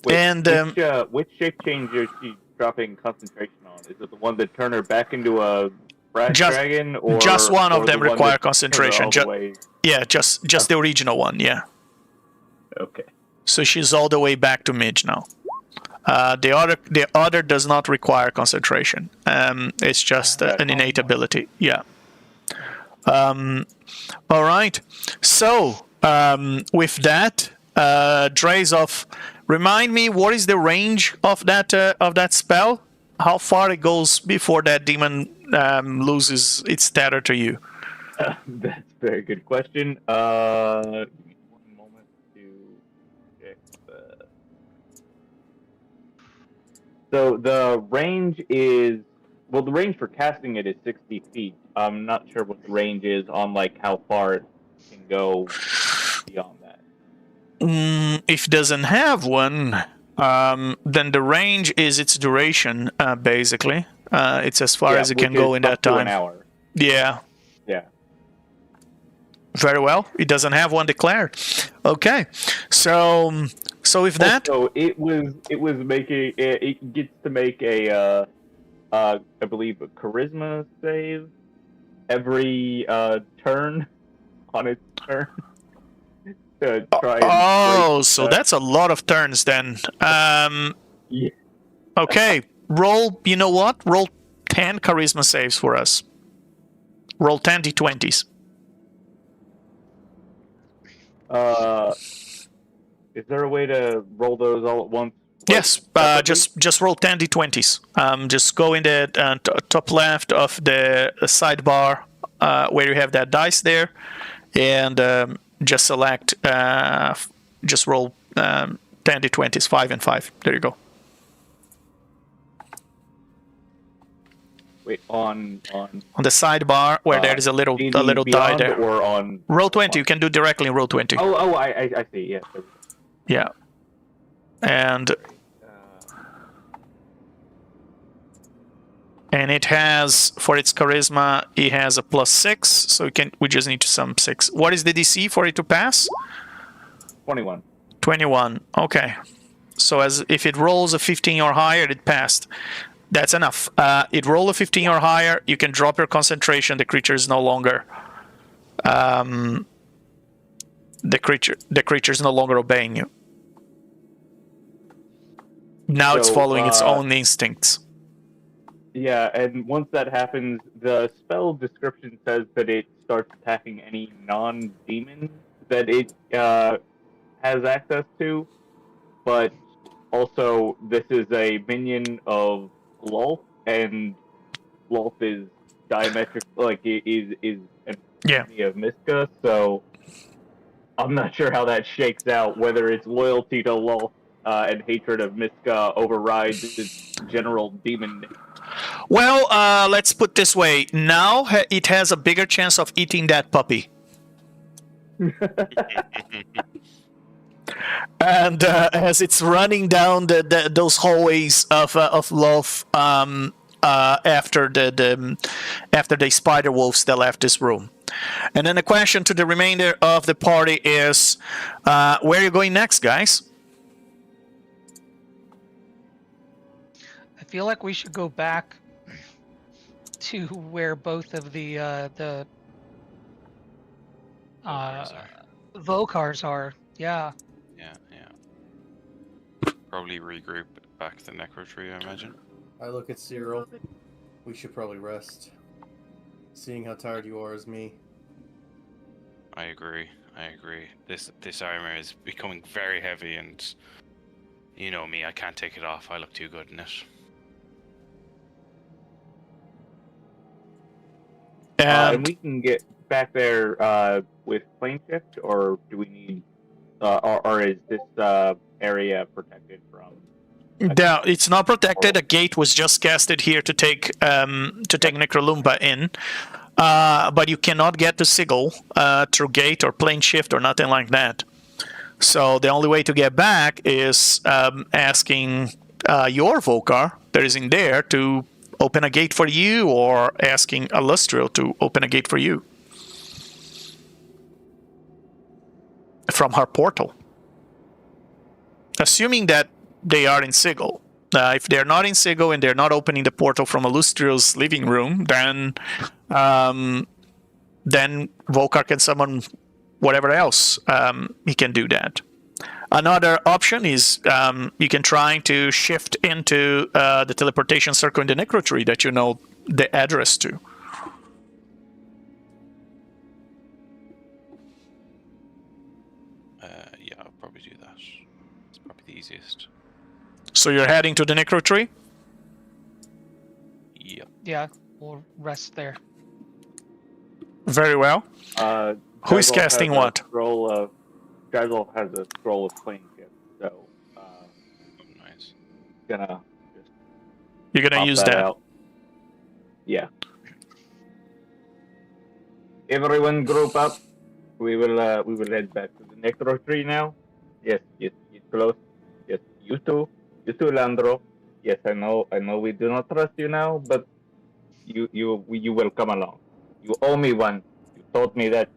S3: which shape change is she dropping concentration on? Is it the one that turned her back into a brass dragon, or
S2: just one of them
S3: the one
S2: require
S3: that
S2: concentration?
S3: turned her all the way?
S2: Yeah, just the original one. Yeah.
S3: Okay.
S2: So she's all the way back to Midge now. The other does not require concentration. It's just an innate ability. Yeah. All right. So with that, Drazov, remind me, what is the range of that spell? How far it goes before that demon loses its tether to you?
S3: That's a very good question. Give me one moment to check the... So the range is... Well, the range for casting it is 60 feet. I'm not sure what the range is on, like, how far it can go beyond that.
S2: If it doesn't have one, then the range is its duration, basically. It's as far as it can go in that time.
S3: An hour.
S2: Yeah.
S3: Yeah.
S2: Very well. It doesn't have one declared. Okay. So with that,
S3: So it gets to make a I believe a charisma save every turn on its turn. To try and
S2: so that's a lot of turns then.
S3: Yeah.
S2: Okay. Roll, you know what? Roll 10 charisma saves for us. Roll 10 d20s.
S3: Is there a way to roll those all at once?
S2: Yes, just roll 10 d20s. Just go in the top left of the sidebar where you have that dice there, and just select, just roll 10 d20s, 5 and 5. There you go.
S3: Wait, on
S2: the sidebar where there is a little die there.
S3: Or on
S2: roll 20, you can do directly in roll 20.
S3: I see. Yeah.
S2: Yeah. And it has, for its charisma, it has a +6, so we just need to sum 6. What is the DC for it to pass?
S3: 21.
S2: 21. Okay. So if it rolls a 15 or higher, it passed. That's enough. It rolled a 15 or higher. You can drop your concentration. The creature is no longer. The creature is no longer obeying you. Now it's following its own instincts.
S3: Yeah, and once that happens, the spell description says that it starts attacking any non-demon that it has access to, but also this is a minion of Lolth, and Lolth is diametric, like is an enemy of Miska, so I'm not sure how that shakes out, whether its loyalty to Lolth and hatred of Miska overrides its general demon.
S2: Well, let's put this way. Now it has a bigger chance of eating that puppy. And as it's running down those hallways of Lolth, after the spider wolves that left this room. And then the question to the remainder of the party is, where are you going next, guys?
S10: I feel like we should go back to where both of the Vokars are. Yeah.
S12: Probably regroup back to the Necro Tree, I imagine.
S9: I look at Cyril. We should probably rest. Seeing how tired you are as me.
S12: I agree. This armor is becoming very heavy, and you know me, I can't take it off. I look too good in it.
S3: And we can get back there with plane shift, or do we need, or is this area protected from?
S2: No, it's not protected. A gate was just casted here to take Necrolumba in, but you cannot get to Sigil through gate or plane shift or nothing like that. So the only way to get back is asking your Vokar that is in there to open a gate for you, or asking Illustrial to open a gate for you from her portal. Assuming that they are in Sigil. If they're not in Sigil and they're not opening the portal from Illustrial's living room, then Vokar can summon whatever else. He can do that. Another option is you can try to shift into the teleportation circle in the necrotree that you know the address to.
S12: Yeah, I'll probably do that. It's probably the easiest.
S2: So you're heading to the necrotree?
S12: Yep.
S10: Yeah, we'll rest there.
S2: Very well. Who is
S3: Jazzle
S2: casting
S3: has a
S2: what?
S3: Jazzle has a scroll of planeshift, so
S12: Nice.
S3: gonna just
S2: You're gonna
S3: pop
S2: use that.
S3: out. Yeah. Everyone group up. We will head back to the necrotree now. Yes, get close. Yes, you too, Landro. Yes, I know we do not trust you now, but you will come along. You owe me one. You told me that.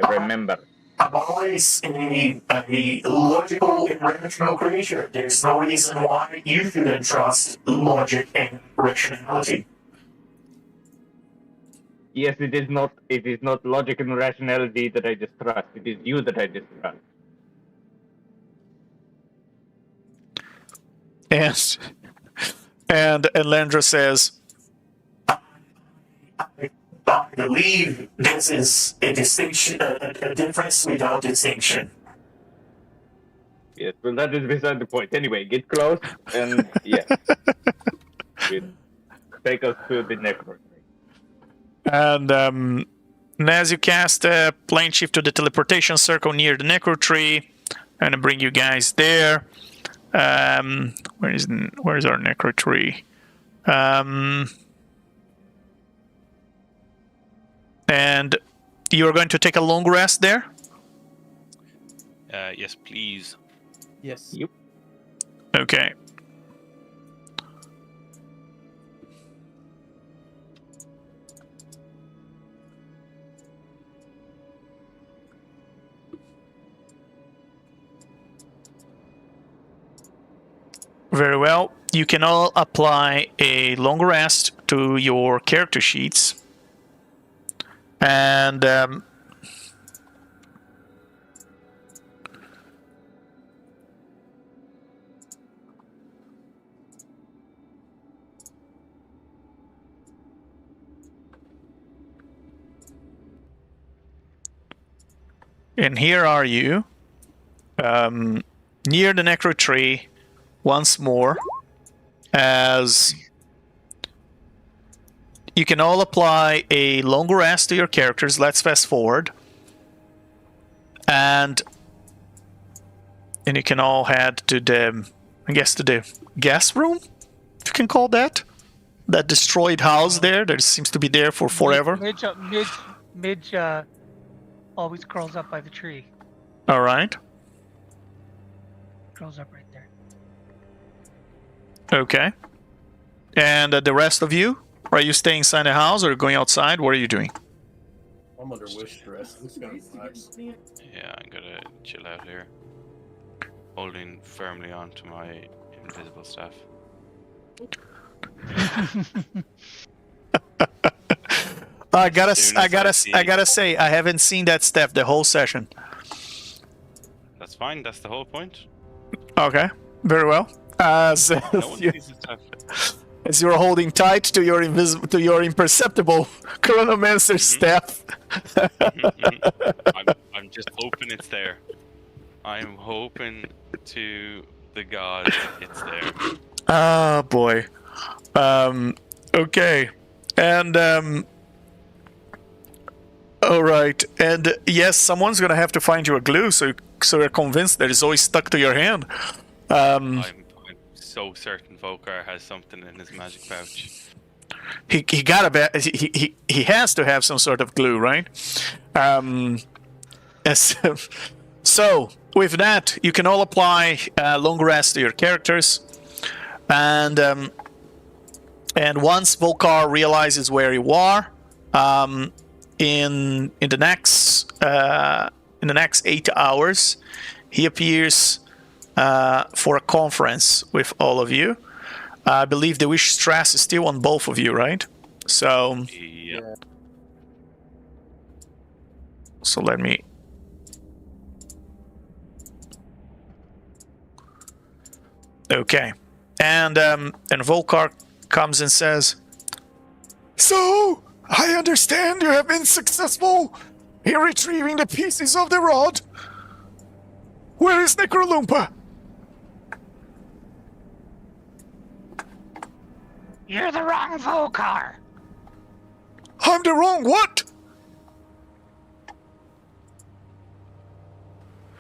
S3: I remember.
S8: I'm always a logical and rational creature. There's no reason why you shouldn't trust logic and rationality.
S3: Yes, it is not logic and rationality that I distrust. It is you that I distrust.
S2: Yes. And Landra says,
S8: I believe this is a distinction, a difference without distinction.
S3: Yes, well, that is beside the point. Anyway, get close, and yes. Take us to the necrotree.
S2: and as you cast a plane shift to the teleportation circle near the necrotree, I'm gonna bring you guys there. Where is our necrotree? And you're going to take a long rest there?
S12: Yes, please.
S9: Yes.
S3: Yep.
S2: Okay. Very well. You can all apply a long rest to your character sheets. And here are you, near the necrotree once more, as you can all apply a long rest to your characters. Let's fast forward. And you can all head to the, I guess, to the gas room, if you can call that. That destroyed house there that seems to be there for forever.
S10: Midge always curls up by the tree.
S2: All right.
S10: Curls up right there.
S2: Okay. And the rest of you? Are you staying inside the house or going outside? What are you doing?
S9: I'm under wish stress. I'm just gonna relax.
S12: Yeah, I'm gonna chill out here. Holding firmly onto my invisible staff.
S2: I gotta say, I haven't seen that staff the whole session.
S12: That's fine, that's the whole point.
S2: Okay, very well. As
S12: No one sees the staff.
S2: as you're holding tight to your imperceptible chronomancer staff.
S12: I'm just hoping it's there. I'm hoping to the gods it's there.
S2: Ah, boy. Okay. And all right. And yes, someone's gonna have to find you a glue, so you're convinced that it's always stuck to your hand.
S12: I'm so certain Vokar has something in his magic pouch.
S2: He has to have some sort of glue, right? So with that, you can all apply long rest to your characters, and once Volkar realizes where you are, in the next 8 hours, he appears for a conference with all of you. I believe the wish stress is still on both of you, right? So,
S12: Yeah.
S2: so let me. Okay, and Volkar comes and says, "So I understand you have been successful in retrieving the pieces of the rod. Where is Necrolumpa?"
S1: You're the wrong Volkar.
S2: I'm the wrong what?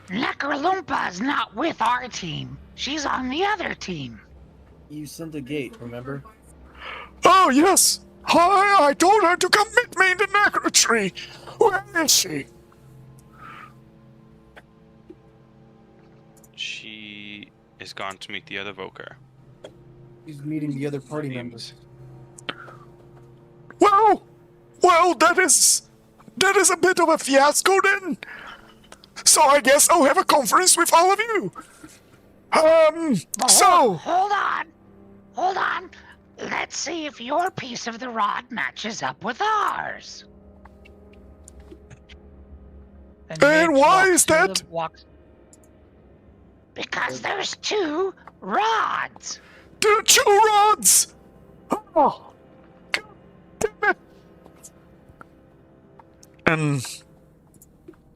S1: Necrolumpa's not with our team. She's on the other team.
S9: You sent a gate, remember?
S2: Oh, yes. I told her to come meet me in the Necro tree. Where is she?
S12: She is gone to meet the other Volkar.
S9: He's meeting the other party members.
S2: Well, that is a bit of a fiasco then. So I guess I'll have a conference with all of you. So...
S1: Hold on. Let's see if your piece of the rod matches up with ours.
S2: And why is that?
S1: Because there's 2 rods.
S2: 2 rods! Oh, God damn it.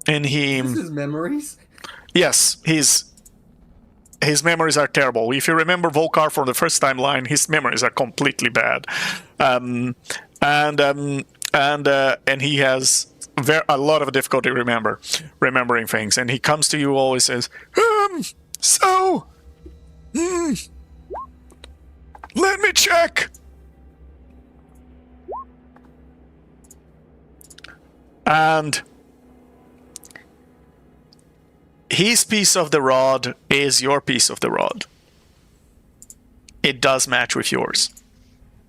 S2: And he...
S9: This is memories?
S2: Yes, his memories are terrible. If you remember Volkar from the first timeline, his memories are completely bad. And he has a lot of difficulty remembering things. And he comes to you always says, let me check. And his piece of the rod is your piece of the rod. It does match with yours.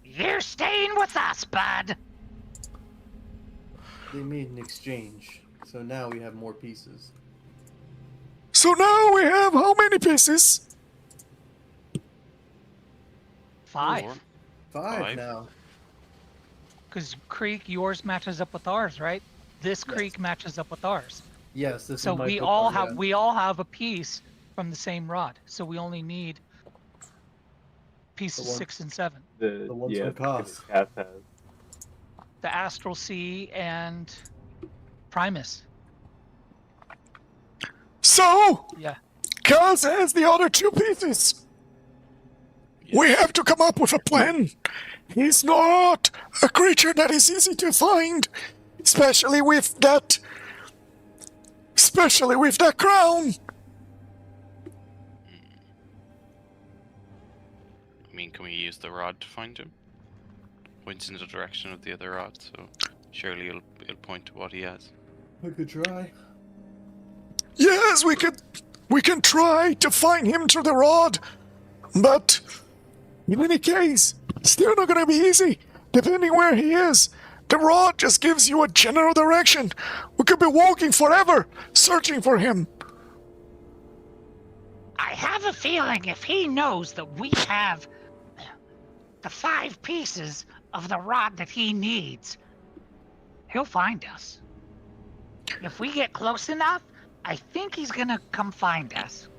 S1: You're staying with us, bud.
S9: They made an exchange, so now we have more pieces.
S2: So now we have how many pieces?
S10: 5.
S9: 5 now.
S10: Because Creek, yours matches up with ours, right? This Creek matches up with ours.
S9: Yes, this
S10: So
S9: is my
S10: we
S9: book
S10: all
S9: one,
S10: have
S9: yeah.
S10: we all have a piece from the same rod. So we only need pieces
S9: The one-
S10: 6 and 7.
S3: The
S9: ones with cost.
S3: Cass has.
S10: The Astral Sea and Primus.
S2: So,
S10: Yeah.
S2: Kaz has the other 2 pieces. We have to come up with a plan. He's not a creature that is easy to find, especially with that crown.
S12: I mean, can we use the rod to find him? Points in the direction of the other rod, so surely it'll point to what he has.
S9: I could try.
S2: Yes, we can try to find him through the rod, but in any case, still not gonna be easy, depending where he is. The rod just gives you a general direction. We could be walking forever, searching for him.
S1: I have a feeling if he knows that we have the 5 pieces of the rod that he needs, he'll find us. If we get close enough, I think he's gonna come find us.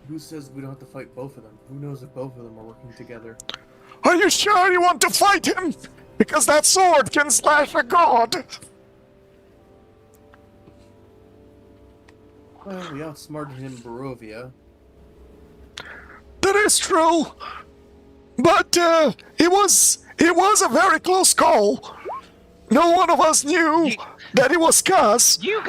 S9: Who says we don't have to fight both of them? Who knows if both of them are working together?
S2: Are you sure you want to fight him? Because that sword can slash a god.
S9: Well, we outsmarted him in Barovia.
S2: That is true. But it was a very close call. No one of us knew that it was Gus.
S1: You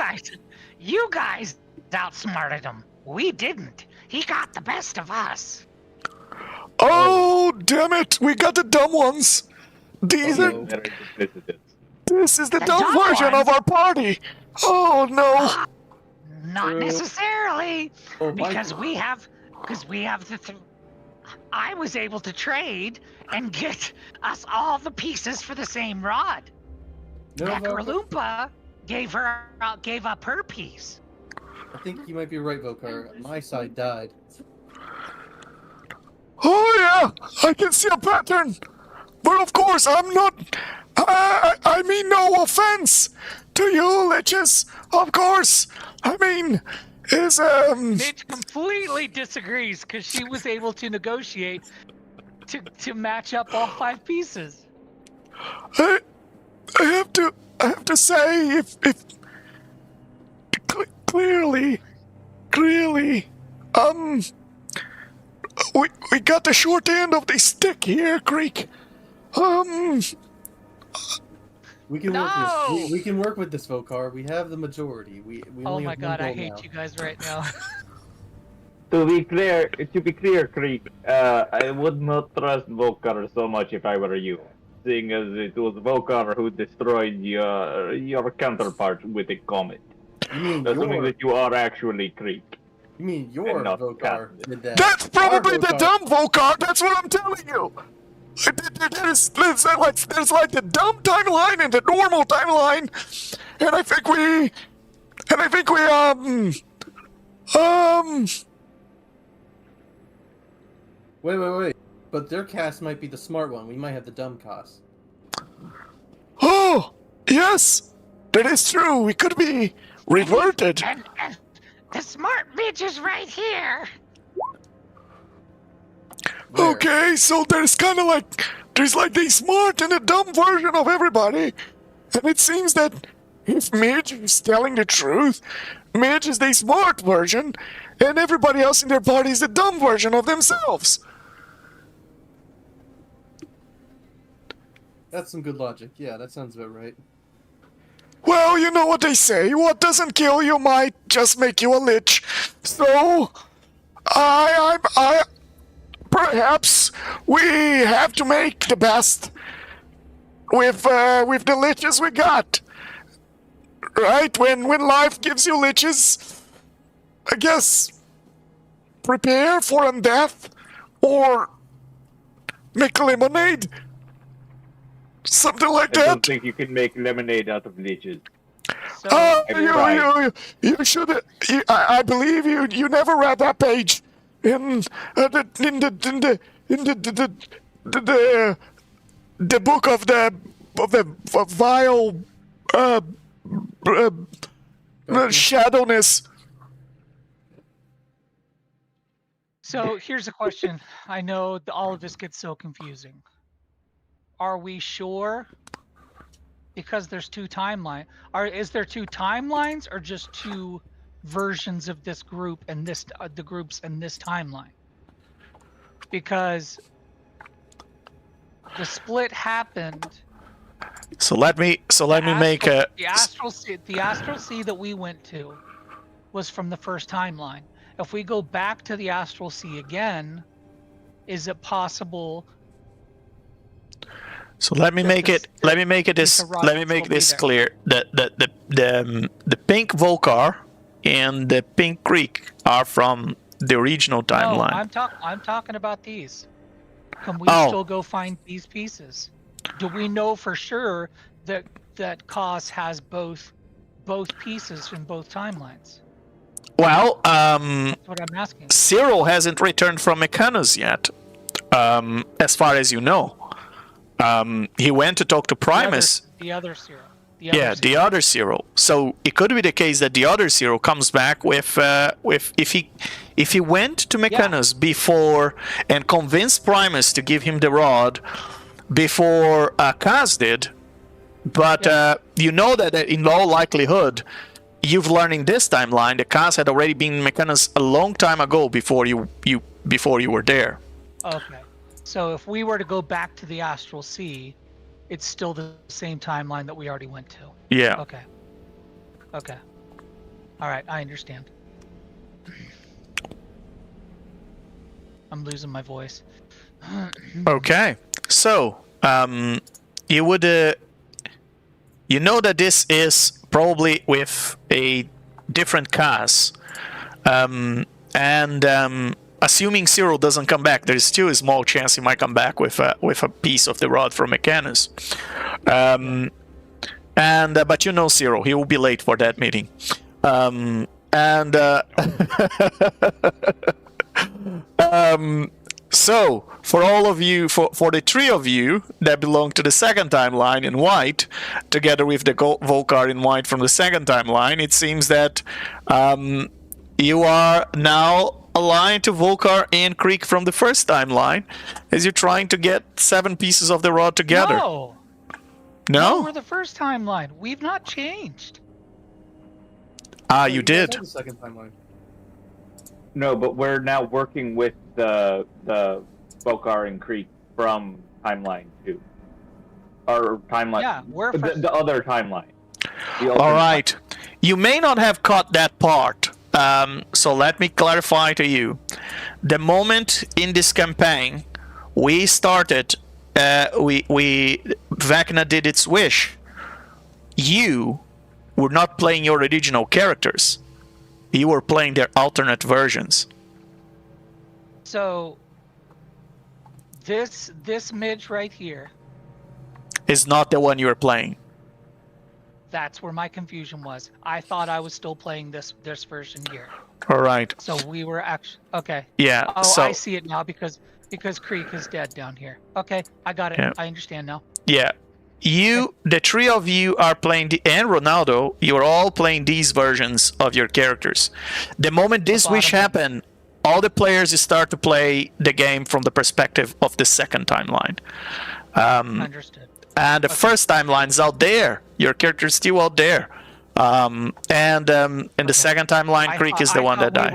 S1: guys outsmarted him. We didn't. He got the best of us.
S2: Oh, damn it. We got the dumb ones. These are... This is the dumb version of our party. Oh, no.
S1: Not
S9: True.
S1: necessarily,
S9: Oh,
S1: because we have I was able to trade and get us all the pieces for the same rod.
S9: No, Vokar,
S1: Necrolumpa gave up her piece.
S9: I think you might be right, Vokar. My side died.
S2: Oh yeah, I can see a pattern. But of course, I'm not. I mean, no offense to you, Liches. Of course. I mean,
S10: Mitch completely disagrees because she was able to negotiate to match up all 5 pieces.
S2: I have to say, if clearly, we got the short end of the stick here, Creek.
S9: We can work
S10: No!
S9: this. We can work with this, Vokar. We have the majority. We
S10: Oh
S9: only
S10: my
S9: have
S10: god,
S9: one
S10: I
S9: goal
S10: hate
S9: now.
S10: you guys right now.
S3: To be clear, Creek, I would not trust Vokar so much if I were you, seeing as it was Vokar who destroyed your counterpart with a comet.
S9: You mean
S3: Assuming that you are actually Creek.
S9: You mean your
S3: not
S9: Vokar
S3: Cat.
S9: did that?
S2: That's probably
S9: Our
S2: the
S9: Vokar-
S2: dumb Vokar. That's what I'm telling you. There's like the dumb timeline and the normal timeline, and I think we
S9: Wait. But their cast might be the smart one. We might have the dumb cast.
S2: Oh, yes, that is true. We could be reverted.
S1: And the smart bitch is right here.
S9: Where?
S2: Okay, so there's kind of like the smart and the dumb version of everybody, and it seems that if Midge is telling the truth, Midge is the smart version, and everybody else in their party is the dumb version of themselves.
S9: That's some good logic. Yeah, that sounds about right.
S2: Well, you know what they say, what doesn't kill you might just make you a lich. So, perhaps we have to make the best with the liches we got. Right? When life gives you liches, I guess prepare for undeath or make lemonade. Something like
S3: I don't
S2: that.
S3: think you can make lemonade out of leeches.
S10: So,
S2: You should. I believe you. You never read that page in the book of the vile shadowness.
S10: so here's a question. I know all of this gets so confusing. Are we sure? Because there's 2 timelines. Is there 2 timelines or just 2 versions of this group and this the groups in this timeline? Because the split happened.
S2: So let me make a.
S10: The astral sea that we went to was from the first timeline. If we go back to the astral sea again, is it possible?
S2: So let me make it this clear. The pink Vokar and the pink Greek are from the original timeline.
S10: No, I'm talking about these. Can we
S2: Oh.
S10: still go find these pieces? Do we know for sure that Cos has both pieces in both timelines?
S2: Well,
S10: That's what I'm asking.
S2: Cyril hasn't returned from Mechanos yet, as far as you know. He went to talk to Primus.
S10: The other Cyril.
S2: The other Cyril. So it could be the case that the other Cyril comes back with if he went to Mechanos before and convinced Primus to give him the rod before Kaz did, but you know that in all likelihood you've learned in this timeline that Kaz had already been in Mechanos a long time ago before you were there.
S10: Okay. So if we were to go back to the astral sea, it's still the same timeline that we already went to.
S2: Yeah.
S10: Okay. All right, I understand. I'm losing my voice.
S2: Okay. So, you would, you know that this is probably with a different casts. Assuming Cyril doesn't come back, there's still a small chance he might come back with a piece of the rod from Mechanus. But you know Cyril, he will be late for that meeting. So for all of you, for the three of you that belong to the second timeline in white, together with the Volcar in white from the second timeline, it seems that you are now aligned to Volcar and Creek from the first timeline, as you're trying to get 7 pieces of the rod together.
S10: No, we're the first timeline. We've not changed.
S2: You did.
S9: The second timeline.
S3: No, but we're now working with the Volcar and Creek from timeline 2. Or timeline.
S10: Yeah, we're
S3: the other timeline.
S2: All right. You may not have caught that part. So let me clarify to you. The moment in this campaign we started, Vecna did its wish. You were not playing your original characters. You were playing their alternate versions.
S10: So this midge right here
S2: is not the one you were playing.
S10: That's where my confusion was. I thought I was still playing this version here.
S2: All right.
S10: So we were actually okay.
S2: Yeah.
S10: Oh,
S2: so,
S10: I see it now because Creek is dead down here. Okay, I got it.
S2: Yeah.
S10: I understand now.
S2: Yeah. The three of you are playing and Ronaldo, you're all playing these versions of your characters. The moment this wish happened, all the players start to play the game from the perspective of the second timeline.
S10: Understood.
S2: And the first timeline's out there. Your character's still out there. In the second timeline, Creek is the one that died.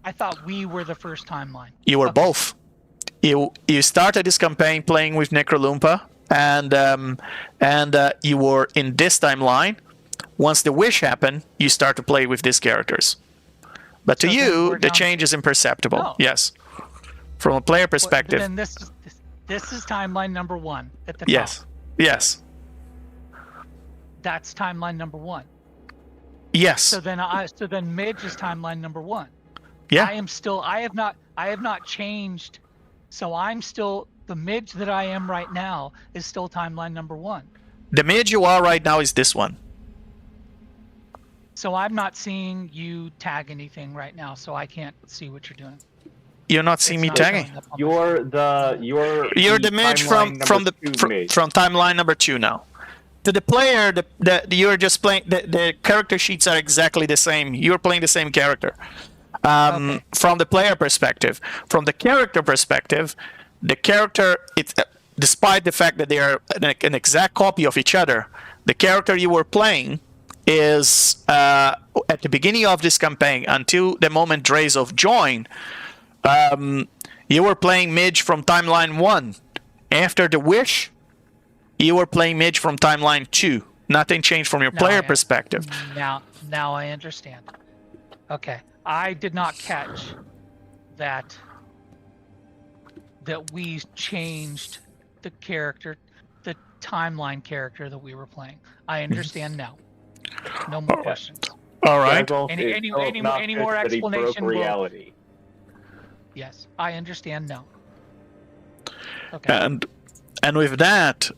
S10: I thought we were the first timeline.
S2: You were both. You started this campaign playing with Necrolumpa, and you were in this timeline. Once the wish happened, you start to play with these characters. But to you, the change is imperceptible.
S10: Oh.
S2: Yes, from a player perspective.
S10: Then this is timeline number 1 at the top.
S2: Yes.
S10: That's timeline number 1.
S2: Yes.
S10: So then Midge is timeline number 1.
S2: Yeah.
S10: I have not changed. So I'm still the Midge that I am right now is still timeline number 1.
S2: The Midge you are right now is this one.
S10: So I'm not seeing you tag anything right now, so I can't see what you're doing.
S2: You're not seeing me tagging.
S3: You're the
S2: Midge from timeline number 2 now. To the player, you're just playing. The character sheets are exactly the same. You're playing the same character.
S10: Okay.
S2: From the player perspective, from the character perspective, the character, despite the fact that they are an exact copy of each other, the character you were playing is at the beginning of this campaign until the moment Drazov joined. You were playing Midge from timeline 1. After the wish, you were playing Midge from timeline 2. Nothing changed from your player perspective.
S10: Now I understand. Okay. I did not catch that we changed the character, the timeline character that we were playing. I understand now. No more questions.
S2: All right.
S10: Any more explanation?
S3: Reality.
S10: Yes, I understand now. Okay.
S2: And with that,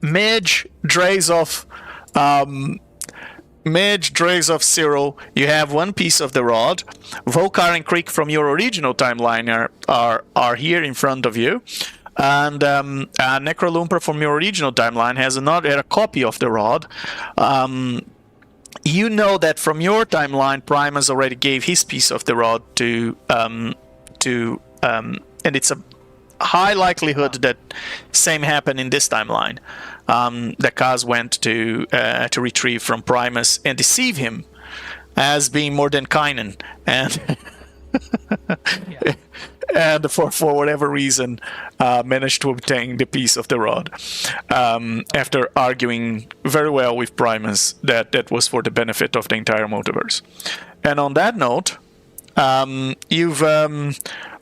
S2: Midge, Drazov, Cyril, you have 1 piece of the rod. Volcar and Creek from your original timeline are here in front of you. And Necrolumper from your original timeline has a copy of the rod. You know that from your timeline, Primus already gave his piece of the rod to and it's a high likelihood that same happened in this timeline. That Kaz went to retrieve from Primus and deceive him as being more than Kynan, and and for whatever reason managed to obtain the piece of the rod after arguing very well with Primus that was for the benefit of the entire multiverse. And on that note, you've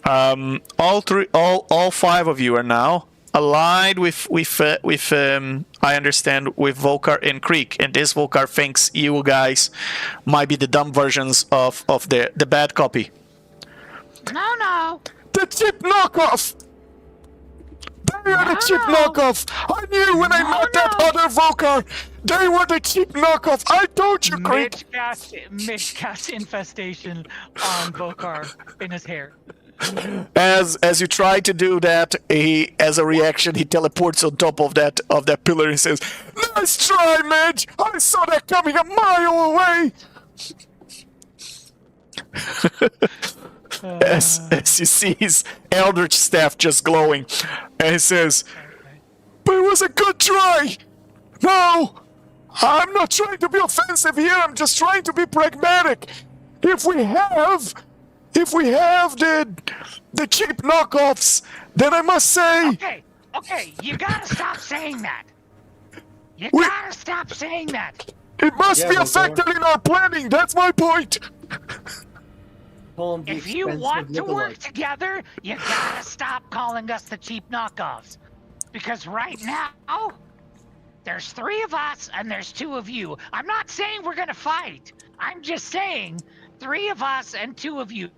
S2: all 5 of you are now allied with I understand, with Volkar and Creek, and this Volkar thinks you guys might be the dumb versions of the bad copy.
S1: No.
S2: The cheap knockoff. They are the cheap knockoff. I knew when I met that other Volkar. They were the cheap knockoff. I told you, Creek.
S10: Mitch cast infestation on Vokar in his hair.
S2: As you try to do that, he, as a reaction, he teleports on top of that pillar and says, "Nice try, Midge! I saw that coming a mile away." As he sees Eldritch Staff just glowing, and he says, "But it was a good try. No, I'm not trying to be offensive here. I'm just trying to be pragmatic. If we have the cheap knockoffs, then I must say..."
S1: Okay, you gotta stop saying that. You gotta stop saying that.
S2: It must be a factor in our planning. That's my point.
S1: If you want to work together, you gotta stop calling us the cheap knockoffs. Because right now, there's 3 of us and there's 2 of you. I'm not saying we're gonna fight. I'm just saying 3 of us and 2 of you.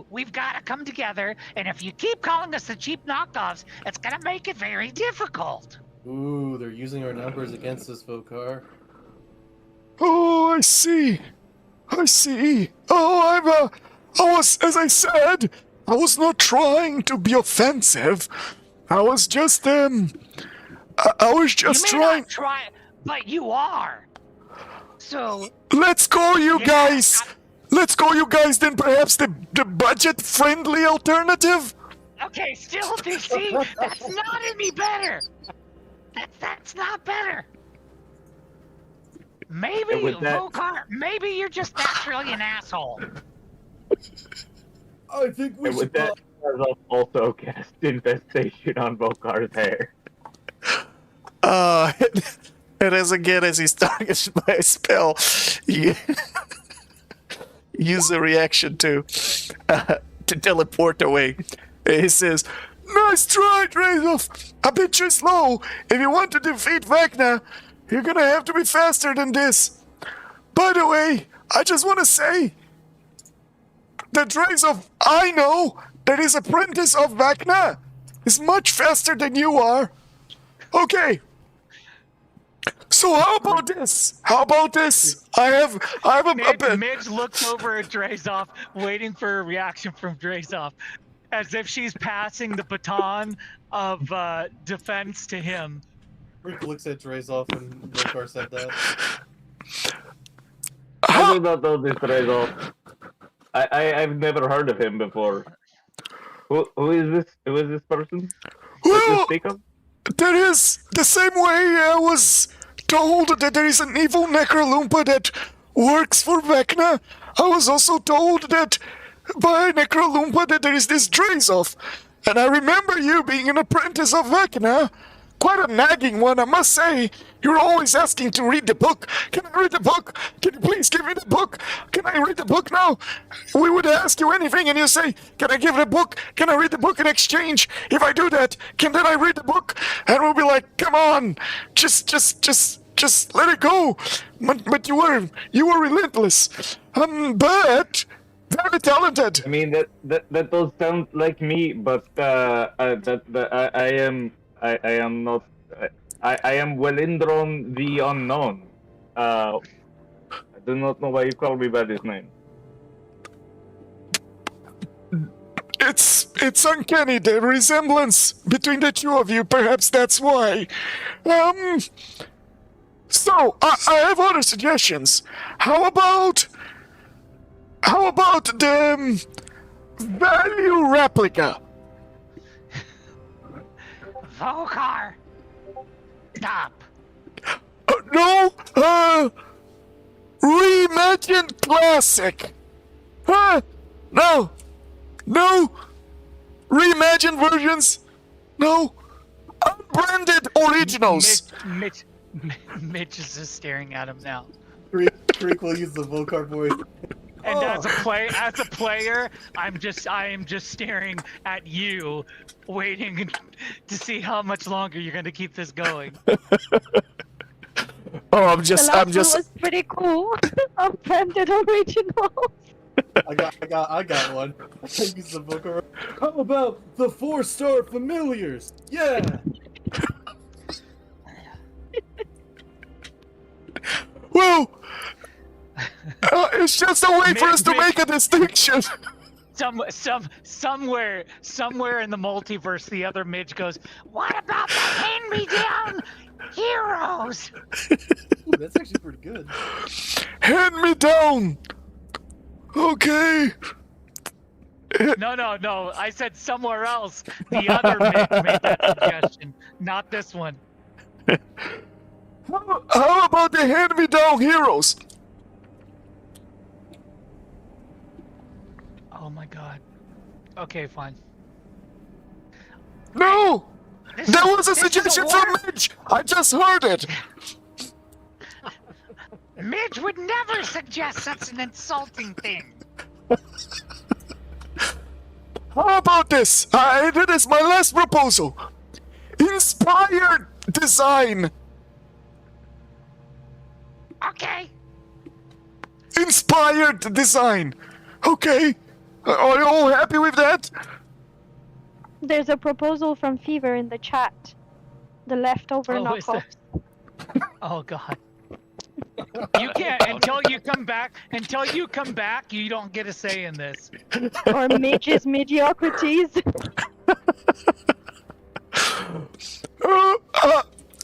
S1: We've got to come together, and if you keep calling us the cheap knockoffs, it's gonna make it very difficult.
S9: Ooh, they're using our numbers against us, Vokar.
S2: Oh, I see. Oh, as I said, I was not trying to be offensive. I was just trying.
S1: Not try, but you are. So
S2: let's go, you guys. Let's go, you guys. Then perhaps the budget-friendly alternative.
S1: Okay, still, DC. That's not any better. That's not better. Maybe, Vokar, maybe you're just naturally an asshole.
S9: I think we should...
S3: that, also cast infestation on Volkar's hair.
S2: And as he's targeted by a spell, you use a reaction to teleport away. He says, "Nice try, Drazov. A bit too slow. If you want to defeat Vecna, you're gonna have to be faster than this. By the way, I just want to say that Drazov, I know, that is apprentice of Vecna, is much faster than you are. Okay. So how about this? I have a
S10: Midge looks over at Drazov, waiting for a reaction from Drazov, as if she's passing the baton of defense to him.
S9: Rick looks at Drazov when Vokar said that.
S3: I do not know this Drazov. I've never heard of him before. Who is this? Who is this person?
S2: Well, that is the same way I was told that there is an evil Necrolumpa that works for Vecna. I was also told that by Necrolumpa that there is this Drazov. And I remember you being an apprentice of Vecna. Quite a nagging one, I must say. You're always asking to read the book. Can I read the book? Can you please give me the book? Can I read the book now? We would ask you anything and you say, can I give the book? Can I read the book in exchange? If I do that, then I read the book? And we'll be like, come on, just let it go. But you were relentless. But very talented.
S3: I mean, that does sound like me, but I am not. I am Welindron the Unknown. I do not know why you call me by this name.
S2: It's uncanny, the resemblance between the two of you. Perhaps that's why. So I have other suggestions. How about the value replica?
S1: Vokar, stop.
S2: No, reimagined classic. No, reimagined versions. No, unbranded originals.
S10: Mitch is just staring at him now.
S9: Creek will use the Vokar voice.
S10: And as a player, I am just staring at you, waiting to see how much longer you're going to keep this going.
S2: Oh, I'm
S5: The
S2: just
S5: last one was pretty cool. Unbranded original.
S9: I got one. I think it's the book. How about the 4-star familiars? Yeah.
S2: Well, it's just a way for us to make a distinction.
S10: Somewhere in the multiverse, the other midge goes, "What about the hand-me-down heroes?"
S9: Ooh, that's actually pretty good.
S2: Hand me down. Okay.
S10: No. I said somewhere else. The other midge made that suggestion, not this one.
S2: How about the hand me down heroes?
S10: Oh my god. Okay, fine.
S2: No! That was a suggestion from Mitch! I just heard it!
S1: Midge would never suggest such an insulting thing.
S2: How about this? It is my last proposal. Inspired design.
S1: Okay.
S2: Inspired design. Okay. Are you all happy with that?
S5: There's a proposal from Fever in the chat. The leftover knockoff.
S10: Oh god. You can't until you come back. Until you come back, you don't get a say in this.
S5: Or midges mediocrities.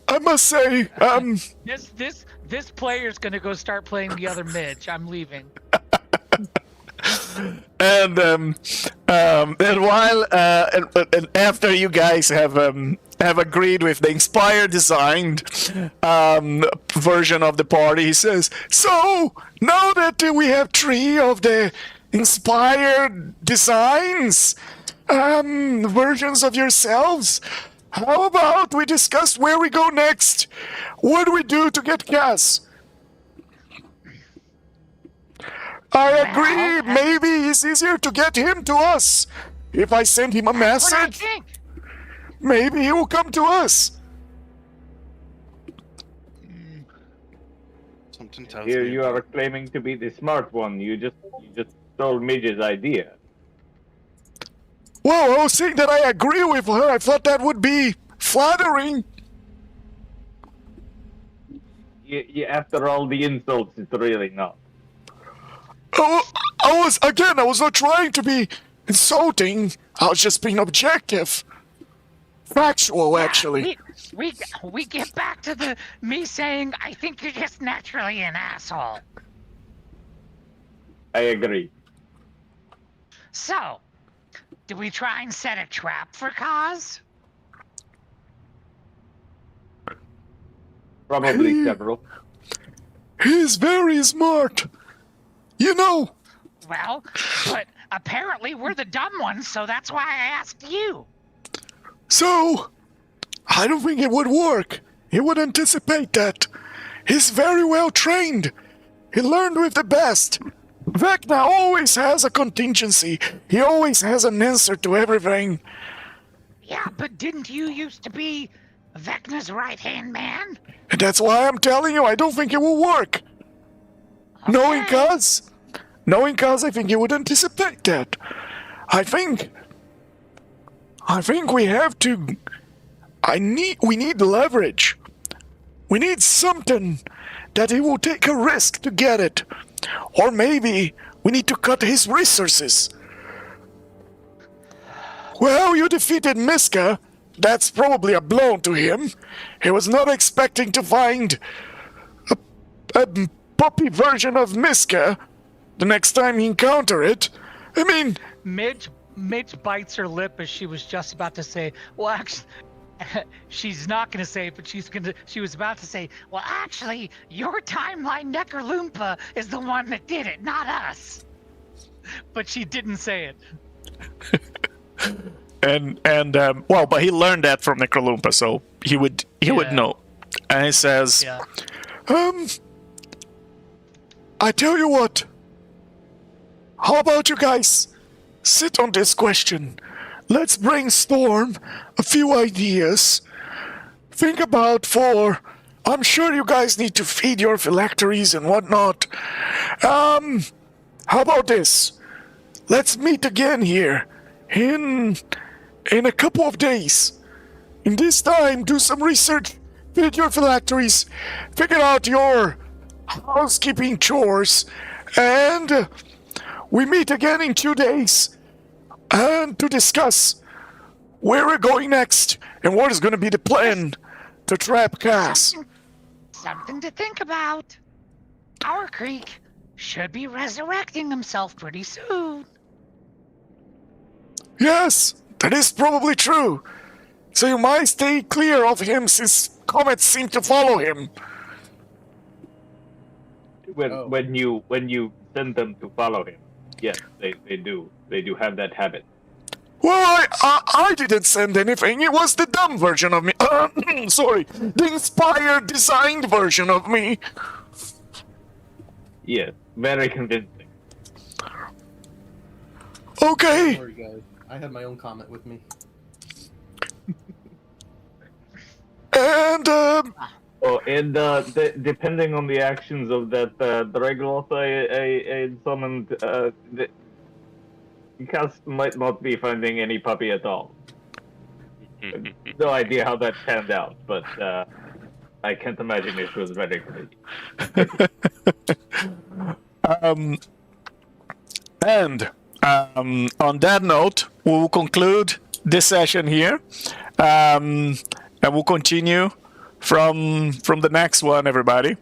S2: I must say,
S10: This player's gonna go start playing the other midge. I'm leaving.
S2: and while and after you guys have agreed with the inspired designed version of the party, he says, "So now that we have 3 of the inspired designs, versions of yourselves, how about we discuss where we go next? What do we do to get Cass?" I agree. Maybe it's easier to get him to us. If I send him a message, maybe he will come to us.
S12: Something tells
S3: Here
S12: me
S3: you are claiming to be the smart one. You just stole Midge's idea.
S2: Well, I was saying that I agree with her. I thought that would be flattering.
S3: After all the insults, it's really not.
S2: Oh, I was not trying to be insulting. I was just being objective. Factual, actually.
S1: We get back to me saying, I think you're just naturally an asshole.
S3: I agree.
S1: So, do we try and set a trap for Kaz?
S3: Probably several.
S2: He's very smart. You know.
S1: Well, but apparently we're the dumb ones, so that's why I asked you.
S2: So, I don't think it would work. He would anticipate that. He's very well trained. He learned with the best. Vecna always has a contingency. He always has an answer to everything.
S1: Yeah, but didn't you used to be Vecna's right-hand man?
S2: And that's why I'm telling you I don't think it will work.
S1: Okay.
S2: Knowing Kaz, I think he would anticipate that. I think we have to... We need leverage. We need something that he will take a risk to get it. Or maybe we need to cut his resources. Well, you defeated Miska. That's probably a blow to him. He was not expecting to find a puppy version of Miska the next time he encountered it. I mean...
S10: Midge bites her lip as she was just about to say, well, actually... she's not going to say it, but she was about to say,
S1: well, actually, your timeline Necroloompa is the one that did it, not us.
S10: But she didn't say it.
S2: Well, but he learned that from Necroloompa, so he would know. And he says, I tell you what, how about you guys sit on this question? Let's brainstorm a few ideas. Think about I'm sure you guys need to feed your phylacteries and whatnot. How about this? Let's meet again here in a couple of days. In this time, do some research, feed your phylacteries, figure out your housekeeping chores, and we meet again in 2 days and to discuss where we're going next and what is going to be the plan to trap Cass.
S1: Something to think about. Our Creek should be resurrecting himself pretty soon.
S2: Yes, that is probably true. So you might stay clear of him since comets seem to follow him.
S3: When you send them to follow him, yes, they do. They do have that habit.
S2: Well, I didn't send anything. It was the dumb version of me. Sorry, the inspired, designed version of me.
S3: Yes, very convincing.
S2: Okay.
S9: Don't worry, guys. I have my own comment with me.
S2: And
S3: depending on the actions of that Dragloth I summoned, Cass might not be finding any puppy at all. No idea how that panned out, but I can't imagine it was very good.
S2: On that note, we will conclude this session here, and we'll continue from the next one, everybody.